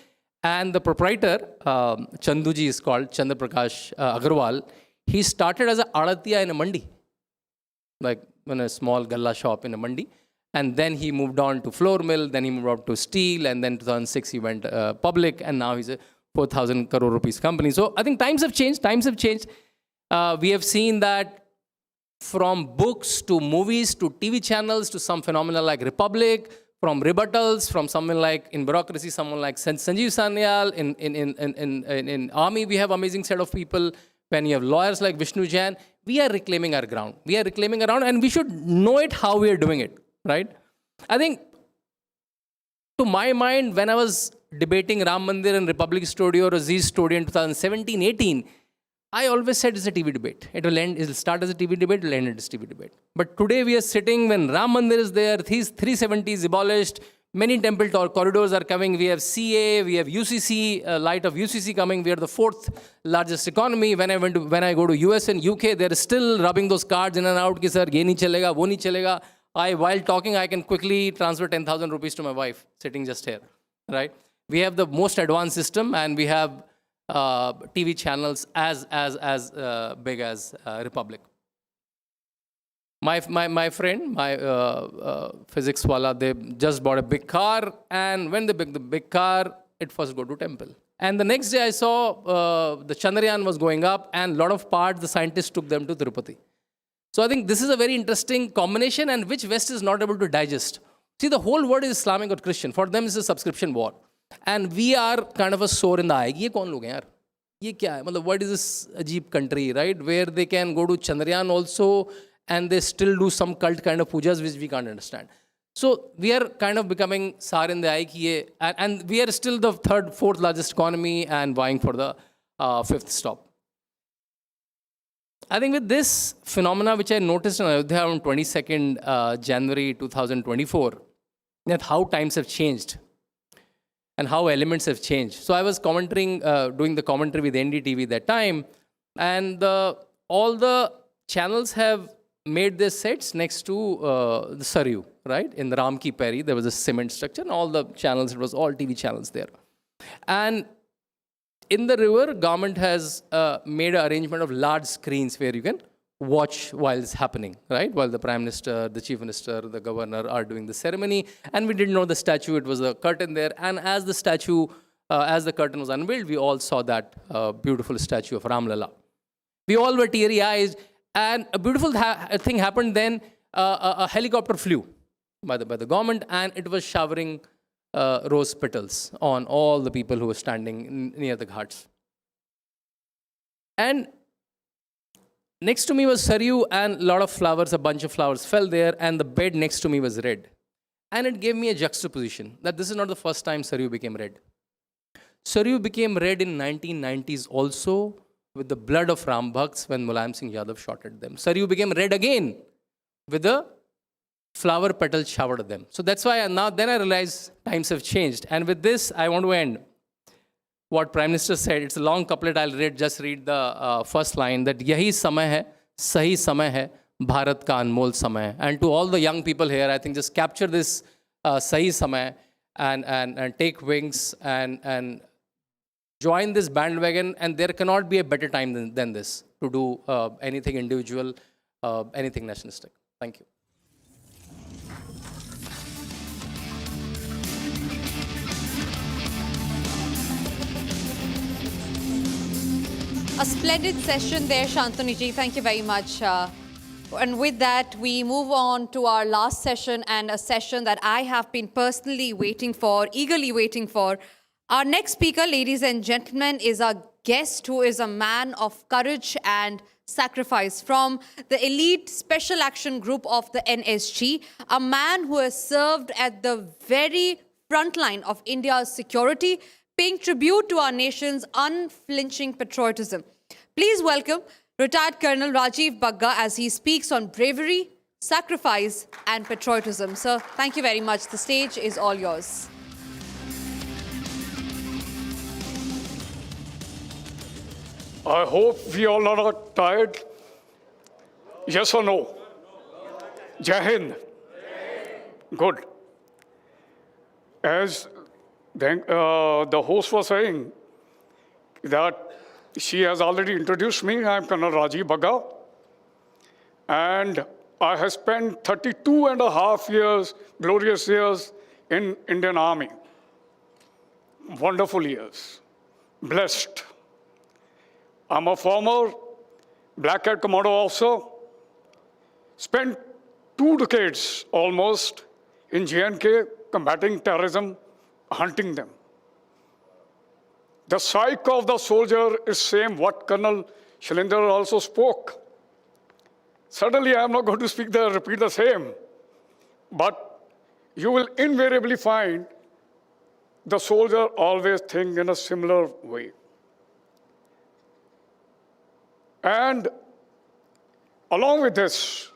And the proprietor, Chanduji is called, Chandra Prakash Agarwal. He started as an adatiya in a mandi. Like in a small galla shop in a mandi. And then he moved on to flour mill, then he moved on to steel, and then 2006 he went public, and now he's a 4,000 crore rupees company. So I think times have changed, we have seen that from books to movies to TV channels to some phenomena like Republic, from rebuttals, from someone like, in bureaucracy, someone like Sanjeev Sanyal, in army we have amazing set of people, when you have lawyers like Vishnu Jain, we are reclaiming our ground. We are reclaiming our ground, and we should know it how we are doing it. Right? I think, to my mind, when I was debating Ram Mandir and Republic story or Aziz story in 2017-18, I always said it's a TV debate. It'll start as a TV debate, it'll end as a TV debate. But today we are sitting when Ram Mandir is there, 370 is abolished, many temple corridors are coming, we have CA, we have UCC, light of UCC coming, we are the 4th largest economy. When I go to US and UK, they're still rubbing those cards in and out, ki sir, ye nahi chalega, wo nahi chalega. While talking, I can quickly transfer 10,000 rupees to my wife, sitting just here, right? We have the most advanced system, and we have TV channels as big as Republic. My friend, my physics wala, they just bought a big car, and when they bought the big car, it first go to temple. And the next day I saw the Chandrayaan was going up, and a lot of parts, the scientists took them to Tirupati. So I think this is a very interesting combination, and which West is not able to digest. See, the whole world is Islamic or Christian. For them, it's a subscription war. And we are kind of a sore in the eye. Ye kaun log hain yaar? Ye kya hai? Matlab, what is this ajeeb country, right? Where they can go to Chandrayaan also, and they still do some cult kind of pujas, which we can't understand. So we are kind of becoming sar in the eye ki ye, and we are still the 3rd, 4th largest economy and vying for the 5th stop. I think with this phenomena, which I noticed in Ayodhya on 22nd January 2024, that how times have changed and how elements have changed. So I was doing the commentary with NDTV that time, and all the channels have made their sets next to the Saryu, right? In the Ram Ki Peri, there was a cement structure, and all the channels, it was all TV channels there. And in the river, government has made an arrangement of large screens where you can watch while it's happening, right? While the Prime Minister, the Chief Minister, the Governor are doing the ceremony. And we didn't know the statue, it was a curtain there. And as the statue, as the curtain was unveiled, we all saw that beautiful statue of Ram Lalla. We all were teary-eyed, and a beautiful thing happened then. A helicopter flew by the government, and it was showering rose petals on all the people who were standing near the ghats. And next to me was Saryu, and a lot of flowers, a bunch of flowers fell there, and the bed next to me was red. And it gave me a juxtaposition that this is not the first time Saryu became red. Saryu became red in 1990s also with the blood of Ram Bhakts when Mulayam Singh Yadav shot at them. Saryu became red again with the flower petals showered at them. So that's why then I realized times have changed. And with this, I want to end what Prime Minister said. It's a long couplet. I'll just read the first line, that yahi samay hai, sahi samay hai, Bharat ka anmol samay. And to all the young people here, I think just capture this sahi samay and take wings and join this bandwagon. And there cannot be a better time than this to do anything individual, anything nationalistic. Thank you. A splendid session there, Shantanu ji. Thank you very much. And with that, we move on to our last session, and a session that I have been personally waiting for, eagerly waiting for. Our next speaker, ladies and gentlemen, is a guest who is a man of courage and sacrifice from the elite special action group of the NSG, a man who has served at the very front line of India's security, paying tribute to our nation's unflinching patriotism. Please welcome retired Colonel Rajiv Bagga as he speaks on bravery, sacrifice and patriotism. Sir, thank you very much. The stage is all yours. I hope we all are not tired. Yes or no? Jai Hind. Good. As the host was saying that she has already introduced me. I am Colonel Rajiv Bagga, and I have spent 32 and a half years, glorious years, in Indian Army. Wonderful years, blessed. I'm a former Black Hat Commando officer, spent 2 decades almost in J&K combating terrorism, hunting them. The psyche of the soldier is same what Colonel Shailendra also spoke. Certainly, I am not going to repeat the same, but you will invariably find the soldier always think in a similar way. And along with this,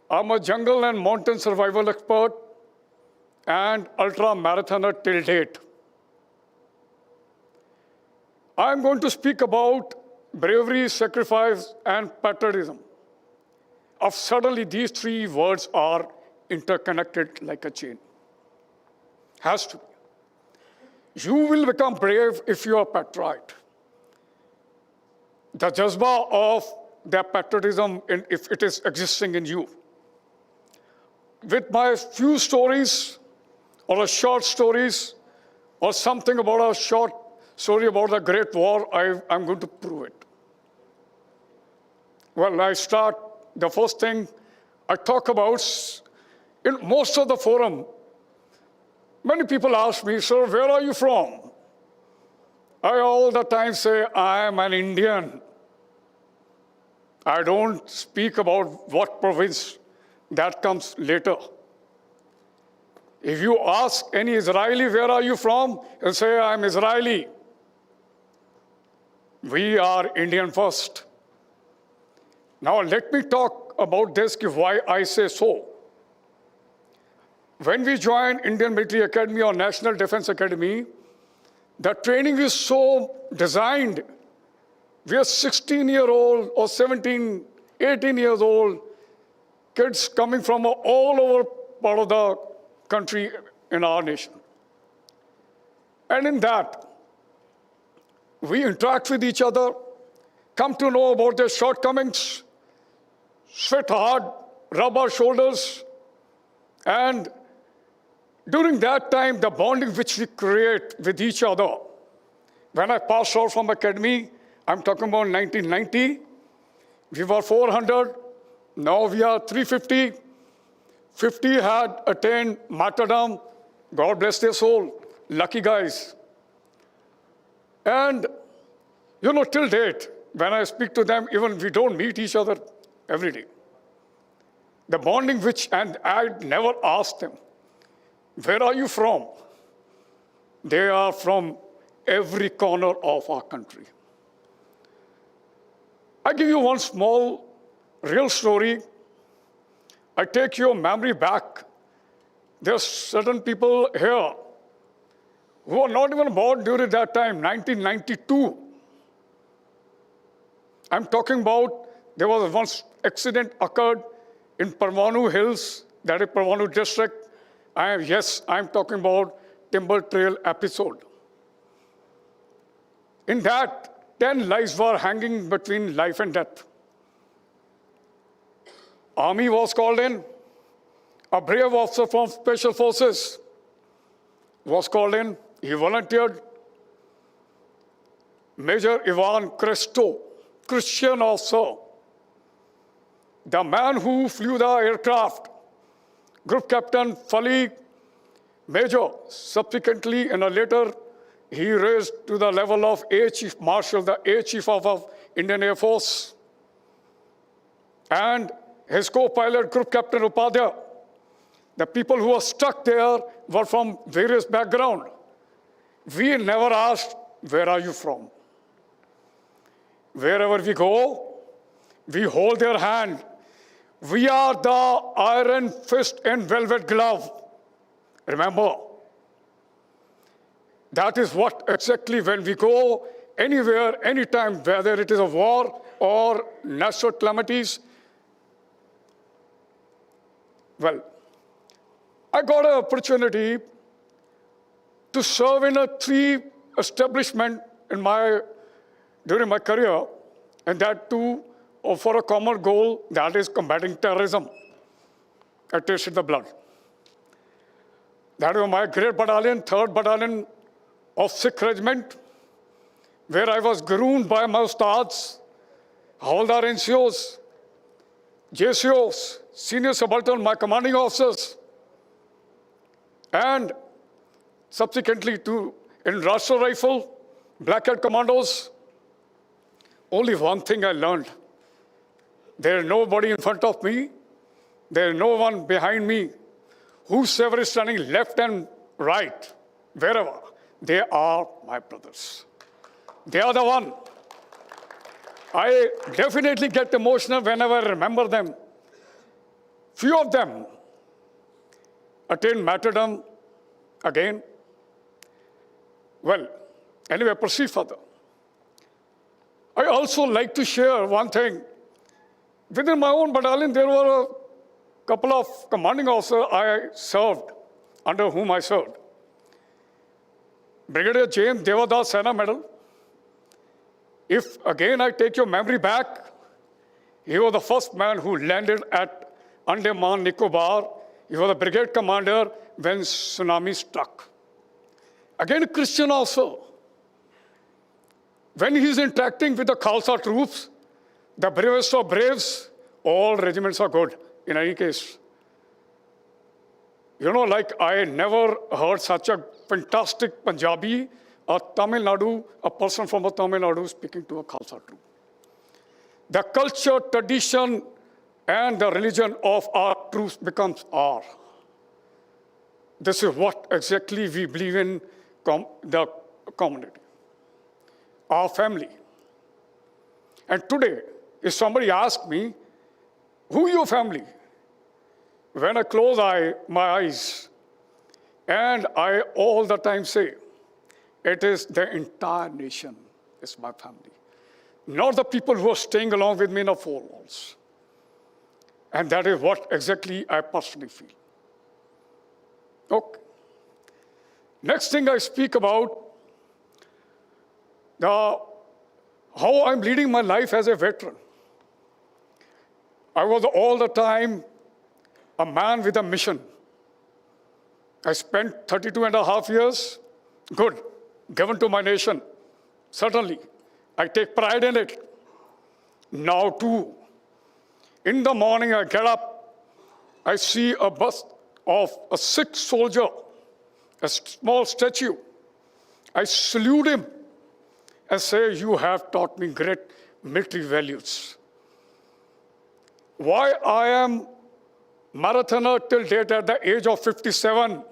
I'm a jungle and mountain survival expert and ultra-marathoner till date. I'm going to speak about bravery, sacrifice, and patriotism. Suddenly, these 3 words are interconnected like a chain. Has to be. You will become brave if you are patriot. The jazba of their patriotism, if it is existing in you. With my few stories, or a short stories, or something about a short story about the Great War, I'm going to prove it. Well, I start, the first thing I talk about, in most of the forum, many people ask me, sir, where are you from? I all the time say, I am an Indian. I don't speak about what province. That comes later. If you ask any Israeli, where are you from? He'll say, I'm Israeli. We are Indian first. Now let me talk about this, why I say so. When we joined Indian Military Academy or National Defense Academy, the training is so designed. We are 16-year-old or 17, 18 years old. kids coming from all over part of the country in our nation. And in that, we interact with each other, come to know about their shortcomings, sweat hard, rub our shoulders, and during that time, the bonding which we create with each other. When I passed out from academy, I'm talking about 1990, we were 400, now we are 350. 50 had attained martyrdom, God bless their soul, lucky guys. And, you know, till date, when I speak to them, even we don't meet each other every day. The bonding which, and I never asked them, where are you from? They are from every corner of our country. I give you one small, real story. I take your memory back. There are certain people here who are not even born during that time, 1992. I'm talking about, there was one accident occurred in Parvanu Hills, that is Parvanu district. Yes, I'm talking about Timber Trail episode. In that, 10 lives were hanging between life and death. Army was called in. A brave officer from Special Forces was called in. He volunteered. Major Ivan Cresto, Christian officer, the man who flew the aircraft, Group Captain Fali, Major. Subsequently, in a letter, he raised to the level of Air Chief Marshal, the Air Chief of Indian Air Force. And his co-pilot, Group Captain Upadhyay. The people who were stuck there were from various backgrounds. We never asked, where are you from? Wherever we go, we hold their hand. We are the iron fist and velvet glove. Remember, that is what exactly when we go anywhere, anytime, whether it is a war or natural calamities. Well, I got an opportunity to serve in 3 establishments during my career, and that too for a common goal, that is combating terrorism. I tasted the blood. That was my great battalion, 3rd Battalion of Sikh Regiment, where I was groomed by my ustads, Havaldar NCOs, JCOs, senior subaltern, my commanding officers, and subsequently in Rashtra Rifle, Black Hat Commandos. Only one thing I learned. There is nobody in front of me. There is no one behind me. Whosoever is standing left and right, wherever, they are my brothers. They are the one. I definitely get emotional whenever I remember them. Few of them attained martyrdom again. Well, anyway, proceed further. I also like to share one thing. Within my own battalion, there were a couple of commanding officers I served, under whom I served. Brigadier James Devadas Sena Medal. If again I take your memory back, he was the first man who landed at Andaman Nicobar. He was the brigade commander when tsunami struck. Again, a Christian officer. When he's interacting with the Khalsa troops, the bravest of braves, all regiments are good in any case. You know, like I never heard such a fantastic Punjabi, a person from Tamil Nadu speaking to a Khalsa troop. The culture, tradition, and the religion of our troops becomes our. This is what exactly we believe in the community, our family. And today, if somebody asks me, who is your family? When I close my eyes, and I all the time say, it is the entire nation is my family. Not the people who are staying along with me in the 4 walls. And that is what exactly I personally feel. Okay. Next thing I speak about how I'm leading my life as a veteran. I was all the time a man with a mission. I spent 32 and a half years, good, given to my nation. Certainly, I take pride in it. Now too, in the morning I get up, I see a bust of a sick soldier, a small statue. I salute him and say, you have taught me great military values. Why I am marathoner till date at the age of 57,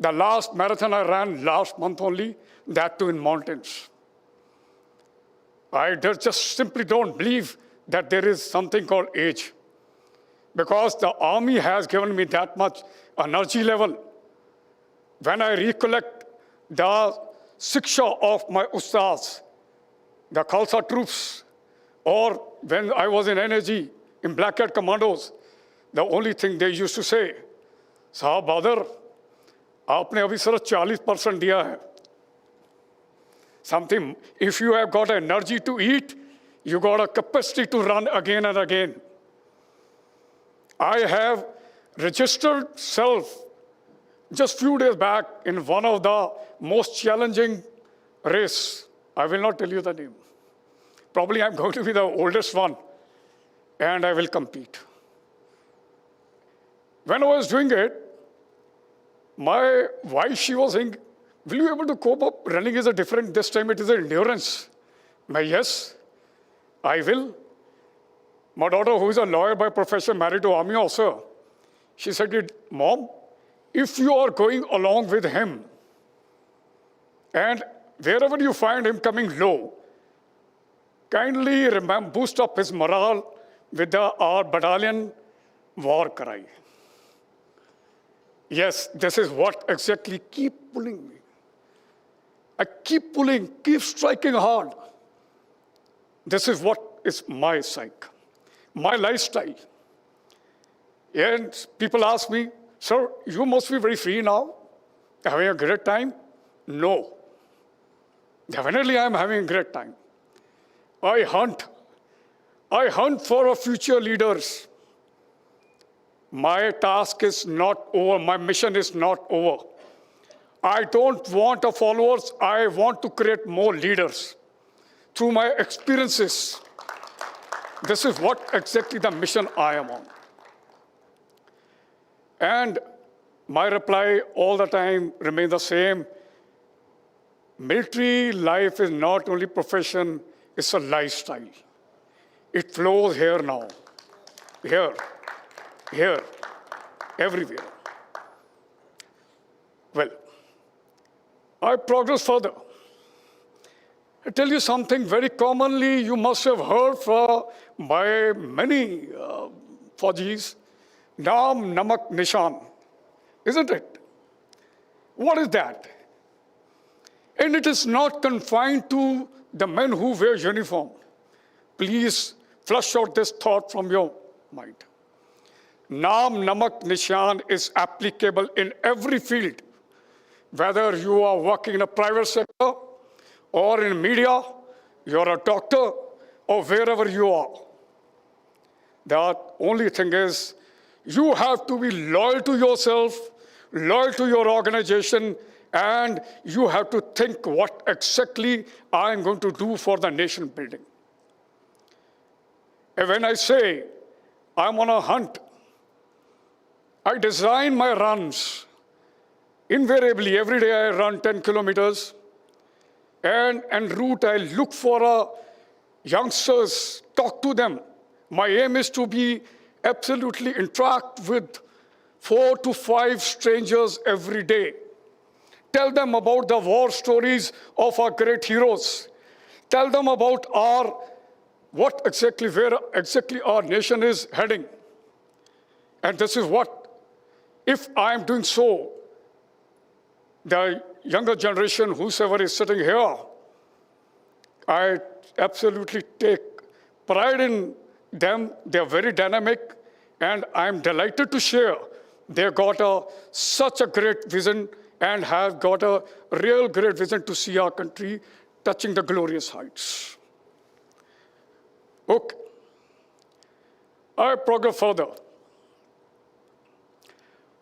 the last marathon I ran last month only, that too in mountains. I just simply don't believe that there is something called age. Because the army has given me that much energy level. When I recollect the siksha of my ustads, the Khalsa troops, or when I was in NAG, in Black Hat Commandos, the only thing they used to say, Sahab Badr, aapne abhi sirf 40% diya hai. Something, if you have got energy to eat, you got a capacity to run again and again. I have registered self just few days back in one of the most challenging race. I will not tell you the name. Probably I'm going to be the oldest one, and I will compete. When I was doing it, my wife, she was saying, will you be able to cope up? Running is a different, this time it is an endurance. Yes, I will. My daughter, who is a lawyer by profession, married to army also, she said, Mom, if you are going along with him, and wherever you find him coming low, kindly remember, boost up his morale with our battalion war karai. Yes, this is what exactly keep pulling me. I keep pulling, keep striking hard. This is what is my psyche, my lifestyle. And people ask me, sir, you must be very free now, having a great time. No, definitely I'm having a great time. I hunt for our future leaders. My task is not over, my mission is not over. I don't want followers, I want to create more leaders through my experiences. This is what exactly the mission I am on. And my reply all the time remains the same. Military life is not only profession, it's a lifestyle. It flows here now, here, everywhere. Well, I progress further. I tell you something very commonly you must have heard by many Fajis, Naam Namak Nishan, isn't it? What is that? And it is not confined to the men who wear uniform. Please flush out this thought from your mind. Naam Namak Nishan is applicable in every field, whether you are working in a private sector or in media, you're a doctor, or wherever you are. The only thing is, you have to be loyal to yourself, loyal to your organization, and you have to think what exactly I'm going to do for the nation building. And when I say I'm on a hunt, I design my runs. Invariably, every day I run 10 kilometers. And en route, I look for youngsters, talk to them. My aim is to be absolutely interact with 4 to 5 strangers every day. Tell them about the war stories of our great heroes. Tell them about where exactly our nation is heading. And this is what, if I'm doing so, the younger generation, whosoever is sitting here, I absolutely take pride in them. They're very dynamic, And I'm delighted to share they got such a great vision and have got a real great vision to see our country touching the glorious heights. Okay. I progress further.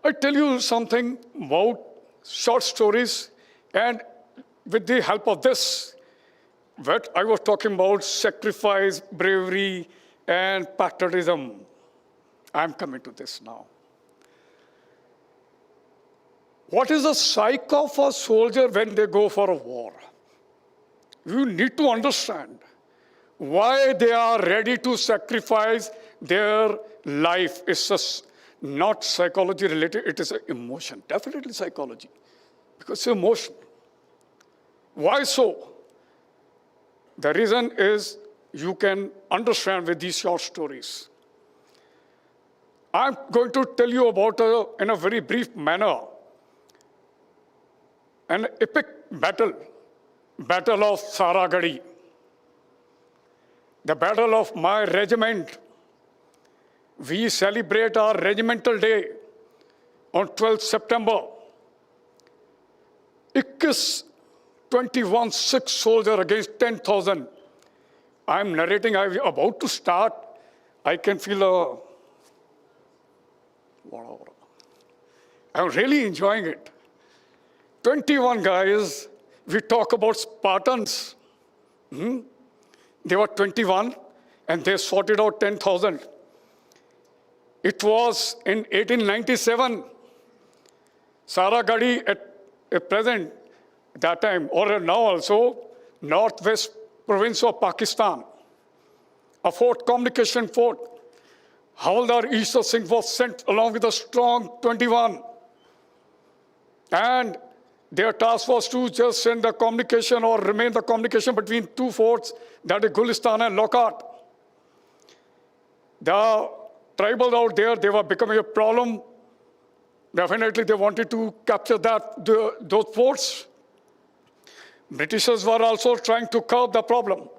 I tell you something about short stories, and with the help of this, what I was talking about, sacrifice, bravery, and patriotism. I'm coming to this now. What is the psyche of a soldier when they go for a war? You need to understand why they are ready to sacrifice their life. It's just not psychology related, it is an emotion, definitely psychology, because it's emotion. Why so? The reason is you can understand with these short stories. I'm going to tell you about, in a very brief manner, an epic battle, Battle of Saragadi, the battle of my regiment. We celebrate our regimental day on 12th September. 21 sick soldiers against 10,000. I'm narrating, I'm about to start. I can feel I'm really enjoying it. 21 guys, we talk about Spartans. They were 21 and they sorted out 10,000. It was in 1897, Saragadi at present, that time, or now also, northwest province of Pakistan, a fort, communication fort. Havaldar Ishwar Singh was sent along with a strong 21. And their task was to just send the communication or remain the communication between two forts, that is Gulistan and Lockhart. The tribals out there, they were becoming a problem. Definitely they wanted to capture those forts. Britishers were also trying to curb the problem.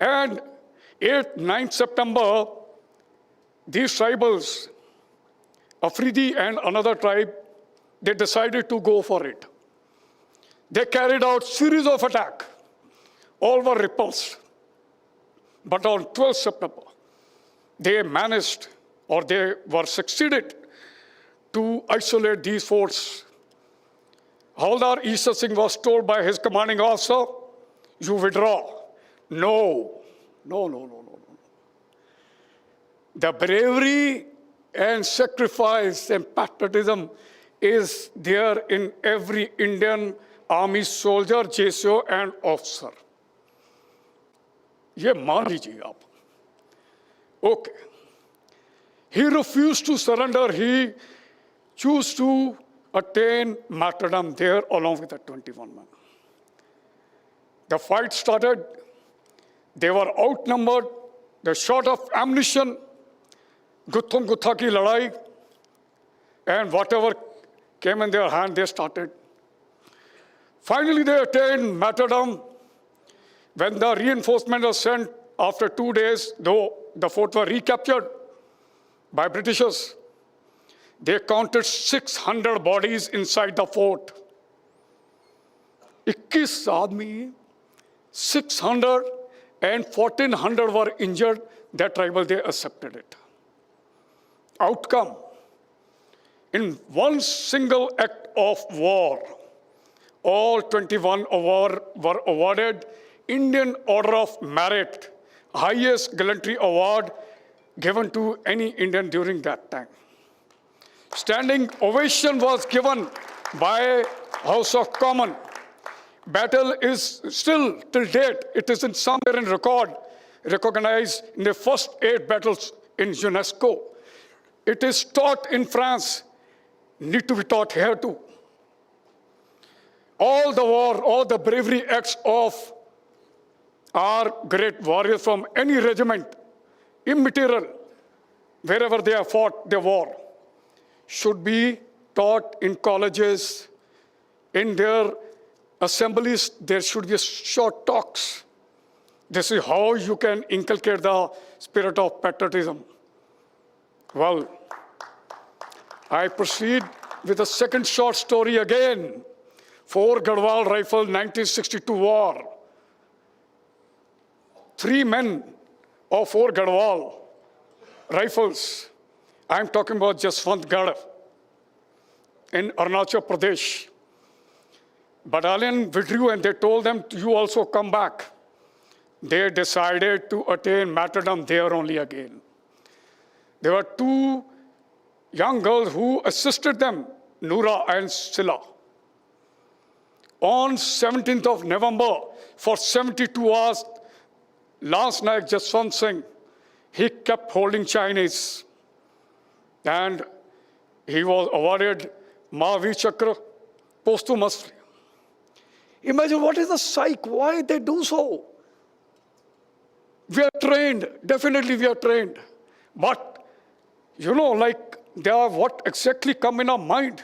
And 8th, 9th September, these tribals, Afridi and another tribe, they decided to go for it. They carried out series of attacks. All were repulsed. But on 12th September, they managed, or they were succeeded to isolate these forts. Havaldar Ishwar Singh was told by his commanding officer, you withdraw. No. The bravery and sacrifice and patriotism is there in every Indian army soldier, JSO and officer. ये मान लीजिए आप. Okay. He refused to surrender. He chose to attain martyrdom there along with the 21 men. The fight started. They were outnumbered. They're short of ammunition. Guthum Gutha ki ladai. And whatever came in their hand, they started. Finally, they attained martyrdom. When the reinforcement was sent after 2 days, though the fort were recaptured by Britishers, they counted 600 bodies inside the fort. 21 आदमी, 600 and 1,400 were injured. That tribal, they accepted it. Outcome, in one single act of war, all 21 were awarded Indian Order of Merit, highest gallantry award given to any Indian during that time. Standing ovation was given by House of Commons. Battle is still, till date, it is in somewhere in record, recognized in the first 8 battles in UNESCO. It is taught in France, need to be taught here too. All the war, all the bravery acts of our great warriors from any regiment, immaterial, wherever they have fought the war, should be taught in colleges, in their assemblies. There should be short talks. This is how you can inculcate the spirit of patriotism. Well, I proceed with a second short story again. 4 Garhwal rifle, 1962 war. 3 men of 4 Garhwal rifles. I'm talking about Jaswantgarh in Arunachal Pradesh. Battalion withdrew and they told them, you also come back. They decided to attain martyrdom there only again. There were 2 young girls who assisted them, Noora and Sila. On 17th of November, for 72 hours, last night, Jaswant Singh, he kept holding Chinese. And he was awarded Mahavir Chakra posthumously. Imagine what is the psyche, why they do so. We are trained, definitely we are trained. But, you know, like, they are what exactly come in our mind.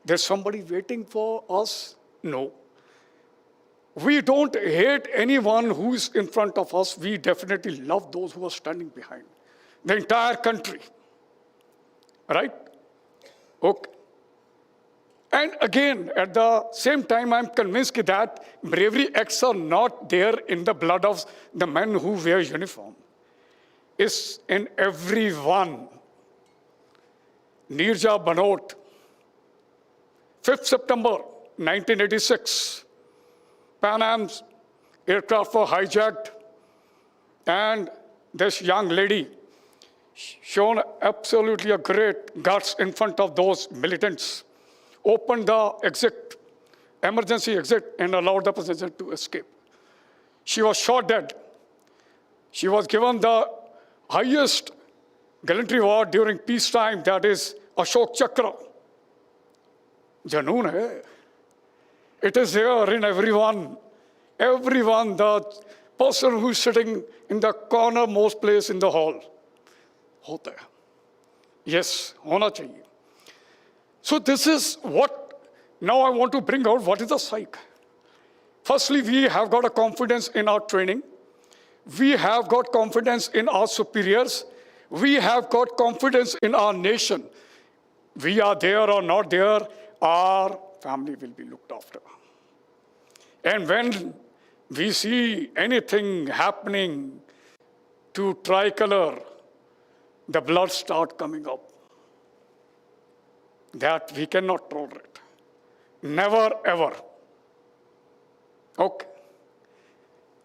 There's somebody waiting for us? No. We don't hate anyone who is in front of us. We definitely love those who are standing behind. The entire country. Right? Okay. And again, at the same time, I'm convinced that bravery acts are not there in the blood of the men who wear uniform. It's in everyone. Neerja Banot, 5th September 1986, Pan Am's aircraft were hijacked, and this young lady shown absolutely a great guts in front of those militants, opened the exit, emergency exit, and allowed the passenger to escape. She was shot dead. She was given the highest gallantry award during peacetime, that is Ashok Chakra. Janoon hai. It is there in everyone. Everyone, the person who is sitting in the cornermost place in the hall. Hota hai. Yes, hona chahiye. So this is what, now I want to bring out what is the psyche. Firstly, we have got a confidence in our training. We have got confidence in our superiors. We have got confidence in our nation. We are there or not there, our family will be looked after. And when we see anything happening to tricolor, the blood starts coming up. That we cannot tolerate. Never, ever. Okay.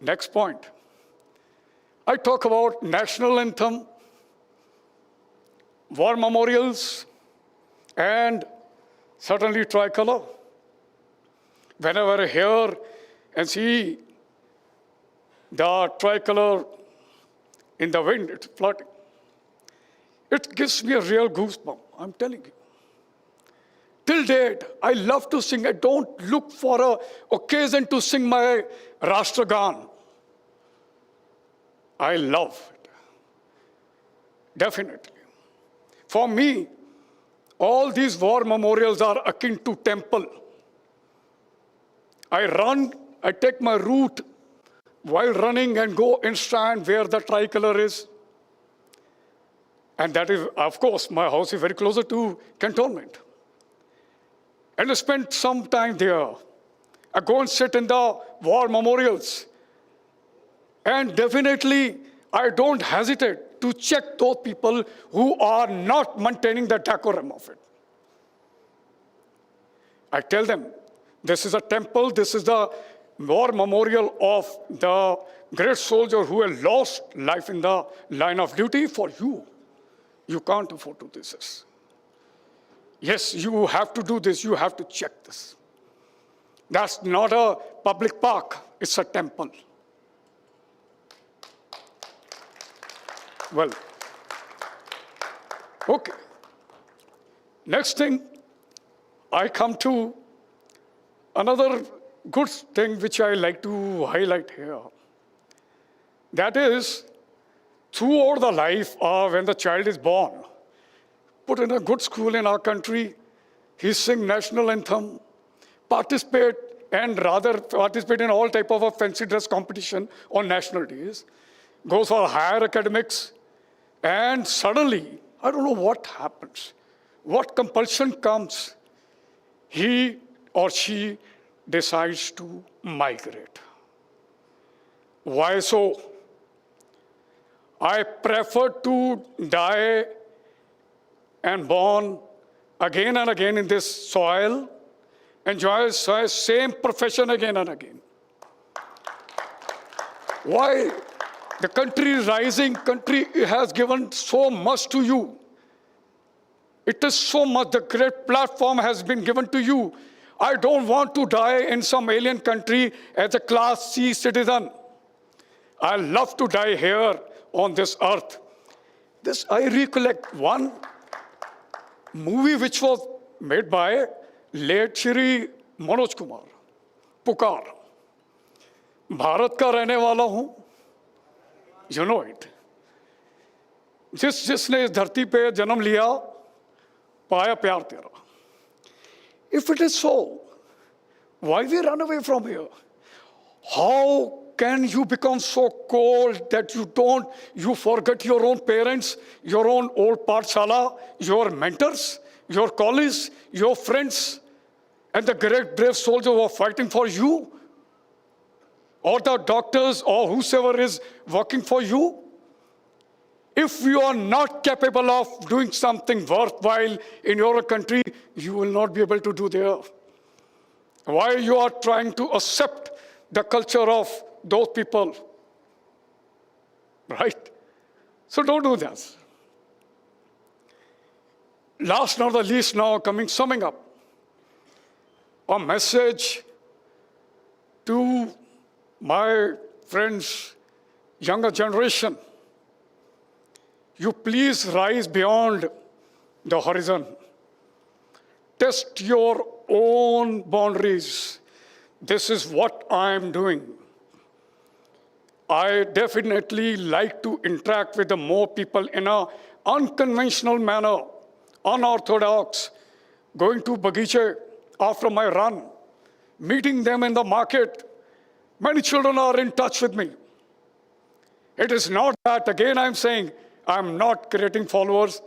Next point. I talk about national anthem, war memorials, and certainly tricolor. Whenever I hear and see the tricolor in the wind, it's floating. It gives me a real goosebump, I'm telling you. Till date, I love to sing. I don't look for an occasion to sing my Rashtragan. I love it. Definitely. For me, all these war memorials are akin to temple. I run, I take my route while running and go and stand where the tricolor is. And that is, of course, my house is very closer to cantonment. And I spend some time there. I go and sit in the war memorials. And definitely, I don't hesitate to check those people who are not maintaining the decorum of it. I tell them, this is a temple, this is the war memorial of the great soldier who has lost life in the line of duty for you. You can't afford to do this. Yes, you have to do this, you have to check this. That's not a public park, it's a temple. Well, okay. Next thing, I come to another good thing which I like to highlight here. That is, throughout the life when the child is born, put in a good school in our country, he sing national anthem, participate in all type of a fancy dress competition on national days, goes for higher academics, and suddenly I don't know what happens, what compulsion comes. He or she decides to migrate. Why so? I prefer to die and born again and again in this soil, enjoy the same profession again and again. Why? The country is rising, country has given so much to you. It is so much, the great platform has been given to you. I don't want to die in some alien country as a Class C citizen. I love to die here on this earth. This, I recollect one movie which was made by late Shri Manoj Kumar, Pukar. Bharat का रहने वाला हूँ, you know it. जिसने इस धरती पे जन्म लिया, पाया प्यार तेरा. If it is so, why we run away from here? How can you become so cold that you forget your own parents, your own old pathshala, your mentors, your colleagues, your friends, and the great brave soldiers who are fighting for you? Or the doctors or whosoever is working for you? If you are not capable of doing something worthwhile in your country, you will not be able to do there. Why you are trying to accept the culture of those people, right? So don't do that. Last not the least now, summing up, a message to my friends, younger generation. You please rise beyond the horizon. Test your own boundaries. This is what I'm doing. I definitely like to interact with the more people in an unconventional manner, unorthodox, going to Bagiche after my run, meeting them in the market. Many children are in touch with me. It is not that, again I'm saying, I'm not creating followers,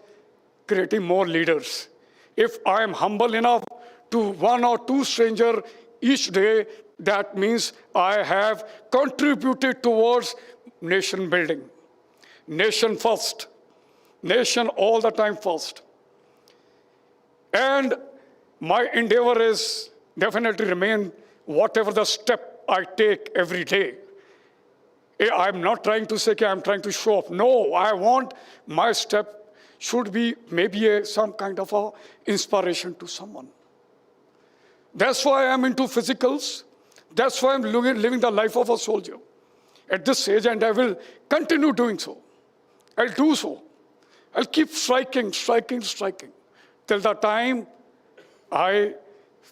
creating more leaders. If I am humble enough to one or two strangers each day, that means I have contributed towards nation building. Nation first. Nation all the time first. And my endeavor is definitely remain whatever the step I take every day. I'm not trying to say I'm trying to show off. No, I want my step should be maybe some kind of a inspiration to someone. That's why I'm into physicals. That's why I'm living the life of a soldier at this age, and I will continue doing so. I'll do so. I'll keep striking till the time I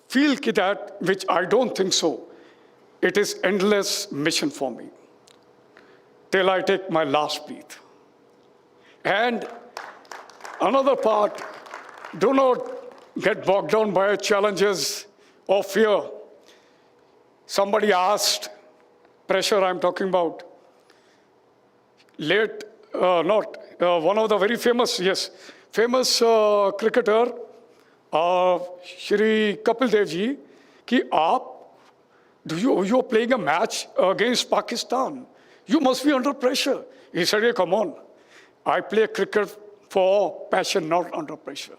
feel that, which I don't think so, it is endless mission for me, till I take my last breath. And another part, do not get bogged down by challenges or fear. Somebody asked, pressure I'm talking about. One of the very famous cricketer, Shri Kapil Dev ji, ki you're playing a match against Pakistan. You must be under pressure. He said, hey, come on. I play cricket for passion, not under pressure.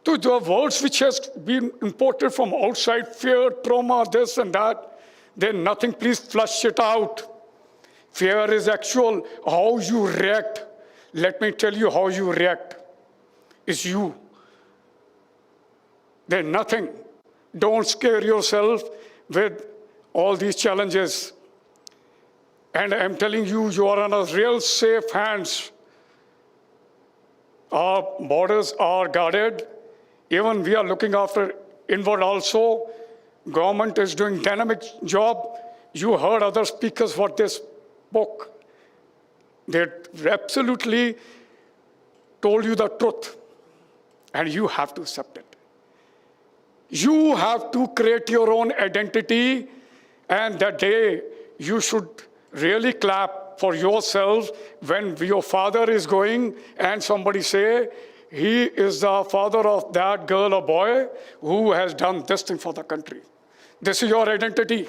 So the words which has been imported from outside, fear, trauma, this and that, then nothing, please flush it out. Fear is actual, how you react. Let me tell you how you react. Is you. Then nothing. Don't scare yourself with all these challenges. And I'm telling you, you are in a real safe hands. Our borders are guarded. Even we are looking after inward also. Government is doing dynamic job. You heard other speakers what they spoke. They absolutely told you the truth. And you have to accept it. You have to create your own identity. And that day, you should really clap for yourself when your father is going and somebody say, he is the father of that girl or boy who has done this thing for the country. This is your identity.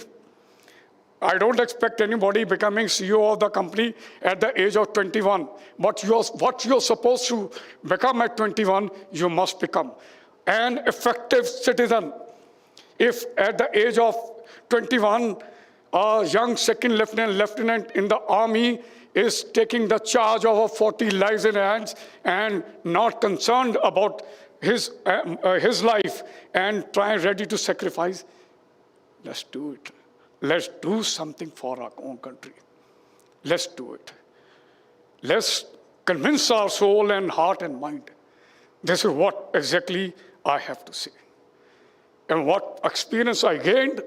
I don't expect anybody becoming CEO of the company at the age of 21. But what you're supposed to become at 21, you must become an effective citizen. If at the age of 21, a young second lieutenant in the army is taking the charge of 40 lives in hands and not concerned about his life and ready to sacrifice, let's do it. Let's do something for our own country. Let's do it. Let's convince our soul and heart and mind. This is what exactly I have to say. And what experience I gained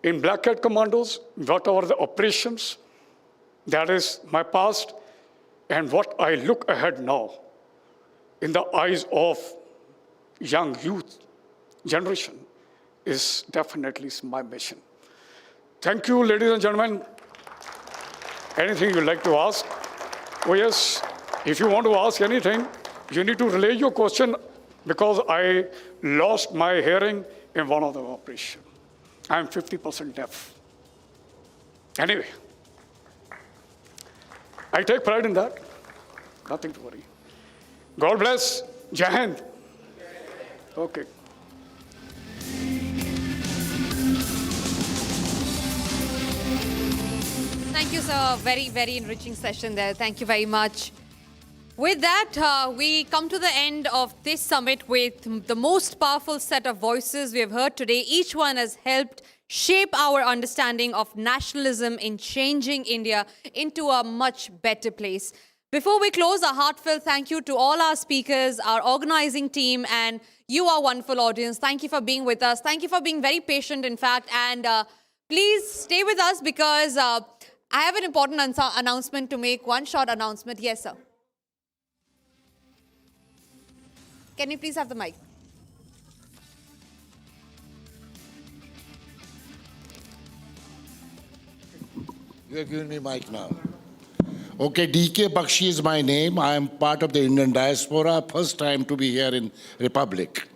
in Black Hat Commandos, what are the operations, that is my past, and what I look ahead now in the eyes of young youth generation is definitely my mission. Thank you, ladies and gentlemen. Anything you'd like to ask? Oh yes, if you want to ask anything, you need to relay your question because I lost my hearing in one of the operations. I'm 50% deaf. Anyway, I take pride in that. Nothing to worry. God bless. Jai Hind. Okay. Thank you, sir. Very, very enriching session there. Thank you very much. With that, we come to the end of this summit with the most powerful set of voices we have heard today. Each one has helped shape our understanding of nationalism in changing India into a much better place. Before we close, a heartfelt thank you to all our speakers, our organizing team, and you, our wonderful audience. Thank you for being with us. Thank you for being very patient, in fact. And please stay with us because I have an important announcement to make. One short announcement. Yes, sir. Can you please have the mic? You have given me mic now. Okay, D.K. Bakshi is my name. I am part of the Indian diaspora. First time to be here in Republic.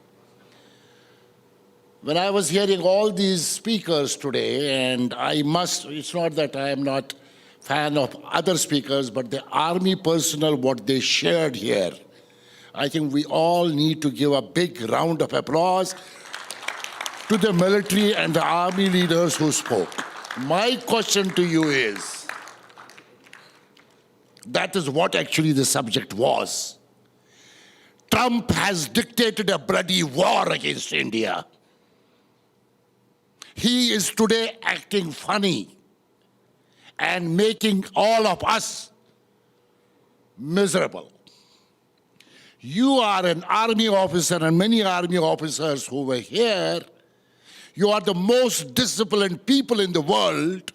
When I was hearing all these speakers today, and it's not that I am not fan of other speakers, but the army personnel, what they shared here, I think we all need to give a big round of applause to the military and the army leaders who spoke. My question to you is, that is what actually the subject was. Trump has dictated a bloody war against India. He is today acting funny and making all of us miserable. You are an army officer, and many army officers who were here, you are the most disciplined people in the world.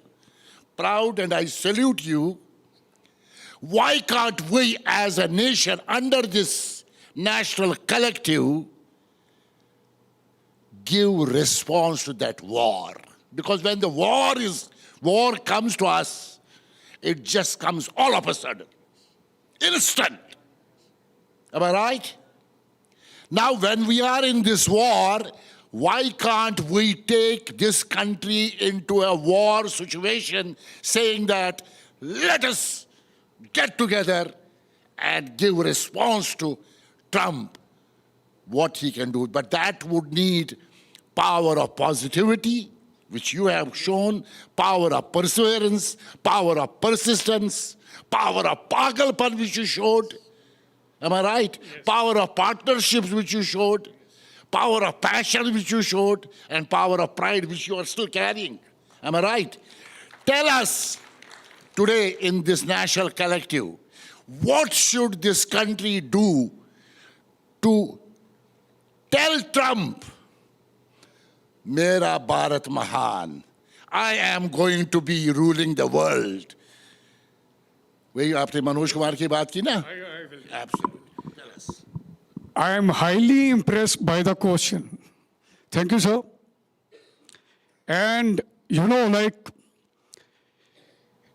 Proud, and I salute you. Why can't we as a nation under this national collective give response to that war? Because when the war comes to us, it just comes all of a sudden, instant. Am I right? Now, when we are in this war, why can't we take this country into a war situation saying that let us get together and give response to Trump, what he can do? But that would need power of positivity, which you have shown, power of perseverance, power of persistence, power of pagalpan, which you showed. Am I right? Yes. Power of partnerships, which you showed, power of passion, which you showed, and power of pride, which you are still carrying. Am I right? Tell us today in this national collective, what should this country do to tell Trump, Mera Bharat Mahan, I am going to be ruling the world. वही आपने मनोज कुमार की बात की ना? Absolutely. Tell us. I am highly impressed by the question. Thank you, sir. And,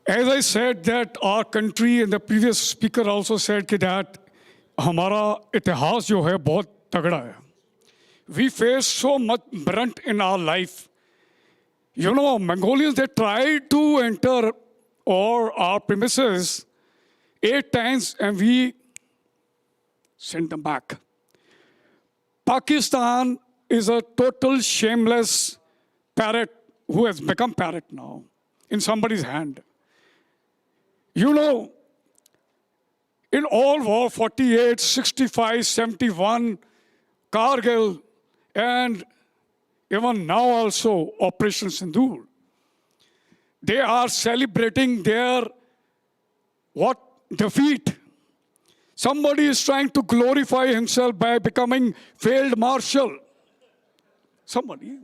As I said that our country, and the previous speaker also said that हमारा इतिहास जो है बहुत तगड़ा है. We face so much brunt in our life. You know, Mongolians, they tried to enter our premises 8 times and we sent them back. Pakistan is a total shameless parrot who has become parrot now in somebody's hand. You know, in all war, 48, 65, 71, Kargil, and even now also Operation Sindoor, they are celebrating their defeat. Somebody is trying to glorify himself by becoming field marshal. Somebody.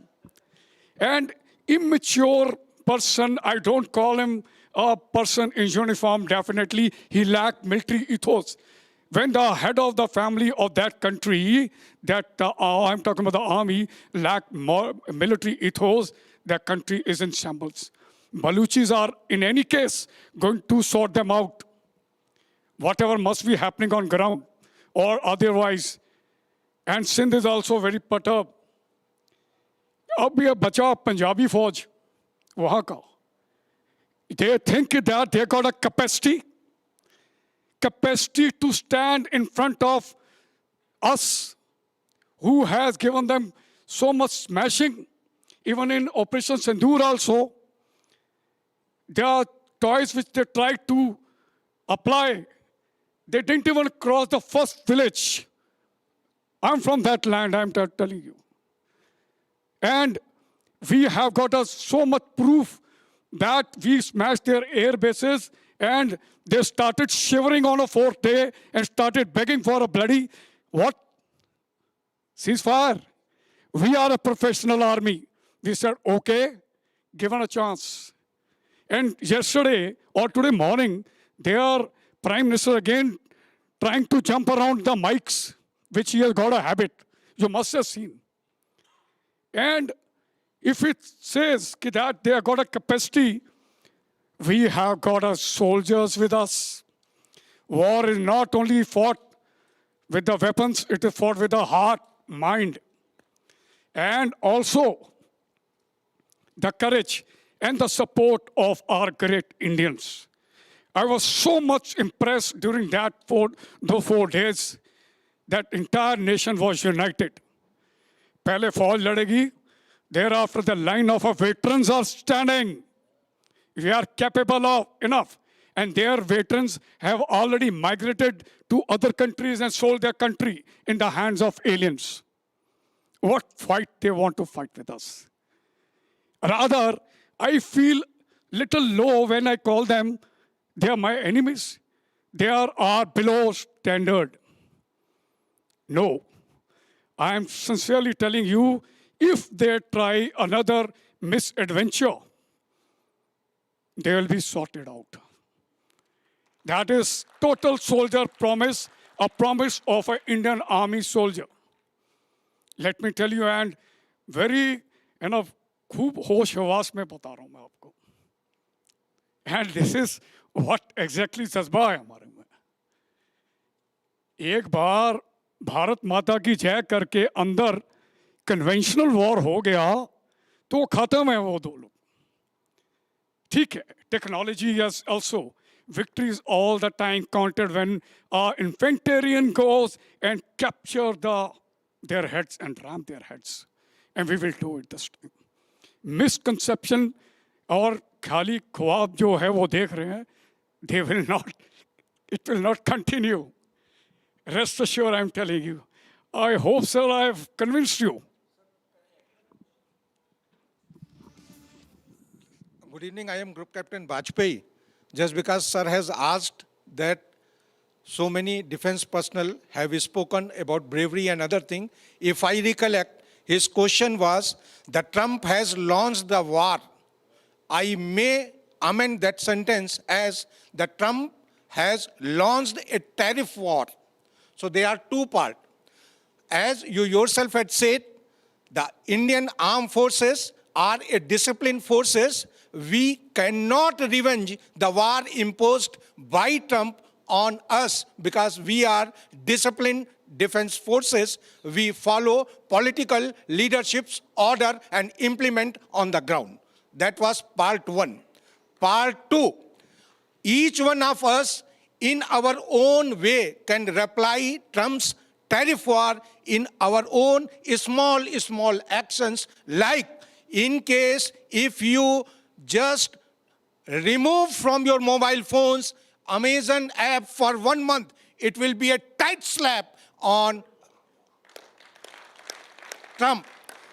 And immature person, I don't call him a person in uniform, definitely. He lacked military ethos. When the head of the family of that country, I'm talking about the army, lacked more military ethos, that country is in shambles. Baluchis are, in any case, going to sort them out. Whatever must be happening on ground or otherwise. And Sindh is also very perturbed. अब ये बचा पंजाबी फौज वहाँ का. They think that they got a capacity to stand in front of us, who has given them so much smashing. Even in Operation Sindoor also, there are toys which they tried to apply. They didn't even cross the first village. I'm from that land, I'm telling you. And we have got so much proof that we smashed their air bases and they started shivering on a 4th day and started begging for a bloody, what? Ceasefire. We are a professional army. We said, okay, given a chance. And yesterday or today morning, their Prime Minister again trying to jump around the mics, which he has got a habit. You must have seen. And if it says that they have got a capacity, we have got soldiers with us. War is not only fought with the weapons, it is fought with the heart, mind, and also the courage and the support of our great Indians. I was so much impressed during those 4 days that entire nation was united. पहले फौज लड़ेगी, thereafter the line of our veterans are standing. We are capable of enough. And their veterans have already migrated to other countries and sold their country in the hands of aliens. What fight they want to fight with us? Rather, I feel little low when I call them, they are my enemies. They are below standard. No. I am sincerely telling you, if they try another misadventure, they will be sorted out. That is total soldier promise, a promise of an Indian army soldier. Let me tell you, and very, खूब होश हवास में बता रहा हूँ मैं आपको. And this is what exactly जज्बा है हमारे में. एक बार भारत माता की जय करके अंदर कन्वेंशनल वॉर हो गया तो खत्म है वो 2 लोग. ठीक है, technology is also victories all the time counted when our infantarian goes and capture their heads and ram their heads. And we will do it this time. Misconception और खाली ख्वाब जो है वो देख रहे हैं, it will not continue. Rest assured, I'm telling you. I hope, sir, I've convinced you. Good evening, I am Group Captain Bajpayee. Just because sir has asked that so many defense personnel have spoken about bravery and other thing, if I recollect, his question was that Trump has launched the war. I may amend that sentence as that Trump has launched a tariff war. So there are 2 parts. As you yourself had said, the Indian armed forces are a disciplined forces we cannot revenge the war imposed by Trump on us because we are disciplined defense forces. We follow political leadership's order and implement on the ground. That was part one. Part two, each one of us in our own way can reply Trump's tariff war in our own small actions, like in case if you just remove from your mobile phones Amazon app for 1 month, it will be a tight slap on Trump.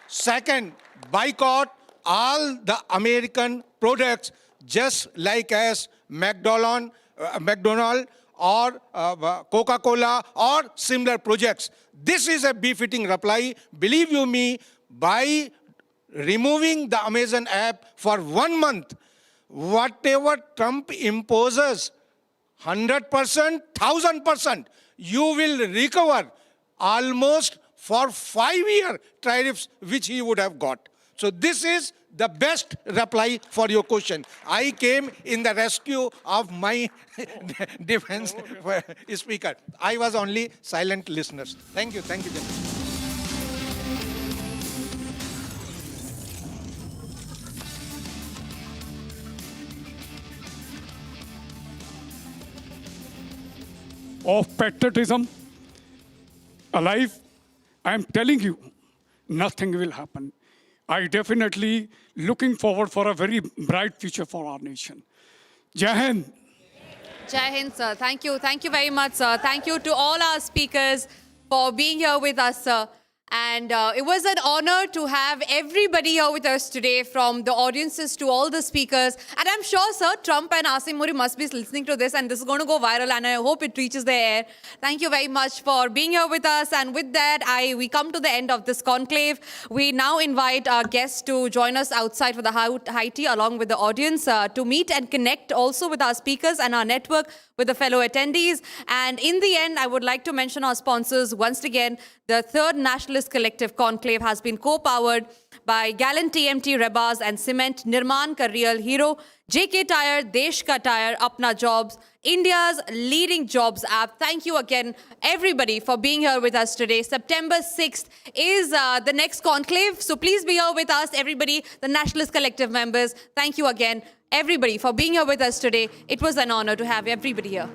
Second, boycott all the American products, just like as McDonald's or Coca-Cola or similar projects. This is a befitting reply. Believe you me, by removing the Amazon app for 1 month, whatever Trump imposes, 100%, 1000%, you will recover almost for 5-year tariffs which he would have got. So this is the best reply for your question. I came in the rescue of my defense speaker. I was only silent listeners. Thank you, gentlemen. Of patriotism alive, I am telling you, nothing will happen. I definitely looking forward for a very bright future for our nation. Jai Hind. Jai Hind, sir. Thank you. Thank you very much, sir. Thank you to all our speakers for being here with us, sir. And it was an honor to have everybody here with us today, from the audiences to all the speakers. And I'm sure, sir, Trump and Asim Mori must be listening to this, and this is going to go viral, and I hope it reaches the air. Thank you very much for being here with us. And with that, we come to the end of this conclave. We now invite our guests to join us outside for the high tea, along with the audience, to meet and connect also with our speakers and our network with the fellow attendees. And in the end, I would like to mention our sponsors once again. The third Nationalist Collective Conclave has been co-powered by Gallant TMT Rebars and Cement, Nirman Ka Real Hero, JK Tire, Desh Ka Tire, Apna Jobs, India's leading jobs app. Thank you again, everybody, for being here with us today. September 6th is the next conclave, so please be here with us, everybody, the Nationalist Collective members. Thank you again, everybody, for being here with us today. It was an honor to have everybody here.